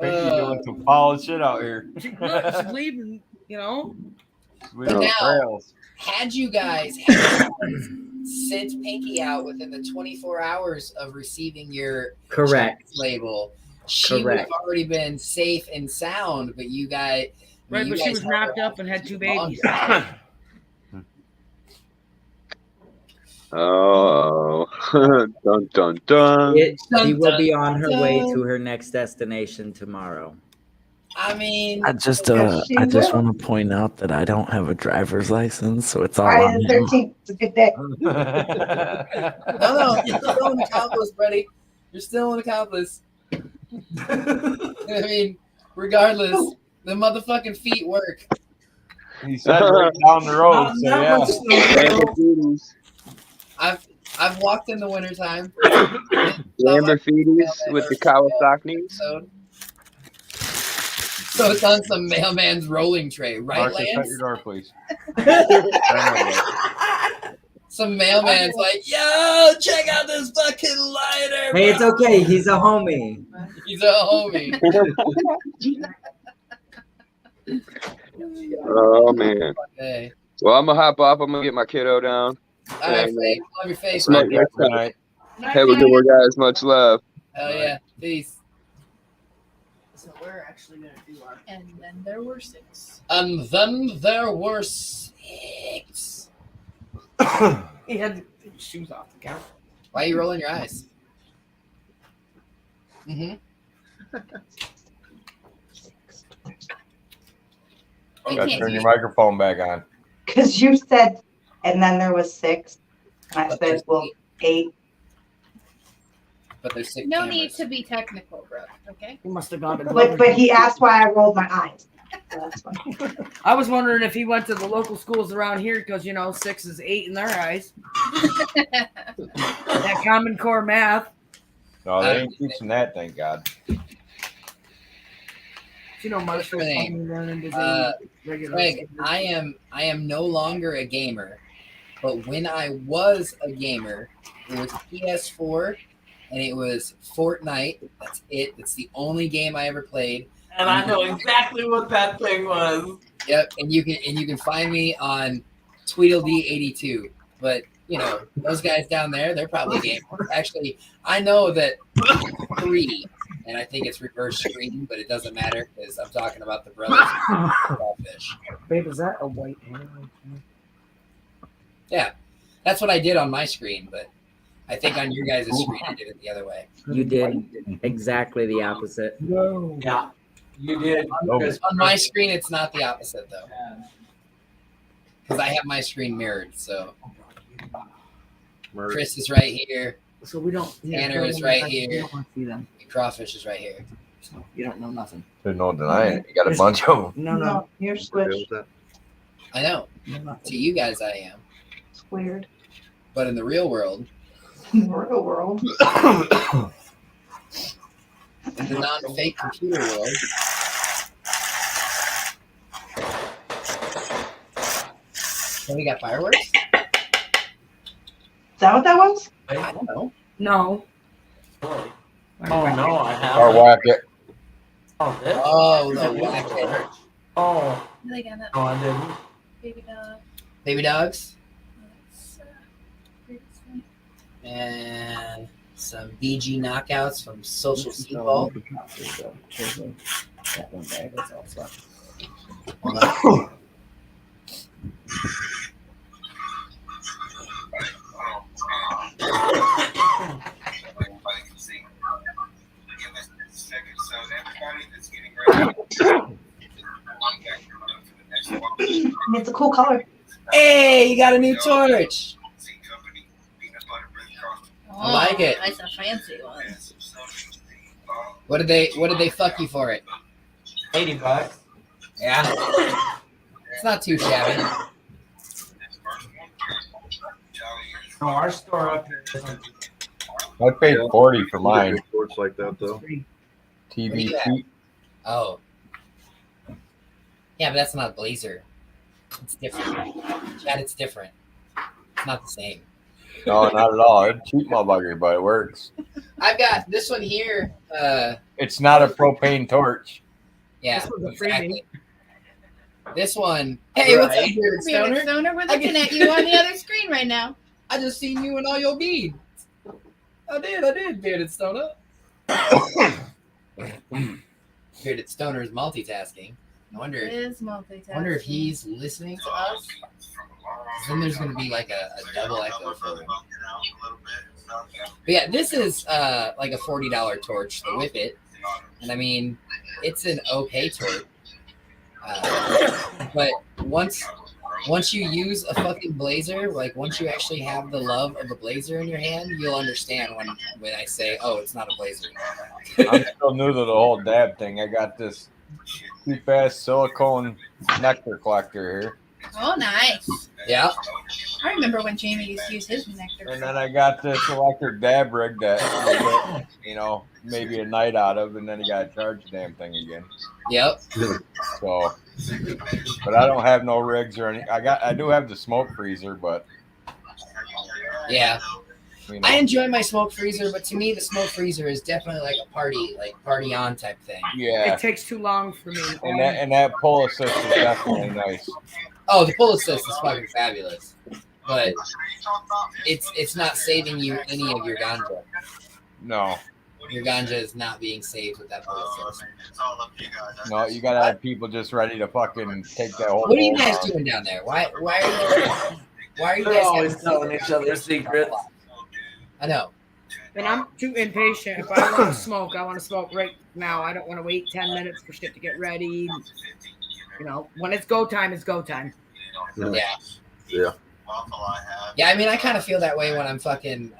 Pinky doing some foul shit out here. She's leaving, you know. With But those now- trails. Had you guys sent Pinky out within the 24 hours of receiving your Correct. label, she would have Correct. already been safe and sound. But you guys, Right, you but she guys was held her knocked up and had two babies. longer. Oh, dun dun dun. She will be on her way to her next destination tomorrow. I mean, I just Yes, she want will. to point out that I don't have a driver's license, so it's all Friday on the him. 13th. It's a good day. no, you're still an accomplice, buddy. You're still an accomplice. I mean, regardless, the motherfucking feet work. He said right down the road, so Not yeah. much snow. I've walked in the wintertime. Lamborghinis with the Kawasaki's. So it's on some mailman's rolling tray, right, Marcus, shut Lance? your door, please. Some mailman's like, yo, check out this fucking lighter. Hey, it's bro." okay. He's a homie. He's a homie. Oh man. Hey, Well, I'm gonna hop off. I'm gonna get my kiddo down. all right, And, Faye, love your face. smoke man. next time. Night. Have a good one, guys. Much love. Hell yeah, peace. So we're actually gonna do our. And then there were 6. And then there were 6. He had to take his shoes off the counter. Why are you rolling your eyes? Mm-hmm. I Gotta can't turn do your it. microphone back on. Because you said, and then there was 6. And I said, well, 8. But there's 6 No cameras. need to be technical, bro. Okay. He must have gone to But he asked why I rolled my eyes. So that's fine. I was wondering if he went to the local schools around here because 6 is 8 in their eyes. That Common Core math. No, they ain't teaching that, thank God. Marshall Everything. learning to do regular. Greg, I am no longer a gamer, but when I was a gamer, it was PS4 and it was Fortnite. That's it. It's the only game I ever played. And I know exactly what that thing was. Yep, and you can find me on Tweedledee82. But those guys down there, they're probably gamers. Actually, I know that 3, and I think it's reverse screen, but it doesn't matter because I'm talking about the brothers Crawfish. Babe, is that a white hand? Yeah, that's what I did on my screen, but I think on your guys' screen I did it the other way. You did exactly the opposite. No. Yeah, you did. On my screen, it's not the opposite though, because I have my screen mirrored. So Chris is right here. So we don't. Tanner is right here. You don't want to see them. Crawfish is right here. So you don't know nothing. There's no denying it. You got a bunch of them. No. You're switched. I know. To you guys, I am. It's weird. But in the real world, In the real world. in the non-fake computer world, so we got fireworks. Is that what that was? I don't know. No. Oh no, I Or haven't. whack it. Oh, this? Oh, the whack. Oh. They got that No, I didn't. baby dog. Baby dogs. That's, previously. And some BG knockouts from Social Sequel. That one bag is also. It's a cool color. Hey, you got a new torch. I like it. Nice and fancy one. What did they fuck you for it? $80. Yeah. It's not too shabby. No, our store up here isn't. I paid 40 for mine. Torch like that though. What do TV you have? sheet. Oh. Yeah, but that's not a blazer. It's different. Chad, it's different. It's not the same. No, not at all. It's cheap motherfucker, but it works. I've got this one here. It's not a propane torch. Yeah, This was a freebie. exactly. This one. Hey, what's up, Bearded Bearded Stoner? Stoner, we're looking at you on the other screen right now. I just seen you in all your beads. I did, Bearded Stoner. Bearded Stoner is multitasking. I wonder if he's listening to us. 'Cause then there's going to be like a double echo for him. But yeah, this is like a $40 torch, the Whippet. And I mean, it's an okay torch. But once you use a fucking blazer, like once you actually have the love of a blazer in your hand, you'll understand when I say, oh, it's not a blazer. I'm still new to the whole dab thing. I got this cheap ass silicone nectar collector here. Oh, nice. Yeah. I remember when Jamie used to use his nectar. And then I got this electric dab rig that you get, maybe a night out of, and then you got to charge the damn thing again. Yep. So, but I don't have no rigs or any. I do have the smoke freezer, but Yeah. I enjoy my smoke freezer, but to me, the smoke freezer is definitely like a party on type thing. Yeah. It takes too long for me. And that pull assist is definitely nice. Oh, the pull assist is fucking fabulous, but it's not saving you any of your ganja. No. Your ganja is not being saved with that pull assist. No, you gotta have people just ready to fucking take that whole. What are you bowl guys down. doing down there? Why are you They're guys always having telling each other secrets. I know. And I'm too impatient. If I want to smoke, I want to smoke right now. I don't want to wait 10 minutes for shit to get ready. When it's go time, it's go time. Yeah. Yeah. Yeah, I mean, I kind of feel that way when I'm fucking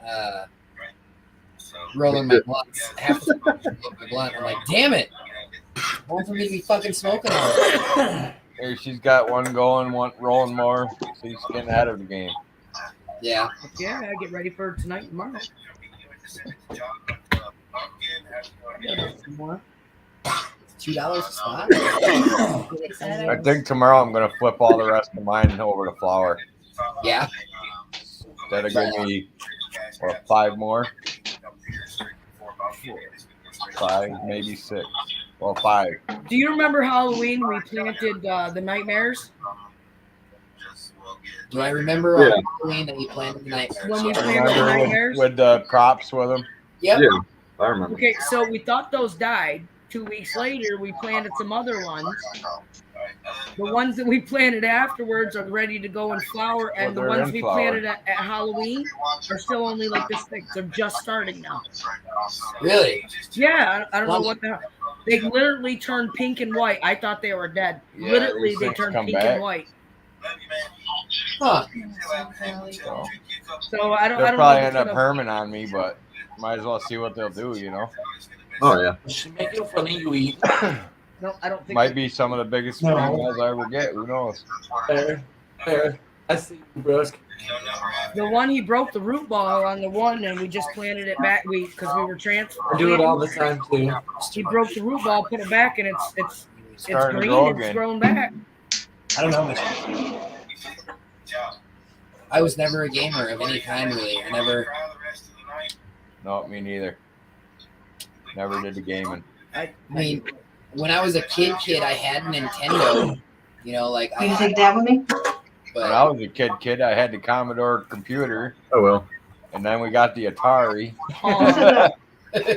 rolling my blunts. Half the time I smoke my blunt, I'm like, damn it. Time for me to be fucking smoking all day. Here, she's got one going, one rolling more. She's getting out of the game. Yeah. Yeah, I get ready for tonight and tomorrow. $2 a spot. I think tomorrow I'm gonna flip all the rest of mine over to flour. Yeah. That'll give me 5 more. 5, maybe 6. Well, 5. Do you remember Halloween? We planted the nightmares. Do I remember on Halloween that you planted the nightmares? When we planted the nightmares. With the props with them. Yep. Yeah, I remember. Okay, so we thought those died. 2 weeks later, we planted some other ones. The ones that we planted afterwards are ready to go in flower, and the they're ones in we flower. planted at Halloween are still only like this thick. They're just starting now. Really? Yeah, I don't know what the hell. They literally turned pink and white. I thought they were dead. Yeah, Literally, these they things turned come pink back. and white. Huh. So I don't They'll know. probably if end it's up herming on me, but might as well see what they'll do, Oh yeah. She make it funny you eat. No, I don't think. Might be some of the biggest No. females I ever get. Who knows? Fair. I see you, bros. The one he broke the root ball on the one, and we just planted it back. Because we were transferring. I do it all the time too. He broke the root ball, put it back, and it's Starting to green. grow It's again. grown back. I don't know. I was never a gamer of any kind, really. I never. No, me neither. Never did the gaming. I mean, when I was a kid, I had a Nintendo. You know, like You take that with me? But when I was a kid, I had the Commodore computer. Oh well. And then we got the Atari.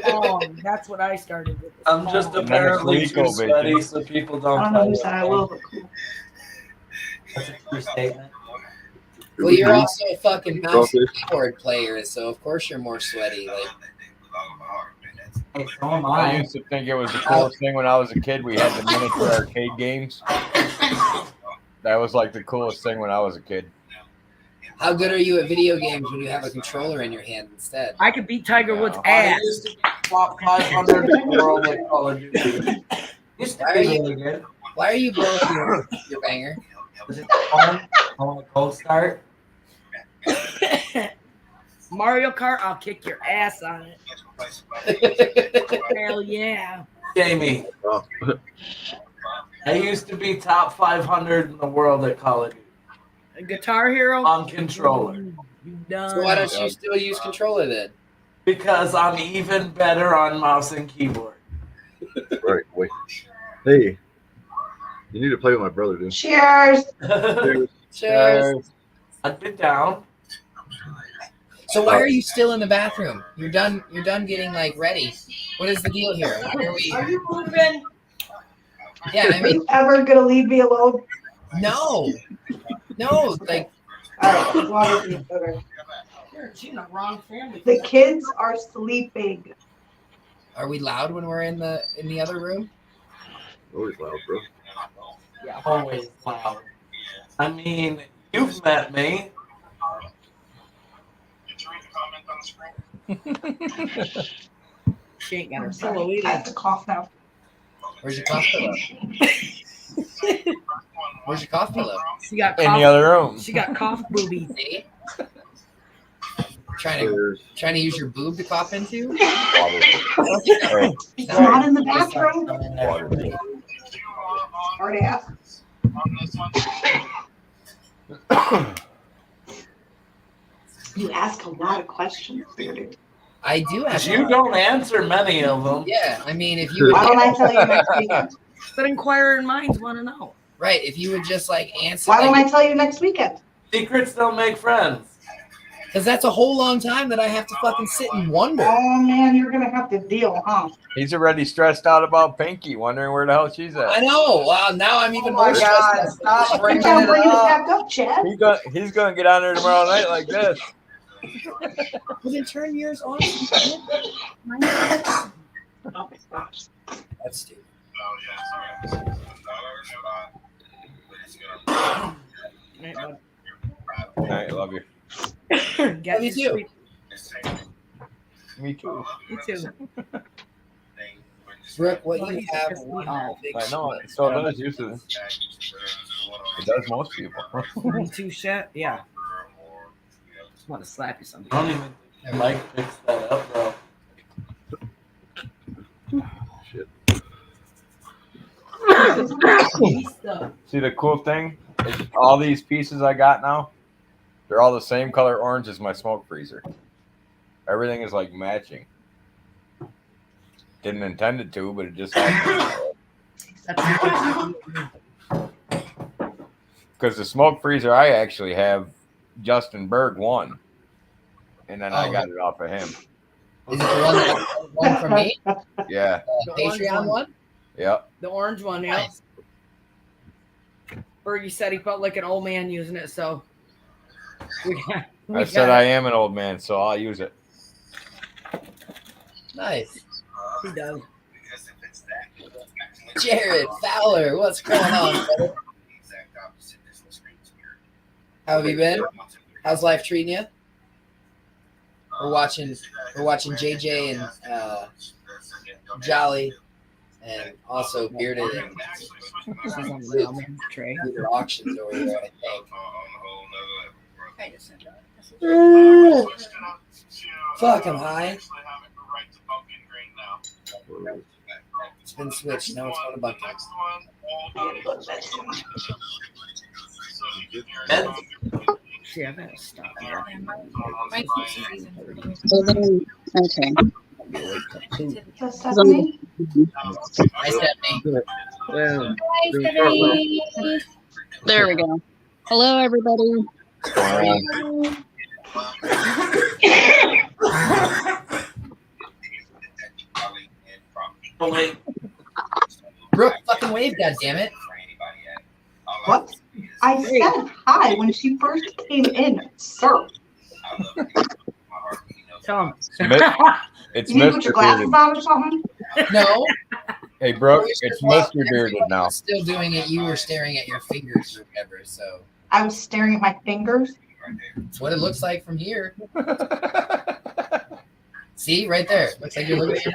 Oh, that's what I started with. I'm just And then the apparently too ColecoVision. sweaty, so people don't. I don't know who said I will, but cool. That's a true statement. Well, you're also a fucking mouse and keyboard player, so of course you're more sweaty. Like, Hey, so am I I. used to think it was the coolest thing when I was a kid. We had the miniature arcade games. That was like the coolest thing when I was a kid. how good are you at video games when you have a controller in your hand instead? I could beat Tiger Woods' I ass. used to be top 500 in the world at Call of Duty. Used to Why be are you- really good. Why are you blowing your banger? Was it fun? I want a cold start. Mario Kart, I'll kick your ass on it. Hell yeah. Jamie, I used to be top 500 in the world at Call of Duty A Guitar Hero? on controller You done. So why don't you still use controller then? because I'm even better on mouse and keyboard. Right. Wait. Hey, you need to play with my brother, dude. Cheers. Cheers. I've been down. So why are you still in the bathroom? You're done getting like ready. What is the deal here? Why are we? Are you moving? Yeah, I Are mean, you ever gonna leave me alone? no, like All right, as long as you. Okay. You're in the wrong family. The kids are sleeping. are we loud when we're in the other room? Always loud, bro. Yeah, always loud. I mean, you've met me. She ain't got her I'm pillow sorry. I either. have to cough now. Where's your cough pillow? Where's your cough pillow? She got In cough, the other room. She got cough boobies. See? Trying to use your boob to cough into? Hey, It's not in the bathroom. water. Already asked. You ask a lot of questions, Bearded. I do have. You don't answer many of them. Yeah, I mean, if you would, Why don't I tell you next weekend? But inquiring minds want to know. right, if you would just like answer, Why don't I tell you next weekend? Secrets don't make friends. because that's a whole long time that I have to fucking sit and wonder. Oh man, you're gonna have to deal, huh? He's already stressed out about Pinky, wondering where the hell she's I at. know. Wow, now I'm even more stressed. out. Stop bringing I'll it bring it up. back up, Chad. He's gonna get on there tomorrow night like this. Well, then turn yours on. Oh my gosh. That's stupid. Right, bud. Good night, love you. Get Love you too. sleep. Me too. Me too. Brooke, what Well, you you have? pissed me off. I know it. So does usually. It does most people. Me too, shit. Yeah. Just want to slap you I something. don't even think Mike fixed that up, bro. Shit. See, the cool thing is all these pieces I got now, they're all the same color orange as my smoke freezer. Everything is like matching. Didn't intend it to, but it just happened. Because the smoke freezer I actually have, Justin Berg won. And then I got it off of him. Is it the one from me? Yeah. The Patreon one? Yep. The orange one, yeah. Nice. Bergie said he felt like an old man using it, so I said I am an old man, so I'll use it. Nice. He does. Jared Fowler, what's going on, brother? How have you been? How's life treating you? We're watching JJ and Jolly, and also Bearded and This is on the real man tray. Bearded auctions over there, I think. I just sent you Fuck, I'm high. It's been switched. Now it's on a bucket. See, I better stop. So then, okay. So Stephanie, Hi, Stephanie. Yeah. Hi, Stephanie. There we go. Hello, everybody. Brooke, fucking wave, goddammit. What? I said hi when she first came in, sir. Tell him. It's You need to put your Mr. glasses Bearded. on or something? No. Hey, Brooke, it's Mr. Bearded now. Still doing it. You were staring at your fingers or whatever, so. I was staring at my fingers. That's what it looks like from here. See, right there. Looks like you're looking at your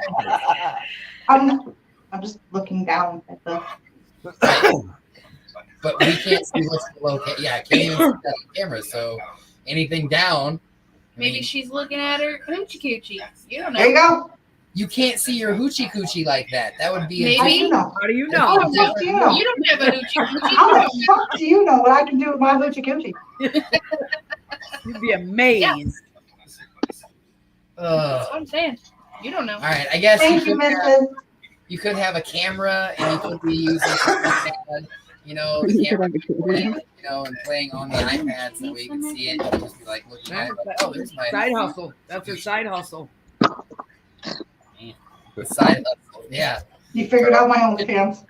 fingers. I'm just looking down at the. But we can't see what's below. Yeah, I can't even see that on camera. So anything down. Maybe she's looking at her hoochie coochie. You don't know. There you go. You can't see your hoochie coochie like that. That would be Maybe. How do you know? How do you know? How the fuck do you know? You don't have a hoochie coochie. How the fuck do you know what I can do with my hoochie coochie? You'd be amazed. That's what I'm saying. You don't know. All right, I guess Thank you, Mrs. You could have a camera and you could be using the camera, and playing on the iPad so we can see it. And just be like looking at it, like, oh, there's my Side hustle. That's her side hustle. the side hustle. Yeah. You figured out my OnlyFans.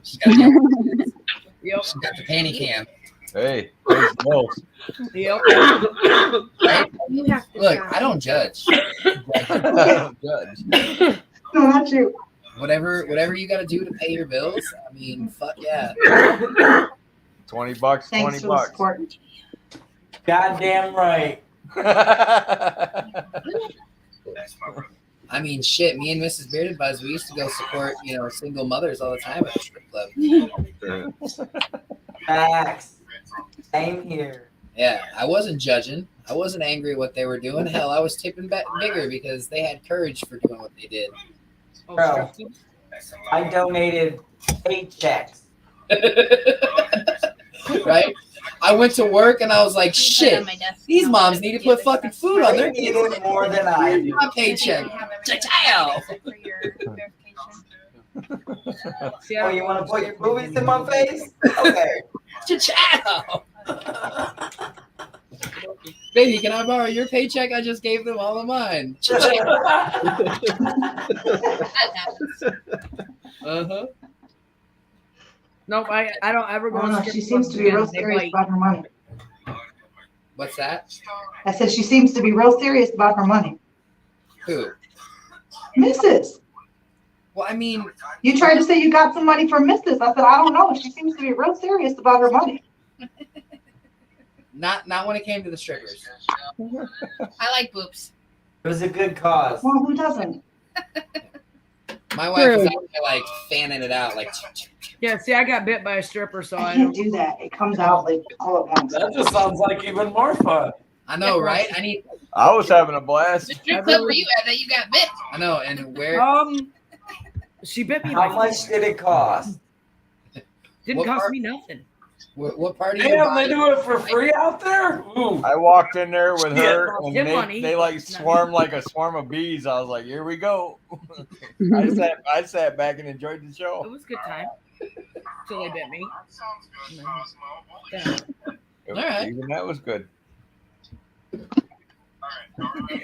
She got the, Yep. she got the panty cam. Hey, there's Mills. Yep. Right? You have to Look, stop. I don't judge. No, not you. Whatever you got to do to pay your bills. I mean, fuck yeah. $20, Thanks 20 for the bucks. support. Goddamn right. I mean, shit. Me and Mrs. Bearded Buzz, we used to go support, single mothers all the time at the strip club. Facts. Same here. Yeah, I wasn't judging. I wasn't angry at what they were doing. Hell, I was tipping back bigger because they had courage for doing what they did. Bro, I donated paychecks. Right? I went to work and I was like, shit, these moms need to put fucking food on their They kids. needed more than I do. My paycheck. Cha-chow. Oh, you want to put your boobies in my face? Okay. Cha-chow. Baby, can I borrow your paycheck? I just gave them all of mine. Uh-huh. Nope, I don't ever go. I don't know. to She strip seems clubs to be real again. They serious bite. about her money. What's that? I said she seems to be real serious about her money. Who? Mrs. Well, I mean, You tried to say you got some money from Mrs. I said, I don't know. She seems to be real serious about her money. not when it came to the strippers. I like boobs. It was a good cause. Well, who doesn't? My wife was out there like fanning it out, like. Yeah, see, I got bit by a stripper, so I I can't don't. do that. It comes out like all at once. That just sounds like even more fun. I know, right? I was having a blast. The strip club where you at that you got bit. I know, and where? She bit me. How much did it cost? Didn't What cost part- me nothing. What part of your Damn, they body? do it for free out there? Ooh. I walked in there with her, Yeah, and him money. they like swarmed like a swarm of bees. I was like, "Here we go." I sat back and enjoyed the It show. was a good time. Till they bit me. All right. Even that was good.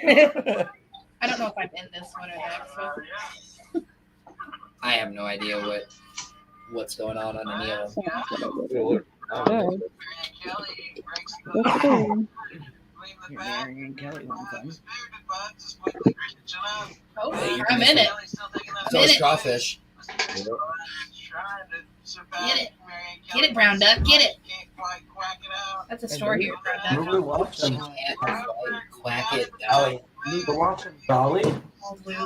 I don't know if I'm in this one or the next one. I have no idea what's going on any of them. Marion Kelly one time. Oh, I'm in it. So is crawfish. Get it. Get it, brown duck. Get it. That's a store here, brown Who we duck. watching? Quack it Dolly. down. We were watching Dolly. Old Luke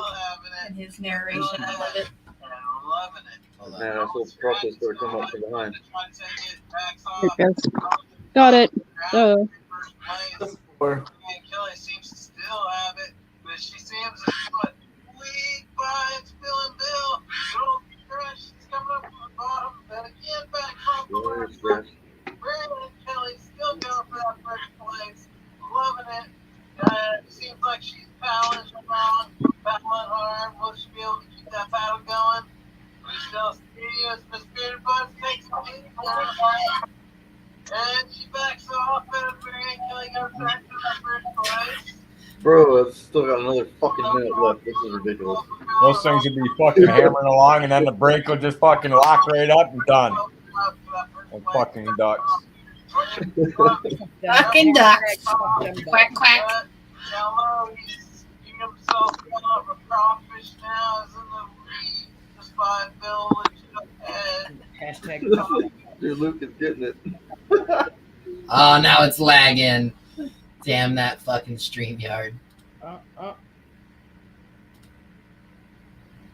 and his narration of it. Hold on. Man, I saw crawfish start coming up from behind. There it goes. Got it. Oh. Or Kelly seems to still have it, but she seems to put weak vibes, Bill. Don't crush, she's coming up from the bottom, then again back from the first. Brandon Kelly still going for that first place, loving it. Seems like she's pounding around. battling hard. Will she be able to keep that battle going? We shall see as mrsbearded Buddz takes the lead. And she backs off and killing her back to the first place. Bro, I've still got another fucking minute left. This is ridiculous. Those things would be fucking hammering along, and then the brake will just fucking lock right up and done. Like fucking ducks. Fucking ducks. Quack, quack. Jello, he's keeping himself up. A crawfish now is in the lead. Despite Village ahead. Hashtag. Dude, Luke is getting it. Oh, now it's lagging. Damn that fucking StreamYard.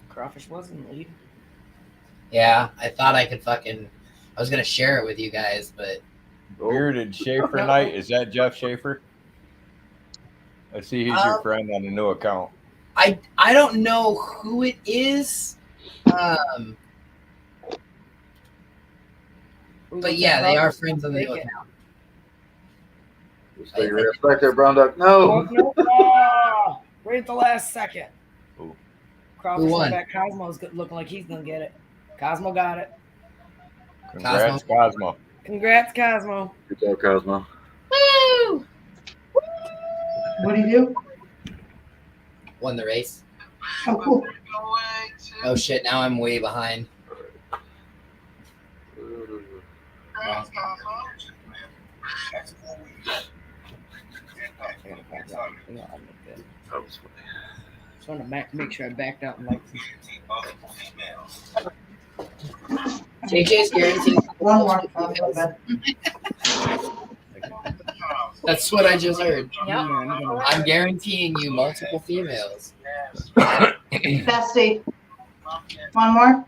Crawfish was in the lead. Yeah, I thought I could fucking. I was gonna share it with you guys, but. Bearded Schaefer Knight. Is that Jeff Schaefer? I see he's your friend on the new account. I don't know who it is. But yeah, they are friends on the new account. Stay your ass back there, Brown Duck. No. Oh, right at the last second. Ooh. Crawfish Who won? back. Cosmo's looking like he's gonna get it. Cosmo got it. Congrats, Cosmo. Congrats, Cosmo. Good job, Cosmo. Woo! What do you do? Won the race. Oh, cool. Oh shit! Now I'm way behind. Just want to make sure I backed out and like. JJ's guaranteed. One more. That's what I just heard. Yep. I'm guaranteeing you multiple females. Bestie. One more.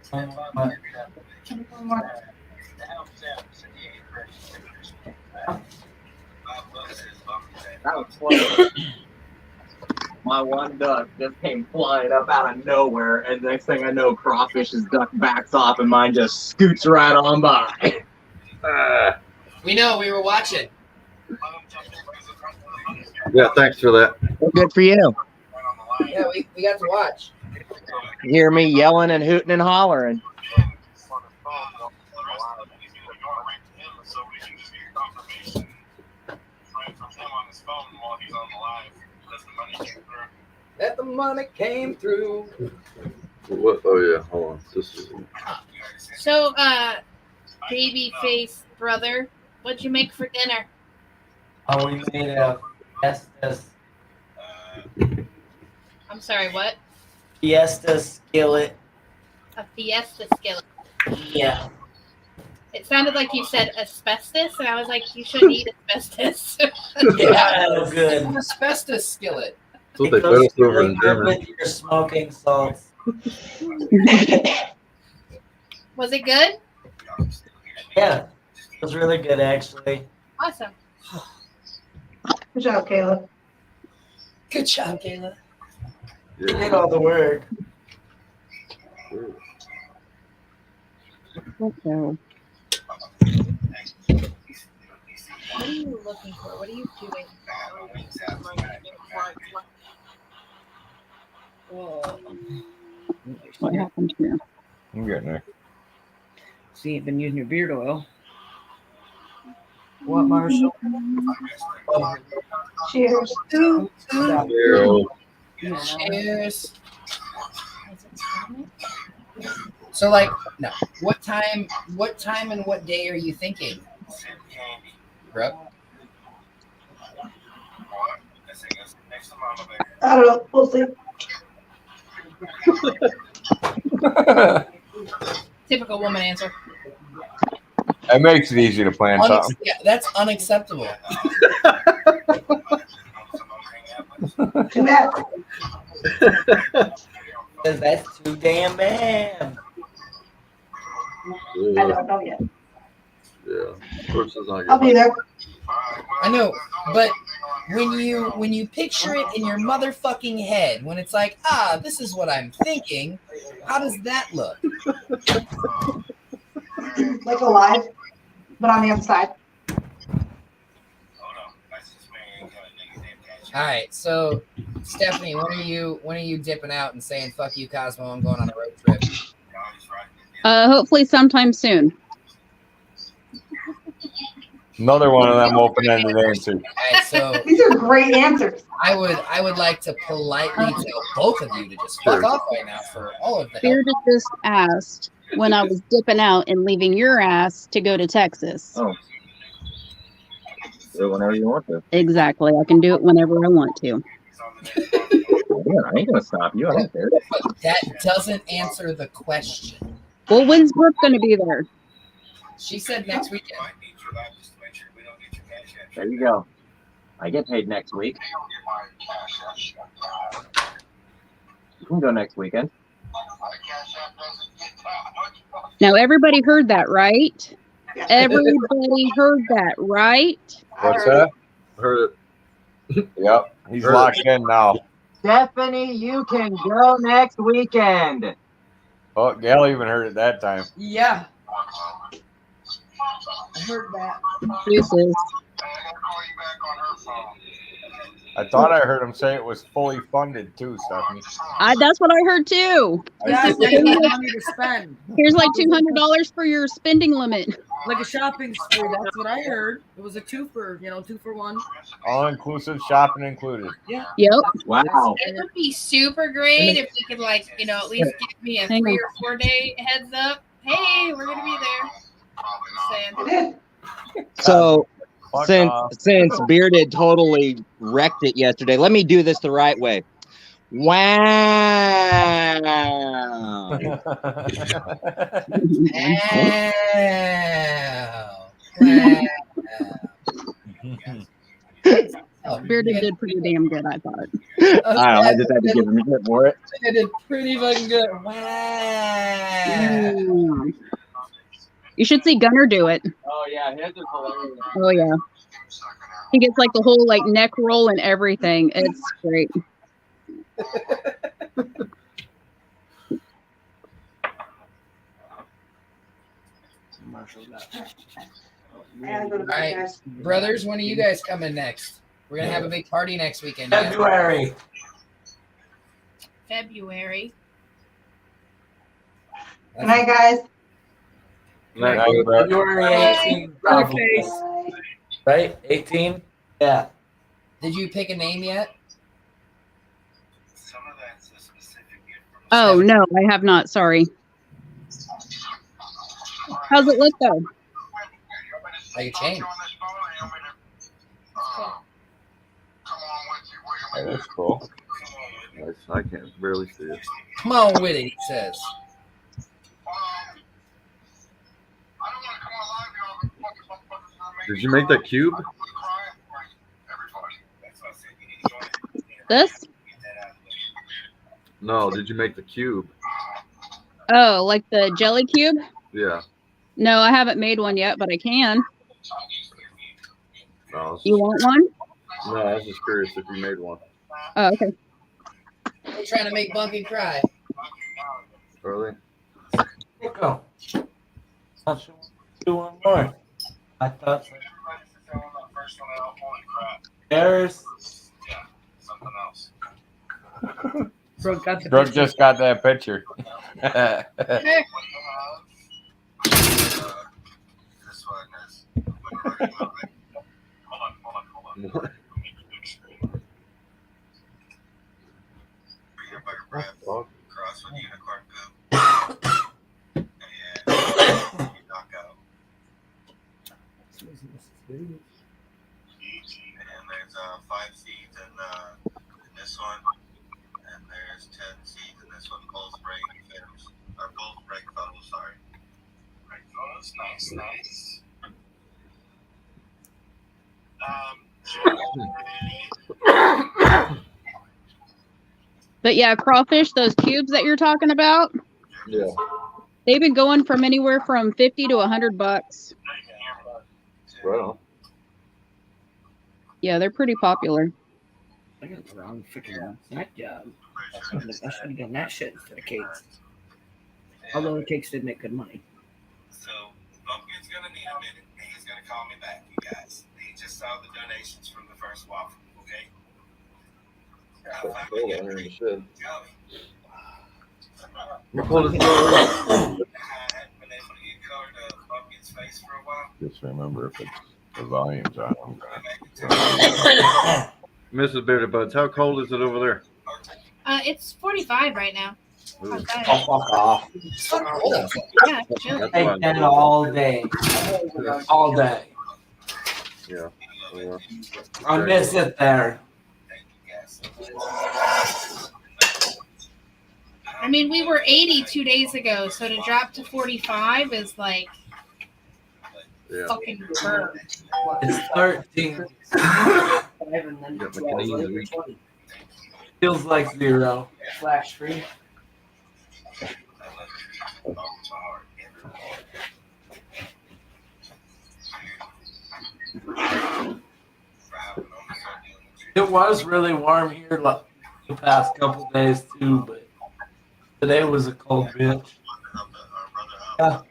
One more. That was close. My one duck just came flying up out of nowhere, and next thing I know, Crawfish's duck backs off, and mine just scoots right on by. We know. We were watching. Yeah, thanks for that. Well, good for you. Yeah, we got to watch. You hear me yelling and hooting and hollering. That the money came through. What? Oh yeah, hold on. This is. So, baby face brother, what'd you make for dinner? Oh, we made a I'm sorry, what? Fiesta skillet. A fiesta skillet. Yeah. It sounded like you said asbestos, and I was like, you shouldn't eat asbestos. Yeah, no good. An asbestos skillet. That's what they fed us over in Germany. With your smoking salts. Was it good? Yeah, it was really good actually. Awesome. Good job, Kayla. Good job, Kayla. You did all the work. Okay. What are you looking for? What are you doing? Whoa. What happened here? I'm getting there. See, you've been using your beard oil. What, Marshall? Cheers. Cheers. So, like, no. What time and what day are you thinking, bro? I don't know. We'll see. Typical woman answer. That makes it easy to plan something. Yeah, that's unacceptable. Too bad. That's too damn bad. I don't know yet. Yeah. Versus I I'll be there. I know, but when you picture it in your motherfucking head, when it's like, this is what I'm thinking, how does that look? Like alive, but on the other side. All right, so Stephanie, when are you dipping out and saying fuck you, Cosmo? I'm going on a road trip. Hopefully sometime soon. Another one of them open-ended answers. All right, so These are great answers. I would like to politely tell both of you to just fuck off right now for all of the help. Bearded just asked when I was dipping out and leaving your ass to go to Texas. Oh. Do it whenever you want to. Exactly. I can do it whenever I want to. Yeah, I ain't gonna stop you. I don't care. But that doesn't answer the question. Well, when's Brooke going to be there? She said next weekend. There you go. I get paid next week. You can go next weekend. Now, everybody heard that, right? Everybody heard that, right? What's that? Heard it. Yep. He's locked in now. Stephanie, you can go next weekend. Oh, Gail even heard it that time. Yeah. I heard that. Deuces. I thought I heard him say it was fully funded too, Stephanie. That's what I heard too. Yeah, Here's they have money to spend. like $200 for your spending limit. Like a shopping spree. That's what I heard. It was a 2 for 1. All inclusive, shopping included. Yeah. Yep. Wow. It would be super great if we could, like, at least give me a 3 or 4 day heads up. Hey, we're gonna be there. Just saying. So Fuck since off. since Bearded totally wrecked it yesterday, let me do this the right way. Wow. Bearded did pretty damn good, I thought. I don't know, I just had to give him shit for it. I did pretty fucking good. Wow. Mm. You should see Gunner do it. Oh yeah, his is hilarious. Oh yeah. He gets like the whole like neck roll and everything. It's great. All right, brothers, when are you guys coming next? We're gonna have a big party next weekend. guys. February. February. Good night, guys. February 18th. Okay. Right? 18? Yeah. Did you pick a name yet? Oh no, I have not. Sorry. How's it look though? Like a chain. That is cool. I can't barely see it. Come on with it, he says. Did you make that cube? This? No, did you make the cube? Oh, like the jelly cube? Yeah. No, I haven't made one yet, but I can. No, You want one? no, I was just curious if you made one. Oh, okay. We're trying to make Bunky cry. Really? Go. Do one more. I thought there's Brooke just got that picture. And there's 5 seeds in this one, and there's 10 seeds in this one. Both break photos, or both break photos. Sorry, break photos. Nice, nice. But yeah, crawfish, those cubes that you're talking about, Yeah. they've been going from anywhere from $50 to $100. Well. Yeah, they're pretty popular. I got the wrong freaking snack job. I should have done that shit instead of cakes. Although the cakes did make good money. So Bumpkin's gonna need a minute. He's gonna call me back, you guys. He just saw the donations from the first waffle. Okay. Hold on here in the shed. How cold is it over there? Just remember if it's the volume's on. Mrs. Bearded Buddz, how cold is it over there? It's 45 right now. Ooh. Oh, fuck off. Yeah, chill. Take that all day. All day. Yeah. I miss it there. I mean, we were 80 2 days ago, so to drop to 45 is like fucking burn. It's 13. Feels like 0. Flash screen. It was really warm here like the past couple days too, but today was a cold bitch. Yeah.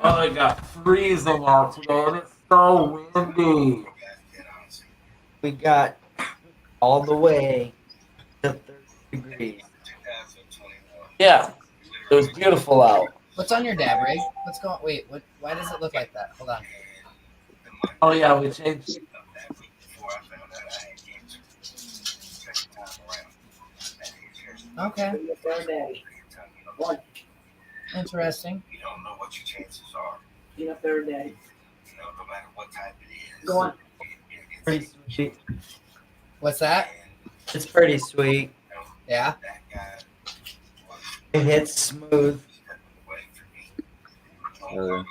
Oh, it got freezing out today, and it's so windy. We got all the way to 30 degrees. Yeah, it was beautiful out. What's on your dab rig? What's going? Wait, what? Why does it look like that? Hold on. Oh yeah, we changed. Okay. Interesting. You don't know what your chances are. Get up there today. You know, no matter what type it is. Go on. Pretty sweet. What's that? It's pretty sweet. Yeah. It hits smooth. I'm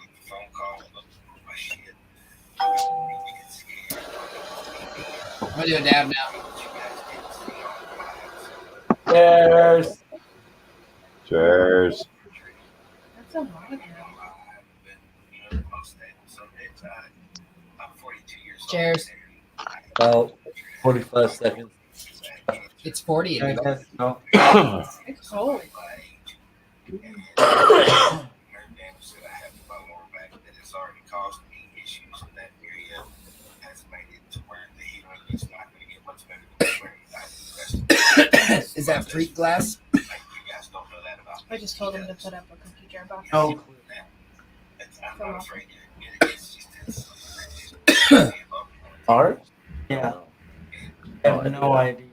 gonna do a dab now. Cheers. Cheers. That's a lot of them. Cheers. About 45 seconds. It's 40. I guess so. It's cold. Is that fruit glass? I just told him to put up a cookie jar box. No. Art? Yeah. I have no idea.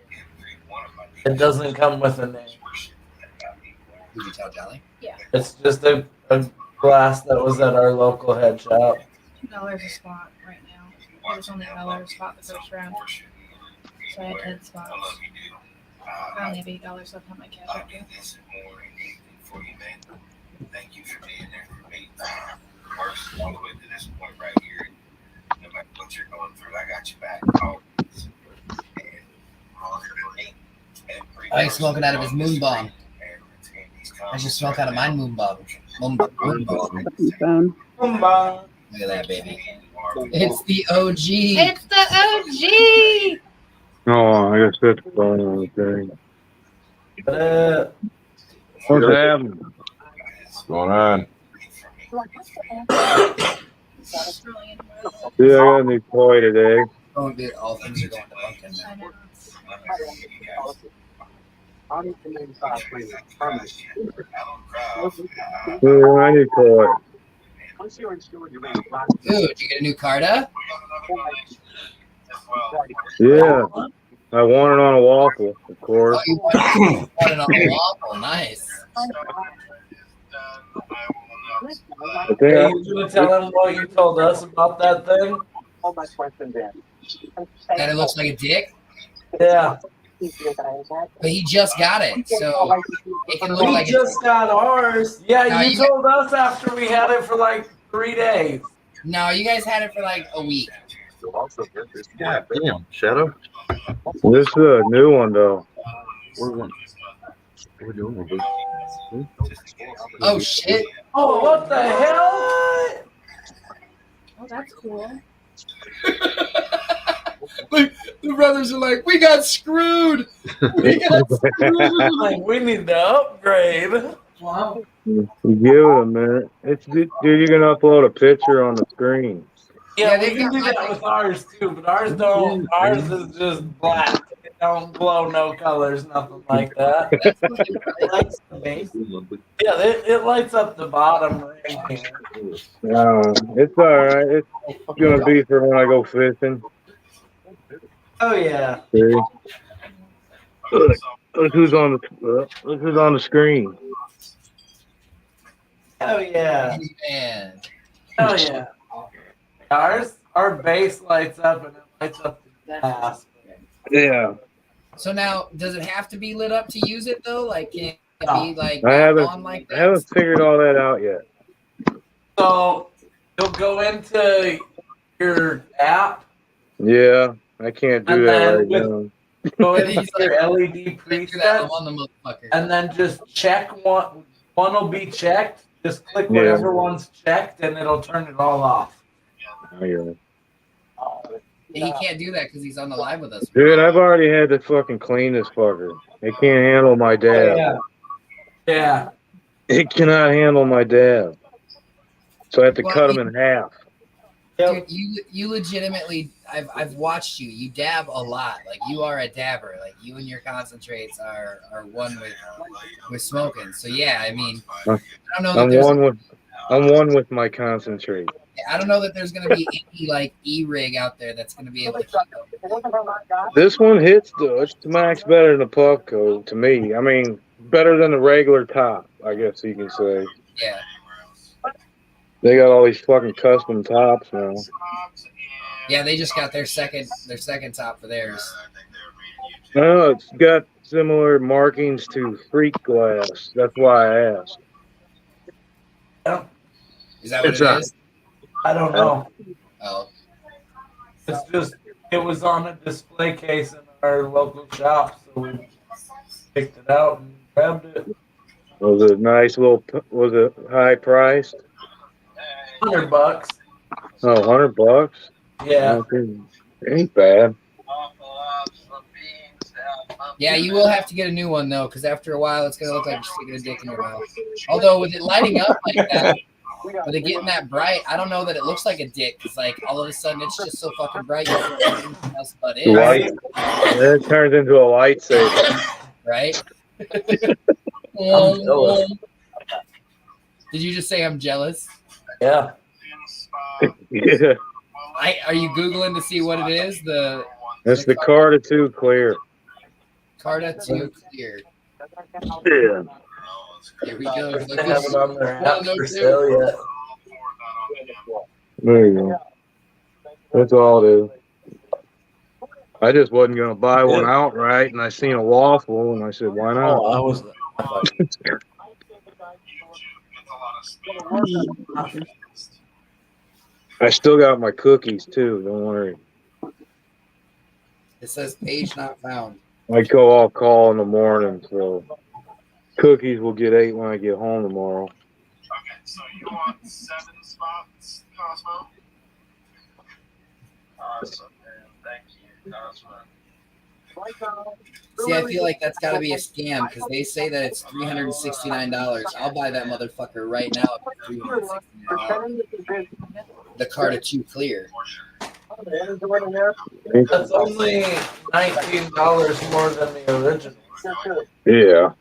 It doesn't come with a name. Did you tell Jolly? Yeah. It's just a glass that was at our local head shop. $2 a spot right now. It was only $1 a spot the first round. So I had 10 spots. I only have $8 left on my cash app. Thank you for being there for me. Worst all the way to this point right here. No matter what you're going through, I got your back. Always. Oh, he's smoking out of his moon bomb. I just smoke out of my moon bomb. Moon bomb. Look at that, baby. It's the OG. It's the OG. Oh, I guess that's fine. Okay. What's happening? What's going on? Yeah, I got a new toy today. Oh, dude, all things are going to Pumpkin now. Yeah, I need toy. Dude, did you get a new Carta? Yeah. I want it on a waffle, of course. Oh, you want it on a waffle. Nice. Hey, you gonna tell him what you told us about that thing? That it looks like a dick? Yeah. But he just got it, so it can look We like just got ours. Yeah, No, you you told us after we had it for like 3 days. No, you guys had it for like a week. Yeah, damn, Shadow. This is a new one, though. What are we doing with this? Oh, shit. Oh, what the hell? Oh, that's cool. Like, the brothers are like, we got screwed. We got screwed. Like, we need to upgrade. Wow. You give it a minute. Dude, you can upload a picture on the screen. Yeah, they we can got do that with ours too, but ours don't. Ours is just black. don't glow, no colors, nothing like that. It lights the base. Yeah, it lights up the bottom ring here. It's all right. It's gonna be for when I go fishing. Oh yeah. See? Look who's on the screen. Oh yeah. Man. Oh yeah. Our base lights up and it lights up the glass. Yeah. So now, does it have to be lit up to use it though? Like, can it be like I not haven't on like I that? haven't figured all that out yet. So you'll go into your app Yeah, I can't do and that then right with now. go into your LED presets on the motherfucker. and then just check one. One will be checked. Just click Yeah. whatever one's checked and it'll turn it all off. Oh, yeah. He can't do that because he's on the live with us. Dude, I've already had to fucking clean this fucker. It can't handle my dab. Yeah. Yeah. It cannot handle my dab. So I have to Well, cut them in half. Dude, you legitimately, I've watched you. You dab a lot. Like you are a dabber. Like you and your concentrates are one with smoking. So yeah, I mean, I don't know that I'm one with my concentrate. I don't know that there's gonna be any like E-rig out there that's gonna be able to keep up. This one hits it's max better than the puff coat to me. I mean, better than the regular top, I guess you can say. Yeah. They got all these fucking custom tops now. Yeah, they just got their second top for theirs. No, it's got similar markings to Freak Glass. That's why I asked. Is that what it is? I don't know. Oh. It's just it was on a display case in our local shop, so we picked it out and grabbed it. Was it nice little? Was it high priced? $100. Oh, $100. Yeah. It ain't bad. Yeah, you will have to get a new one though, because after a while it's gonna look like you're sticking a dick in your mouth. Although with it lighting up like that, with it getting that bright, I don't know that it looks like a dick. Because like all of a sudden it's just so fucking bright. You can't see anything else but it. Light. It turns into a lightsaber. Right? I'm jealous. Did you just say I'm jealous? Yeah. Yeah. Are you Googling to see what it is? That's the Carta 2 clear. Carta 2 clear. Yeah. Here we go. They have it on their app for sale yet. There you go. That's all it is. I just wasn't gonna buy one outright, and I seen a waffle, and I said, "Why not?" Oh, I was. I still got my cookies too. Don't worry. It says page not found. I go all call in the morning, so cookies will get 8 when I get home tomorrow. Okay, so you want 7 spots, Cosmo? Awesome, man. Thank you, Cosmo. See, I feel like that's got to be a scam because they say that it's $369. I'll buy that motherfucker right now for $369. The Carta 2 clear. That's only $19 more than the original. Yeah.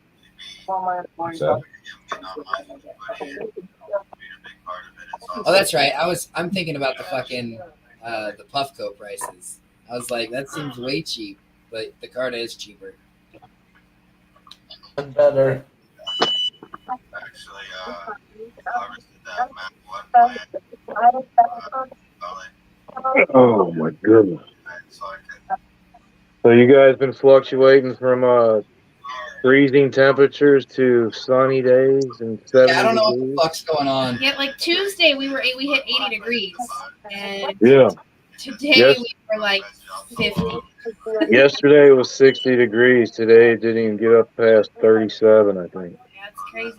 Oh, that's right. I'm thinking about the fucking the Puffco prices. I was like, that seems way cheap, but the Carta is cheaper. And better. Actually, harvested that map Oh my goodness. So you guys been fluctuating from freezing temperatures to sunny days and 70 Yeah, I don't know degrees? what the fuck's going on. Yeah, like Tuesday we hit 80 degrees, and Yeah. today Yes. we were like 50. Yesterday it was 60 degrees. Today it didn't even get up past 37, I think. That's crazy.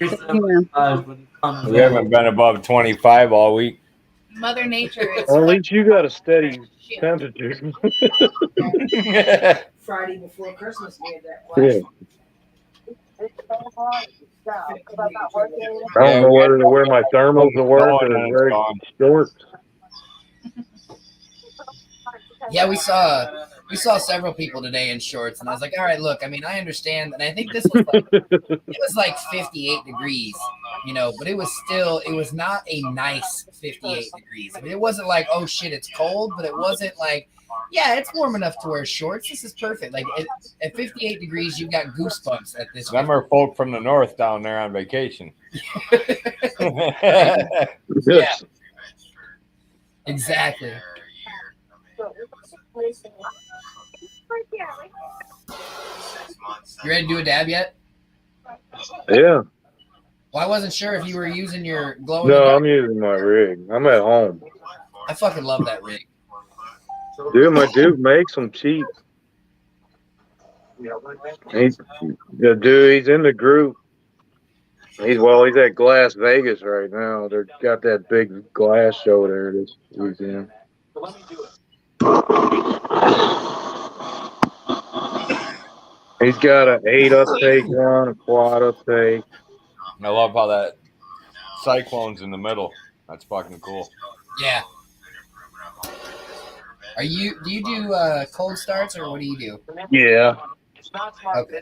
We haven't been above 25 all week. Mother Nature is. Well, at least you got a steady temperature. Friday before Christmas, we had that Yeah. blast. I don't know whether to wear my thermals to work or wear shorts. Yeah, we saw several people today in shorts, and I was like, all right, look, I mean, I understand, and I think this was like it was like 58 degrees, you know, but it was not a nice 58 degrees. I mean, it wasn't like, oh shit, it's cold, but it wasn't like, yeah, it's warm enough to wear shorts. This is perfect. Like at 58 degrees, you got goosebumps at this. Them are folk from the north down there on vacation. Yeah, exactly. You ready to do a dab yet? Yeah. Well, I wasn't sure if you were using your glow. No, I'm using my rig. I'm at home. I fucking love that rig. Dude, my dude makes them cheap. He's in the group. He's at Glass Vegas right now. They got that big glass show there this weekend. He's got an 8 uptake one, a quad uptake. I love how that cyclone's in the middle. That's fucking cool. Yeah. Do you do cold starts or what do you do? Yeah. Okay.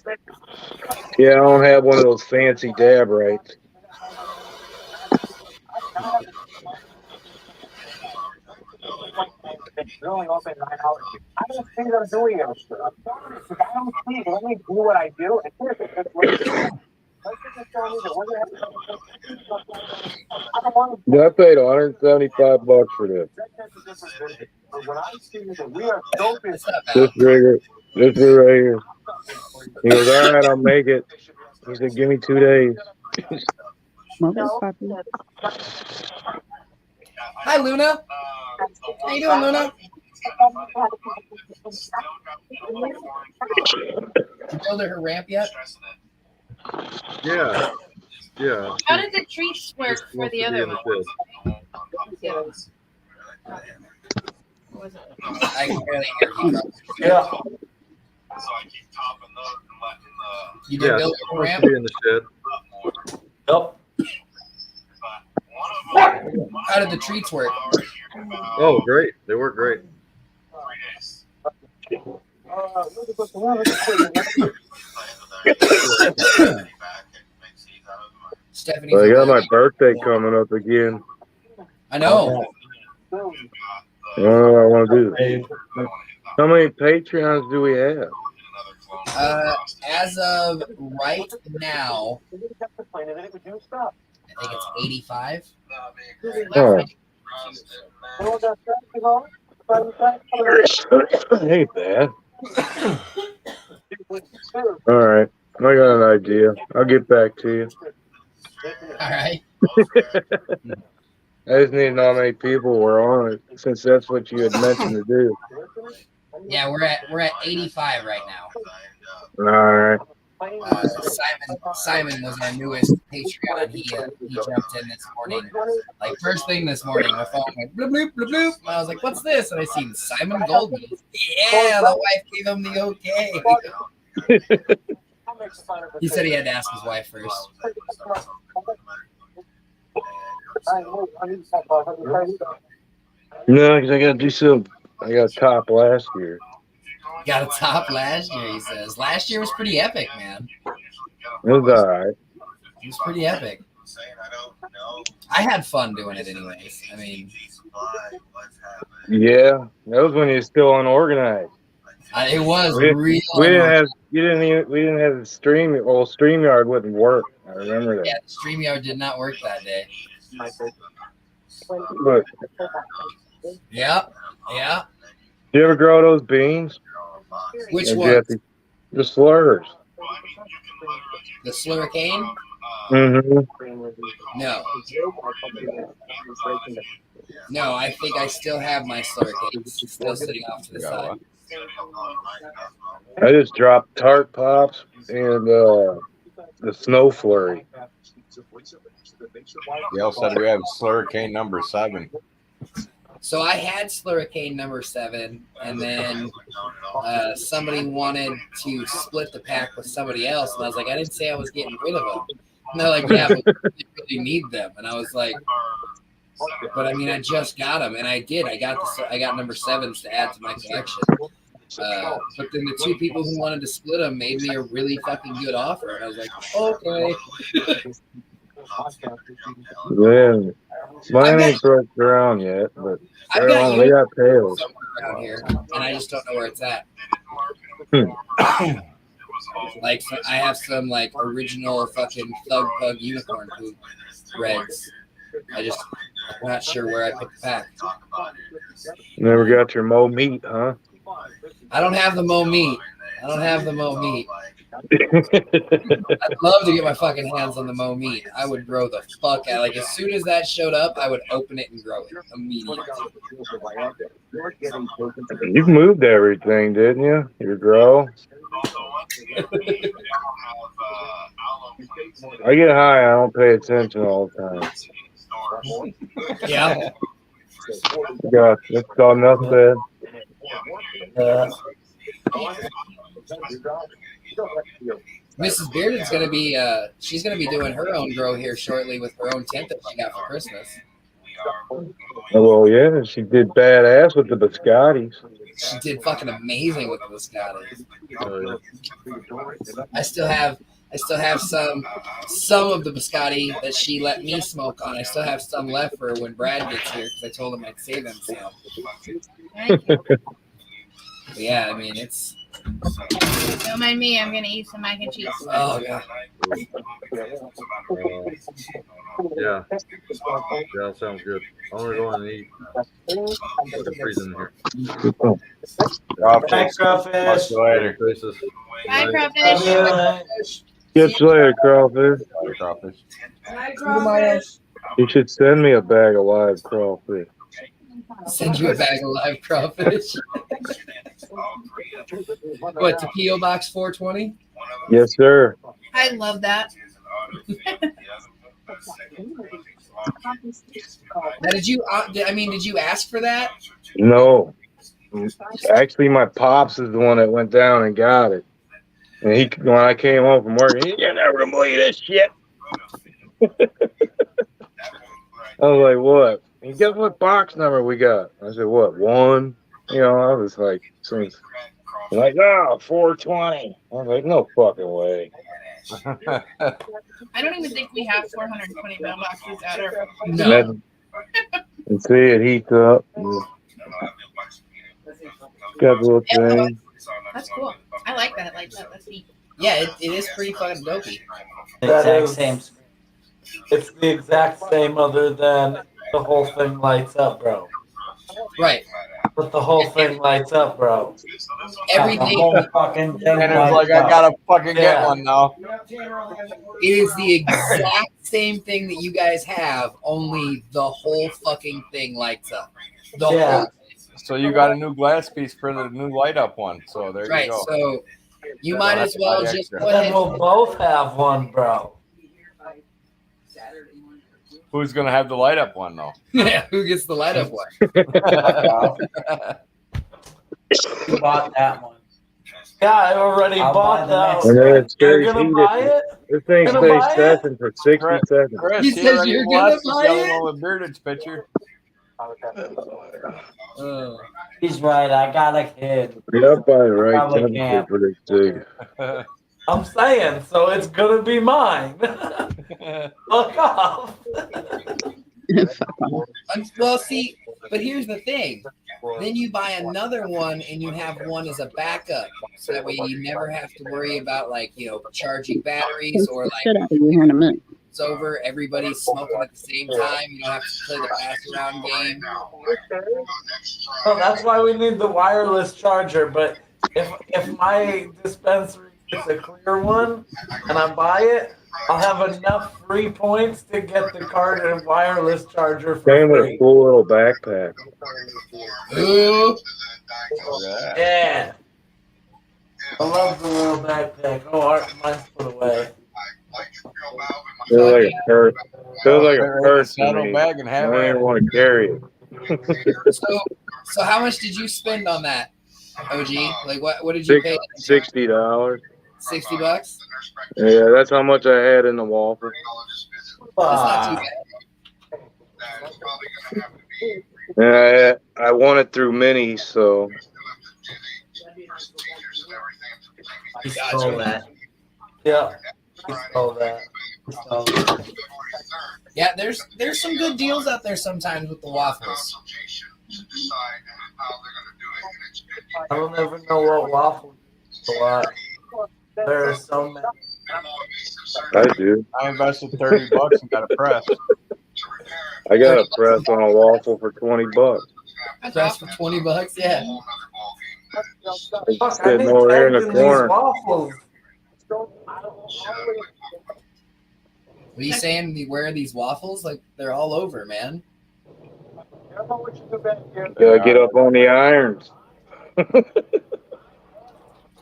Yeah, I don't have one of those fancy dab rights. They're only open 9 hours. I don't see them doing it. I'm sorry, because I don't see it. Let me do what I do. And here's the situation. I paid $175 for this. This rigger right here. He goes, all right, I'll make it. He said, give me 2 days. Hi, Luna. How you doing, Luna? You build her ramp yet? Yeah. Yeah. How did the treats work for the other one? I can barely hear you. Yeah. You did build a ramp? In the shed. Yep. How did the treats work? Oh, great. They work great. Stephanie, I got my birthday coming up again. I know. Oh, I want to do. How many Patreons do we have? As of right now, I think it's 85. Oh. Ain't bad. All right. I got an idea. I'll get back to you. All right. I just need to know how many people were on it, since that's what you had mentioned to do. Yeah, we're at 85 right now. All right. Simon was our newest Patreon. He jumped in this morning, like first thing this morning. My phone went bloop bloop bloop bloop. And I was like, "What's this?" And I seen Simon Golden. Yeah, the wife gave him the okay. He said he had to ask his wife first. No, because I got to do some. I got top last year. Got a top last year, he says. Last year was pretty epic, man. It was all right. It was pretty epic. I had fun doing it anyways. I mean, yeah, that was when you were still unorganized. It was we real. We didn't have the stream. Well, StreamYard wouldn't work. I remember that. Yeah, StreamYard did not work that day. But yeah. Do you ever grow those beans? Which one? The slurs. The slurricane? Mm-hmm. No, I think I still have my slurricane. It's still sitting off to the side. I just dropped Tart Pops and the Snow Flurry. Gail said we have Slurricane number 7. So I had Slurricane number 7, and then somebody wanted to split the pack with somebody else, and I was like, I didn't say I was getting rid of them. And they're like, yeah, but we really need them. And I was like, But I mean, I just got them, and I did. I got number 7s to add to my collection. But then the 2 people who wanted to split them made me a really fucking good offer, and I was like, okay. Yeah, mine ain't broke around yet, but I've got they got tails. around here, and I just don't know where it's at. Like, I have some like original fucking Thug Pug Unicorn Poop Reds. I'm not sure where I put the pack. Never got your Mo meat, huh? I don't have the Mo meat. I'd love to get my fucking hands on the Mo meat. I would grow the fuck out. Like, as soon as that showed up, I would open it and grow it immediately. You've moved everything, didn't you? Your grow. I get high. I don't pay attention all the time. Yeah. Yeah, that's all enough said. Mrs. Bearded's gonna be she's gonna be doing her own grow here shortly with her own tent that she got for Christmas. Well, yeah, she did badass with the biscottis. She did fucking amazing with the biscottis. I still have some of the biscotti that she let me smoke on. I still have some left for when Brad gets here because I told him I'd save him some. But yeah, I mean, it's. Don't mind me. I'm gonna eat some mac and cheese. Oh yeah. Yeah, that sounds good. I want to go and eat. It's freezing here. Thanks, crawfish. Later. Bye, crawfish. Catch you later, crawfish. Crawfish. Bye, crawfish. You should send me a bag of live crawfish. Send you a bag of live crawfish. What, to P.O. Box 420? Yes, sir. I love that. Now, did you ask for that? No. Actually, my pops is the one that went down and got it. And when I came home from work, you're never gonna believe this shit. I was like, what? And guess what box number we got? I said, what, 1? You know, I was like, like, no, 420. I was like, no fucking way. I don't even think we have 420 mailboxes at our. No. And see it heats up. Got a little thing. That's cool. I like that. That's neat. Yeah, it is pretty fucking dopey. Exact same. It's the exact same, other than the whole thing lights up, bro. Right. But the whole thing lights up, bro. Everything. The whole fucking thing. And it's like, I gotta fucking get one now. It is the exact same thing that you guys have, only the whole fucking thing lights up. The whole. So you got a new glass piece for the new light up one. So there you go. So you might as well just go Then ahead. we'll both have one, bro. Who's gonna have the light up one though? Yeah, who gets the light up one? You bought that one. Yeah, I already bought that And one. then it You're stays gonna buy heated. it? This thing Gonna stays buy it? session for 60 seconds. Chris, He says already you're gonna watched the buy yellow it? one with Bearded's picture. He's right. I got a kid. Yeah, by the right Probably temperature can't. for this thing. I'm saying, so it's gonna be mine. Fuck off. Well, see, but here's the thing. Then you buy another one and you have one as a backup. So that way you never have to worry about, like, you know, charging batteries or like Shit out of you here in a minute. it's over, everybody's smoking at the same time. You don't have to play the pass around game. Well, that's why we need the wireless charger. But if my dispensary is a clear one and I buy it, I'll have enough free points to get the card and wireless charger for Came with a free. cool little backpack. Yeah. I love the little backpack. Oh, mine's put away. Feels like a purse. Feels like a purse to Saddle me. bag and I have don't even want to carry it. So how much did you spend on that, OG? Like what did you pay? $60. $60? Yeah, that's how much I had in the waffle. That's not too bad. Yeah, I won it through minis, so He stole that. Yeah. He stole that. He stole that. Yeah, there's some good deals out there sometimes with the waffles. I don't ever know what waffle is a lot. There are so many. I do. I invested $30 and got a press. I got a press on a waffle for $20. Press for $20, yeah. It's Fuck, I sitting need over here in tags the in these corner. waffles. What are you saying? Where are these waffles? Like, they're all over, man. Gotta get up on the irons. I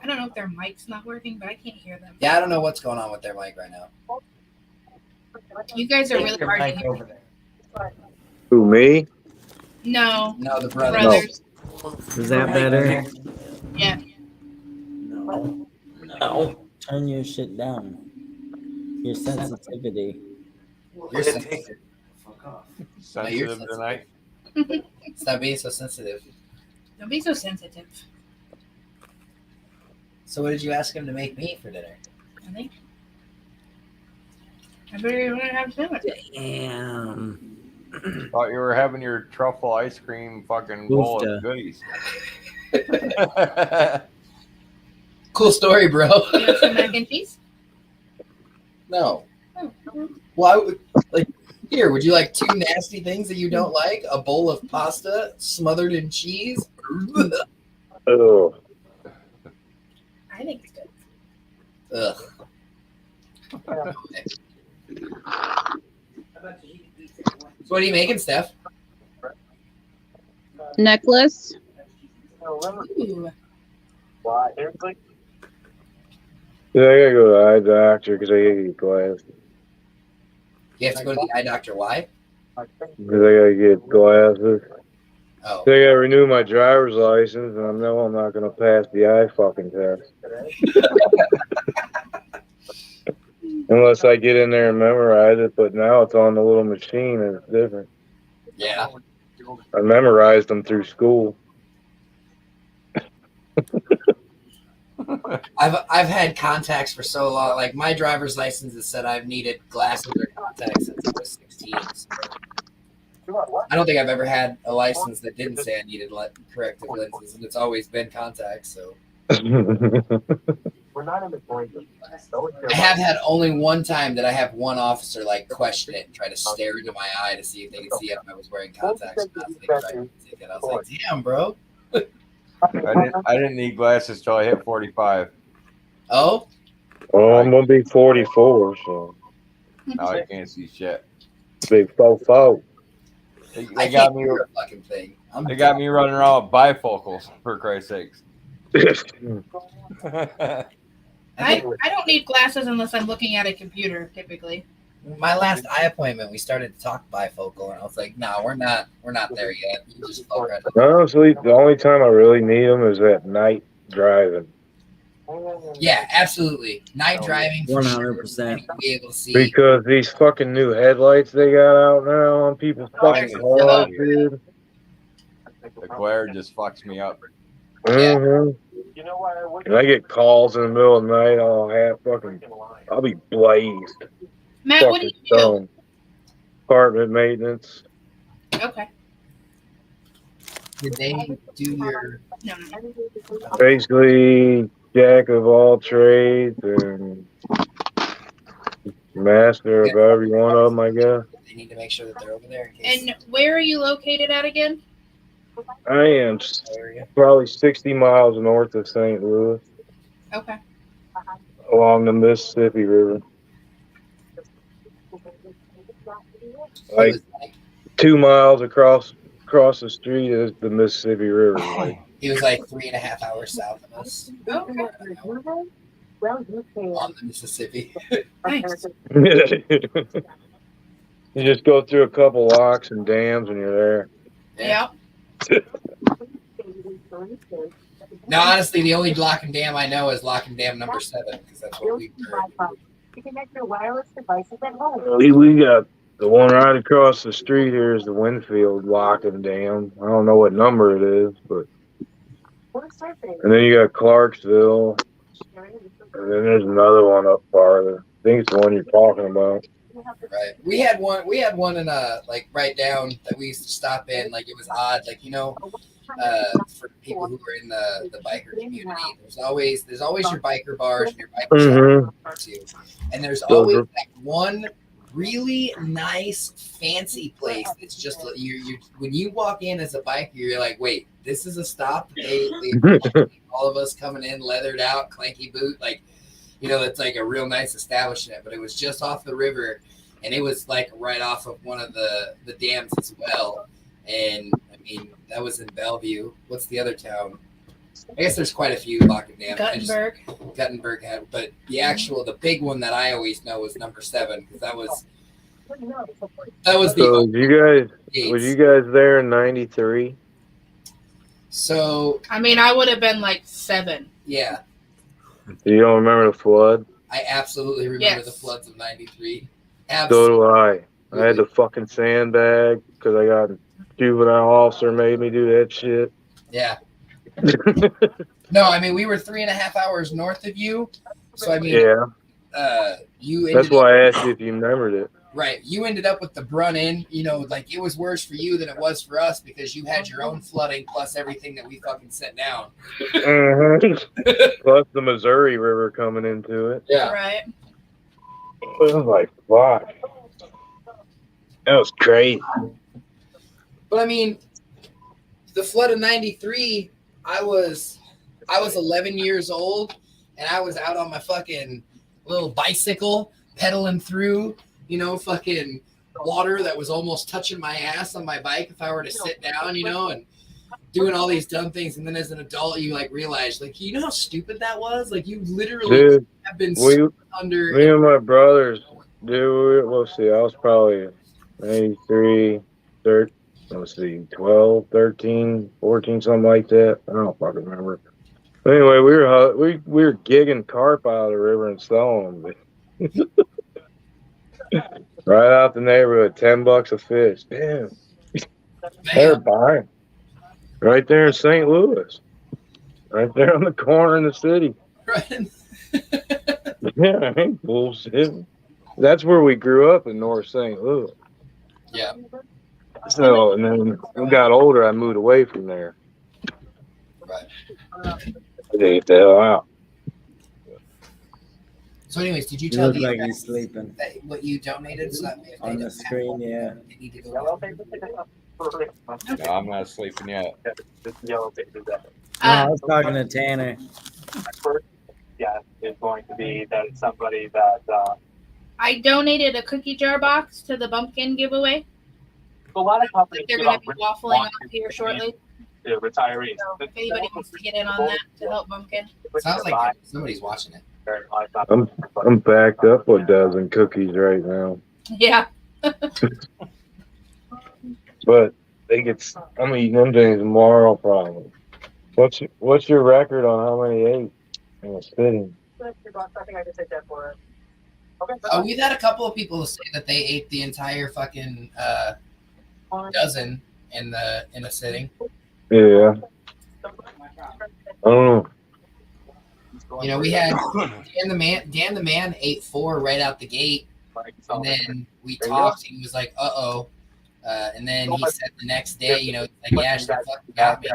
don't know if their mic's not working, but I can't hear them. Yeah, I don't know what's going on with their mic right now. You guys are really hard to hear. Who, me? No. No, the brothers. Brothers. Is that better? Yeah. No. Turn your shit down. Your sensitivity. You're sensitive. Sensitive tonight. Stop being so sensitive. Don't be so sensitive. So what did you ask him to make me for dinner? I think. I bet you're gonna have sandwich. Damn. Thought you were having your truffle ice cream fucking bowl of goodies. Cool story, bro. You have some mac and cheese? No. Why would here? Would you like two nasty things that you don't like? A bowl of pasta smothered in cheese? Oh. I think it's good. Ugh. So what are you making, Steph? Necklace. Ooh. Yeah, I gotta go to the eye doctor because I gotta get glasses. You have to go to the eye doctor. Why? Because I gotta get glasses. Oh. So I gotta renew my driver's license, and I know I'm not gonna pass the eye fucking test. Unless I get in there and memorize it, but now it's on the little machine and it's different. Yeah. I memorized them through school. I've had contacts for so long. Like my driver's license has said I've needed glasses or contacts since I was 16. So I don't think I've ever had a license that didn't say I needed corrective lenses, and it's always been contacts. So We're not in the point of I have had only one time that I have one officer like question it and try to stare into my eye to see if they could see if I was wearing contacts or not. So they could try to take it. I was like, damn, bro. I didn't need glasses till I hit 45. Oh? Oh, I'm gonna be 44, so Now I can't see shit. big fofo. They got me. A fucking thing. They got me running around with bifocals for Christ's sakes. I don't need glasses unless I'm looking at a computer, typically. My last eye appointment, we started to talk bifocal, and I was like, "No, we're not there yet." You just fuck right up. Honestly, the only time I really need them is at night driving. Yeah, absolutely. Night driving, for 100%. sure. Be able to see. Because these fucking new headlights they got out now on people's fucking cars, dude. The glare just fucks me up. Mm-hmm. And I get calls in the middle of the night. I'll be blazed. Matt, what do you do? Stone. Apartment maintenance. Okay. Did they do your? No. Basically, jack of all trades and master of every one of them, I guess. They need to make sure that they're over there. In case. And where are you located at again? I am probably 60 miles north of St. Louis, Okay. along the Mississippi River. Like 2 miles across the street is the Mississippi River. Like, He was like 3.5 hours south of us Okay. on the Mississippi. Nice. you just go through a couple locks and dams and you're there. Yeah. No, honestly, the only lock and dam I know is lock and dam number 7 because that's what we heard. To connect your wireless devices at home. We got The one right across the street here is the Winfield Locking Dam. I don't know what number it is, but. And then you got Clarksville. And then there's another one up farther. I think it's the one you're talking about. Right. We had one in like right down that we used to stop in. Like it was odd. Like, you know, for people who are in the biker community, there's always your biker bars and your biker shops too. And there's always that one really nice fancy place that's just you when you walk in as a biker, you're like, wait, this is a stop. They all of us coming in leathered out, clanky boot, like, you know, that's like a real nice establishment. But it was just off the river, and it was like right off of one of the dams as well. And I mean, that was in Bellevue. What's the other town? I guess there's quite a few locking dams. Guttenberg had, but the big one that I always know was number 7, because that was the. So was you guys there in '93? So I mean, I would have been like 7. Yeah. You don't remember the flood? I absolutely remember the floods of '93. So do I. I had the fucking sandbag because I got a juvenile officer made me do that shit. Yeah. No, I mean, we were 3.5 hours north of you. So, I mean, you ended That's why I asked you if you remembered it. Right. You ended up with the brunt in, you know, like it was worse for you than it was for us because you had your own flooding plus everything that we fucking set down. Plus the Missouri River coming into it. Yeah. Right. It was like, fuck. That was crazy. But I mean, the flood of '93, I was 11 years old, and I was out on my fucking little bicycle pedaling through, you know, fucking water that was almost touching my ass on my bike if I were to sit down, you know, and doing all these dumb things. And then as an adult, you like realize, like, you know how stupid that was? Like, you literally have been under. Me and my brothers, let's see, I was probably 93, 30, let's see, 12, 13, 14, something like that. I don't fucking remember. Anyway, we were gigging carp out of the river and selling them. Right out the neighborhood, $10 a fish. Damn. They're buying. Right there in St. Louis. Right there on the corner in the city. Right. Yeah, I ain't bullshit. That's where we grew up in North St. Louis. Yeah. So, and then when we got older, I moved away from there. Right. I get the hell out. So, anyways, did you You tell look the like he's sleeping. that what you donated so that if On the screen, yeah. they need to go No, I'm not sleeping yet. No, I was talking to Tanner. Yeah, is going to be that it's somebody that I donated a cookie jar box to the bumpkin giveaway. a lot of companies They're going to be waffling up here shortly. the retirees. So if anybody wants to get in on that to help bumpkin. Sounds like somebody's watching it. I'm backed up with a dozen cookies right now. Yeah. But I'm eating them things tomorrow probably. What's your record on how many ate in a sitting? We've had a couple of people say that they ate the entire fucking dozen in a sitting. Yeah. I don't know. You know, we had Dan the man ate 4 right out the gate, and then we talked. He was like, "Uh-oh," and then he said the next day, you know, like, "Yeah, she fucking got me."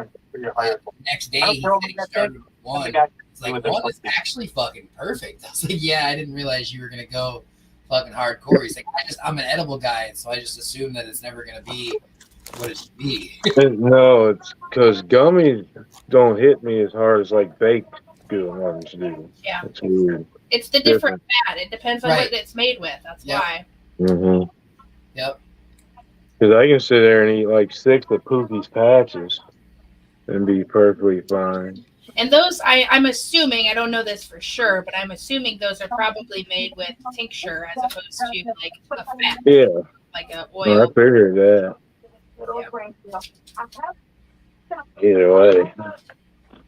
Next day, he said he started with 1. It's like 1 is actually fucking perfect. I was like, "Yeah, I didn't realize you were gonna go fucking hardcore." He's like, "I'm an edible guy, so I just assume that it's never gonna be what it should be." No, it's because gummies don't hit me as hard as like baked good ones do. Yeah. It's weird. It's the different fat. It depends on what it's made with. That's why. Mm-hmm. Yep. Because I can sit there and eat like 6 of Pookie's patches and be perfectly fine. And those, I'm assuming, I don't know this for sure, but I'm assuming those are probably made with tincture as opposed to like a fat. Yeah. Like a Well, oil. I figured that. Either way,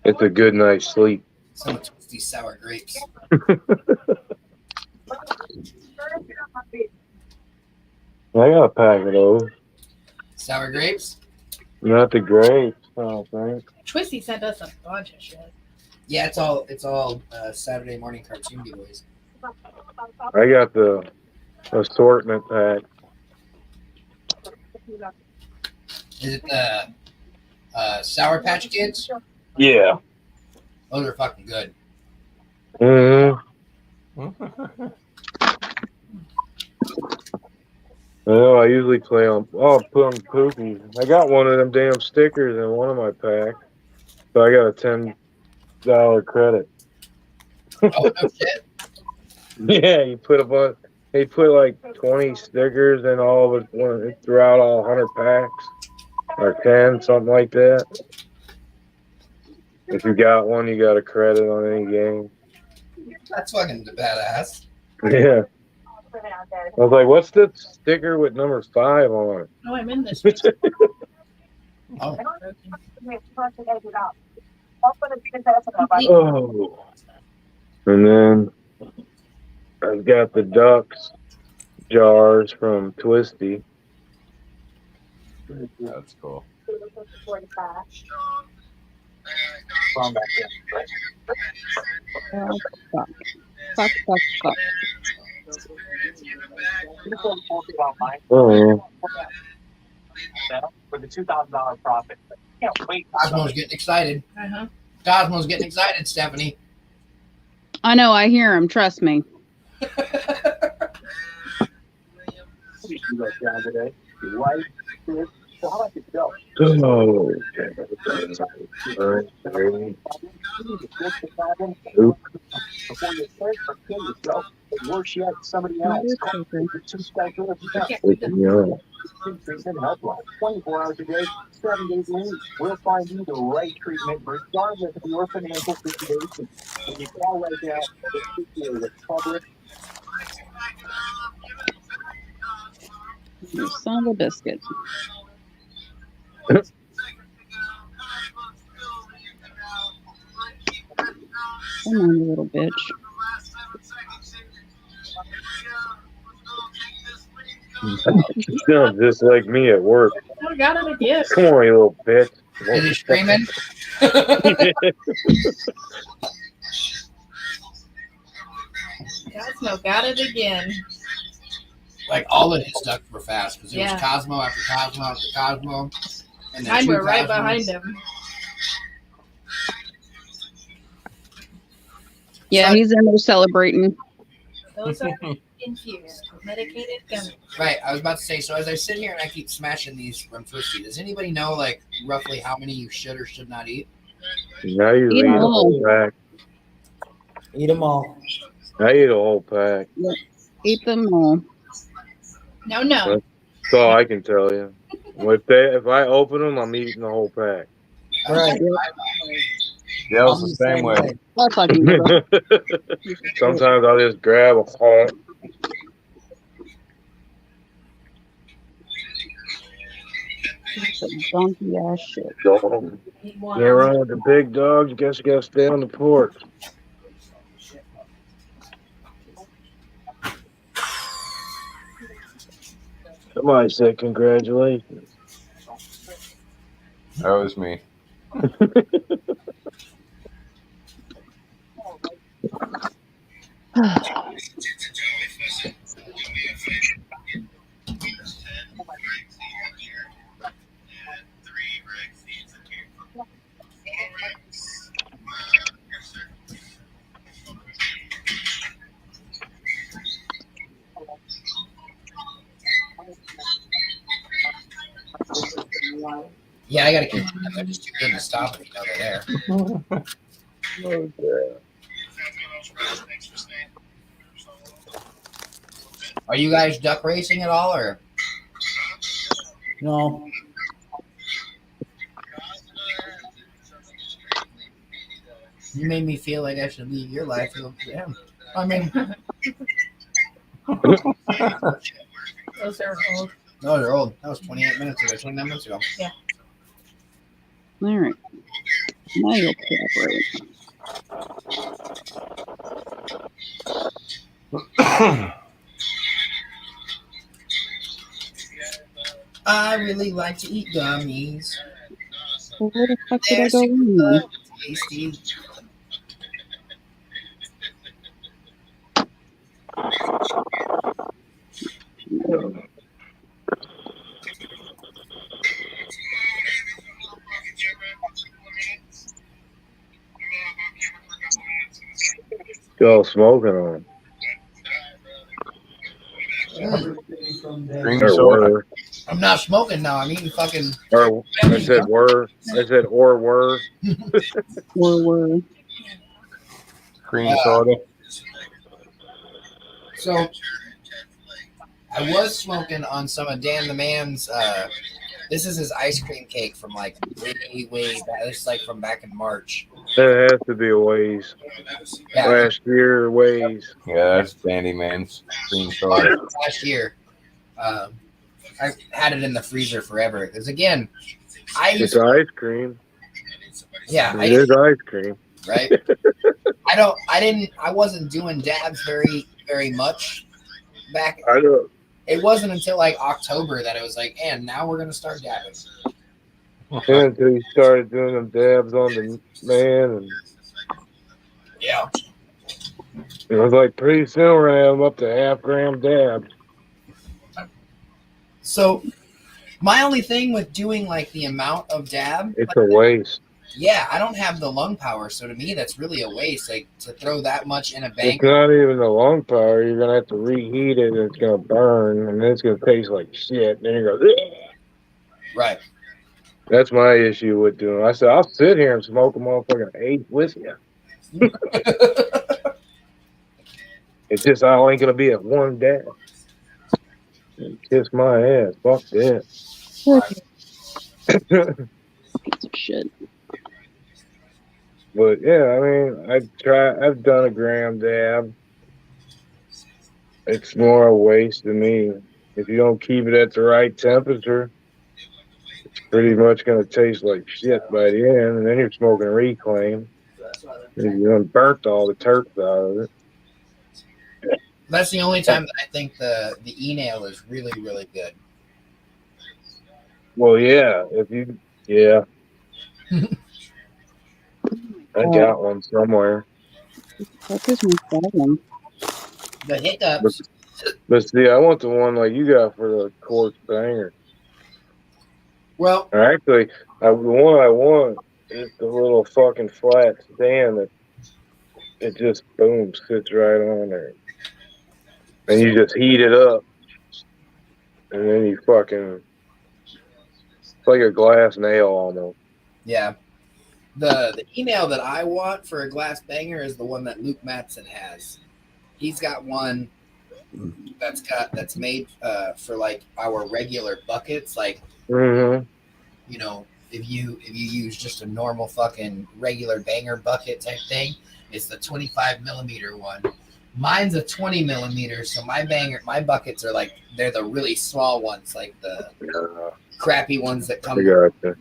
it's a good night's sleep. Some twisty sour grapes. I got a pack of those. Sour grapes? Not the grapes, I don't think. Twisty sent us a bunch of shit. Yeah, it's all Saturday morning cartoon giveaways. I got the assortment pack. Is it the Sour Patch Kids? Yeah. Those are fucking good. Oh, I usually play on. Oh, put on Pookies. I got one of them damn stickers in one of my packs, so I got a $10 credit. Oh no shit! Yeah, you put a bunch. They put like 20 stickers in all of it throughout all 100 packs, or 10, something like that. If you got one, you got a credit on any game. That's fucking badass. Yeah. I was like, what's the sticker with number 5 on it? Oh, I'm in this. Oh. Oh. And then I've got the Ducks jars from Twisty. That's cool. Oh, fuck. Fuck. Oh. For the $2,000 profit. Can't wait. Cosmo's getting excited. Uh-huh. Cosmo's getting excited, Stephanie. I know, I hear him. Trust me. Oh. Before you search or kill yourself, worse yet, somebody else. Too special. Helpline. 24 hours a day, 7 days a week. We'll find you the right treatment regardless of your financial situation. When you call right now, the Republic. You son of a biscuit. Come on, you little bitch. You sound just like me at work. I got it again. Come on, you little bitch. Is he screaming? Cosmo got it again. Like all of his ducks were fast because it Yeah. was Cosmo after Cosmo after Cosmo. And then Mine two were right Cosmos. behind him. Yeah, he's in there celebrating. Those are infused, medicated gummies. Right, I was about to say, so as I sit here and I keep smashing these from Twisty, does anybody know like roughly how many you should or should not eat? I usually eat a whole pack. Eat them all. I eat a whole pack. Yep. Eat them all. No. That's all I can tell you. If I open them, I'm eating the whole pack. Right. Yeah, it's the same way. I'll fucking give up. Sometimes I'll just grab a whole. Some donkey ass shit. They're around with the big dogs. Guess you gotta stay on the porch. Somebody said congratulations. That was me. Yeah, I gotta keep them. They're just too good to stop if you know they're there. Are you guys duck racing at all, or? No. You made me feel like I should leave your life. Yeah. I mean, Those are old. no, they're old. That was 28 minutes ago, 29 minutes ago. Yeah. All right. Now you'll cooperate. I really like to eat gummies. Well, where the fuck did I They're go super wrong? tasty. Still smoking on. Cream Or soda. were. I'm not smoking now. I'm eating fucking. Or I said were. I said or were. Were. Cream soda. So I was smoking on some of Dan the Man's. This is his ice cream cake from like way back. This is like from back in March. That has to be a ways. Yeah. Last year ways. Yeah, that's Dandy Man's cream soda. Last year. I had it in the freezer forever because again, It's ice cream. Yeah, It is ice cream. Right. I wasn't doing dabs very much back. I know. It wasn't until like October that it was like, and now we're gonna start dabbing. Yeah, until you started doing them dabs on the man, and yeah, it was like pretty soon we're gonna have them up to 0.5 gram dabs. So my only thing with doing like the amount of dab, It's a waste. Yeah, I don't have the lung power, so to me that's really a waste. Like to throw that much in a bank. It's not even the lung power. You're gonna have to reheat it, and it's gonna burn, and then it's gonna taste like shit. And then you go, "Ugh." Right. That's my issue with doing. I said I'll sit here and smoke a motherfucking 8 with you. It's just I ain't gonna be at one dab. Kiss my ass. Fuck that. Piece of shit. But yeah, I mean, I've done a gram dab. It's more a waste to me. If you don't keep it at the right temperature, it's pretty much going to taste like shit by the end, and then you're smoking reclaim. You done burnt all the turps out of it. That's the only time that I think the e-nail is really, really good. Well, yeah, I got one somewhere. What is my problem? The hiccups. But see, I want the one like you got for the quartz banger. Well, actually, the one I want is the little fucking flat stand that it just boom sits right on there, and you just heat it up, and then you fucking it's like a glass nail almost. Yeah. The e-nail that I want for a glass banger is the one that Luke Mattson has. He's got one that's made for like our regular buckets. Like, Mm-hmm. you know, if you use just a normal fucking regular banger bucket type thing, it's the 25 millimeter one. Mine's a 20 millimeter, so my buckets are like they're the really small ones, like the crappy ones that come. I gotcha.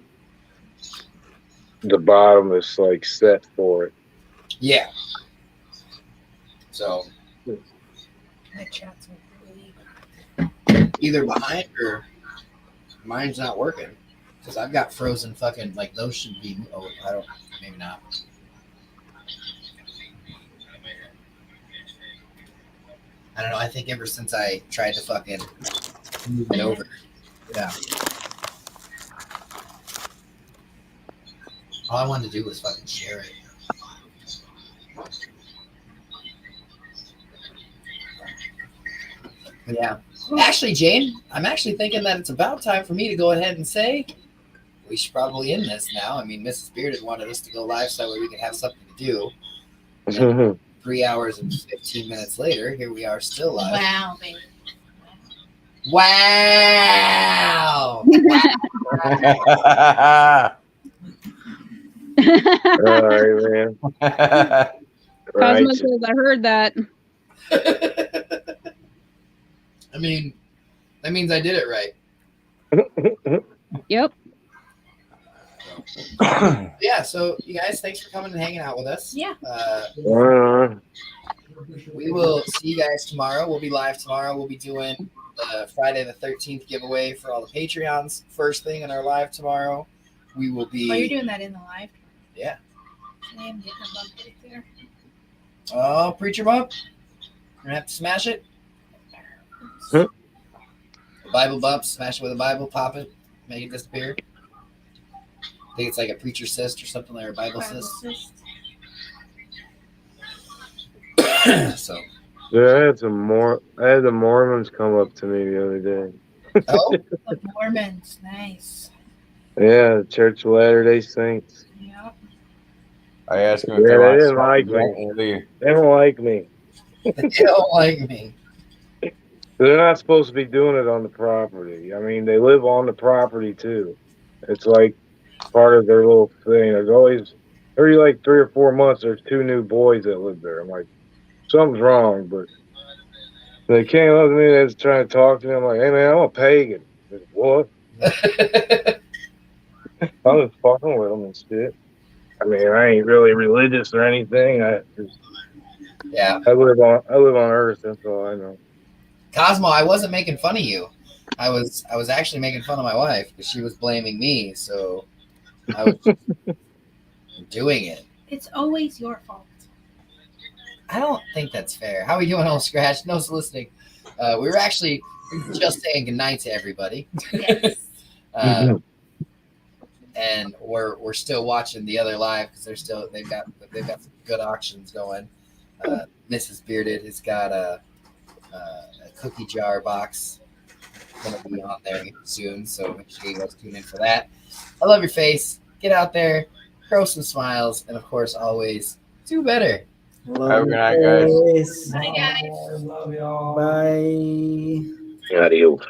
The bottom is like set for it. Yeah. So My chat's really either behind or mine's not working because I've got frozen fucking like those should be. Oh, I don't. Maybe not. I don't know. I think ever since I tried to fucking move it over, yeah. All I wanted to do was fucking share it. But yeah. Actually, Jane, I'm actually thinking that it's about time for me to go ahead and say we should probably end this now. I mean, Mrs. Bearded wanted us to go live so that we could have something to do. And 3 hours and 15 minutes later, here we are still live. Wow, baby. Wow. All right, man. Cosmo says, I heard that. I mean, that means I did it right. Yep. Yeah, so you guys, thanks for coming and hanging out with us. Yeah. We will see you guys tomorrow. We'll be live tomorrow. We'll be doing the Friday the 13th giveaway for all the Patreons. First thing in our live tomorrow, we will be. Oh, you're doing that in the live? Yeah. I am getting a bump right there. Oh, preacher bump. We're gonna have to smash it. Bible bump, smash it with a Bible, pop it, make it disappear. I think it's like a preacher cyst or something, like a Bible cyst. So. Yeah, I had the Mormons come up to me the other day. Oh, the Mormons, nice. Yeah, the Church of Latter-day Saints. Yep. I asked him Yeah, if they they want to didn't smoke like a me. joint with you. They don't like me. They don't like me. They're not supposed to be doing it on the property. I mean, they live on the property too. It's like part of their little thing. There's always every like 3 or 4 months there's 2 new boys that live there. I'm like, something's wrong, but they came up to me, they was trying to talk to me. I'm like, hey man, I'm a pagan. Like, what? I was fucking with them and shit. I mean, I ain't really religious or anything. I live on Earth. That's all I know. Cosmo, I wasn't making fun of you. I was actually making fun of my wife because she was blaming me. So I was doing it. It's always your fault. I don't think that's fair. How are we doing, Old Scratch? No soliciting. We were actually just saying goodnight to everybody. Yes. And we're still watching the other live because they've got some good auctions going. Mrs. Bearded has got a cookie jar box gonna be on there soon, so make sure you guys tune in for that. I love your face. Get out there, grow some smiles, and of course, always do better. Have a good night, guys. Bye, guys. Love y'all. Bye. Adios.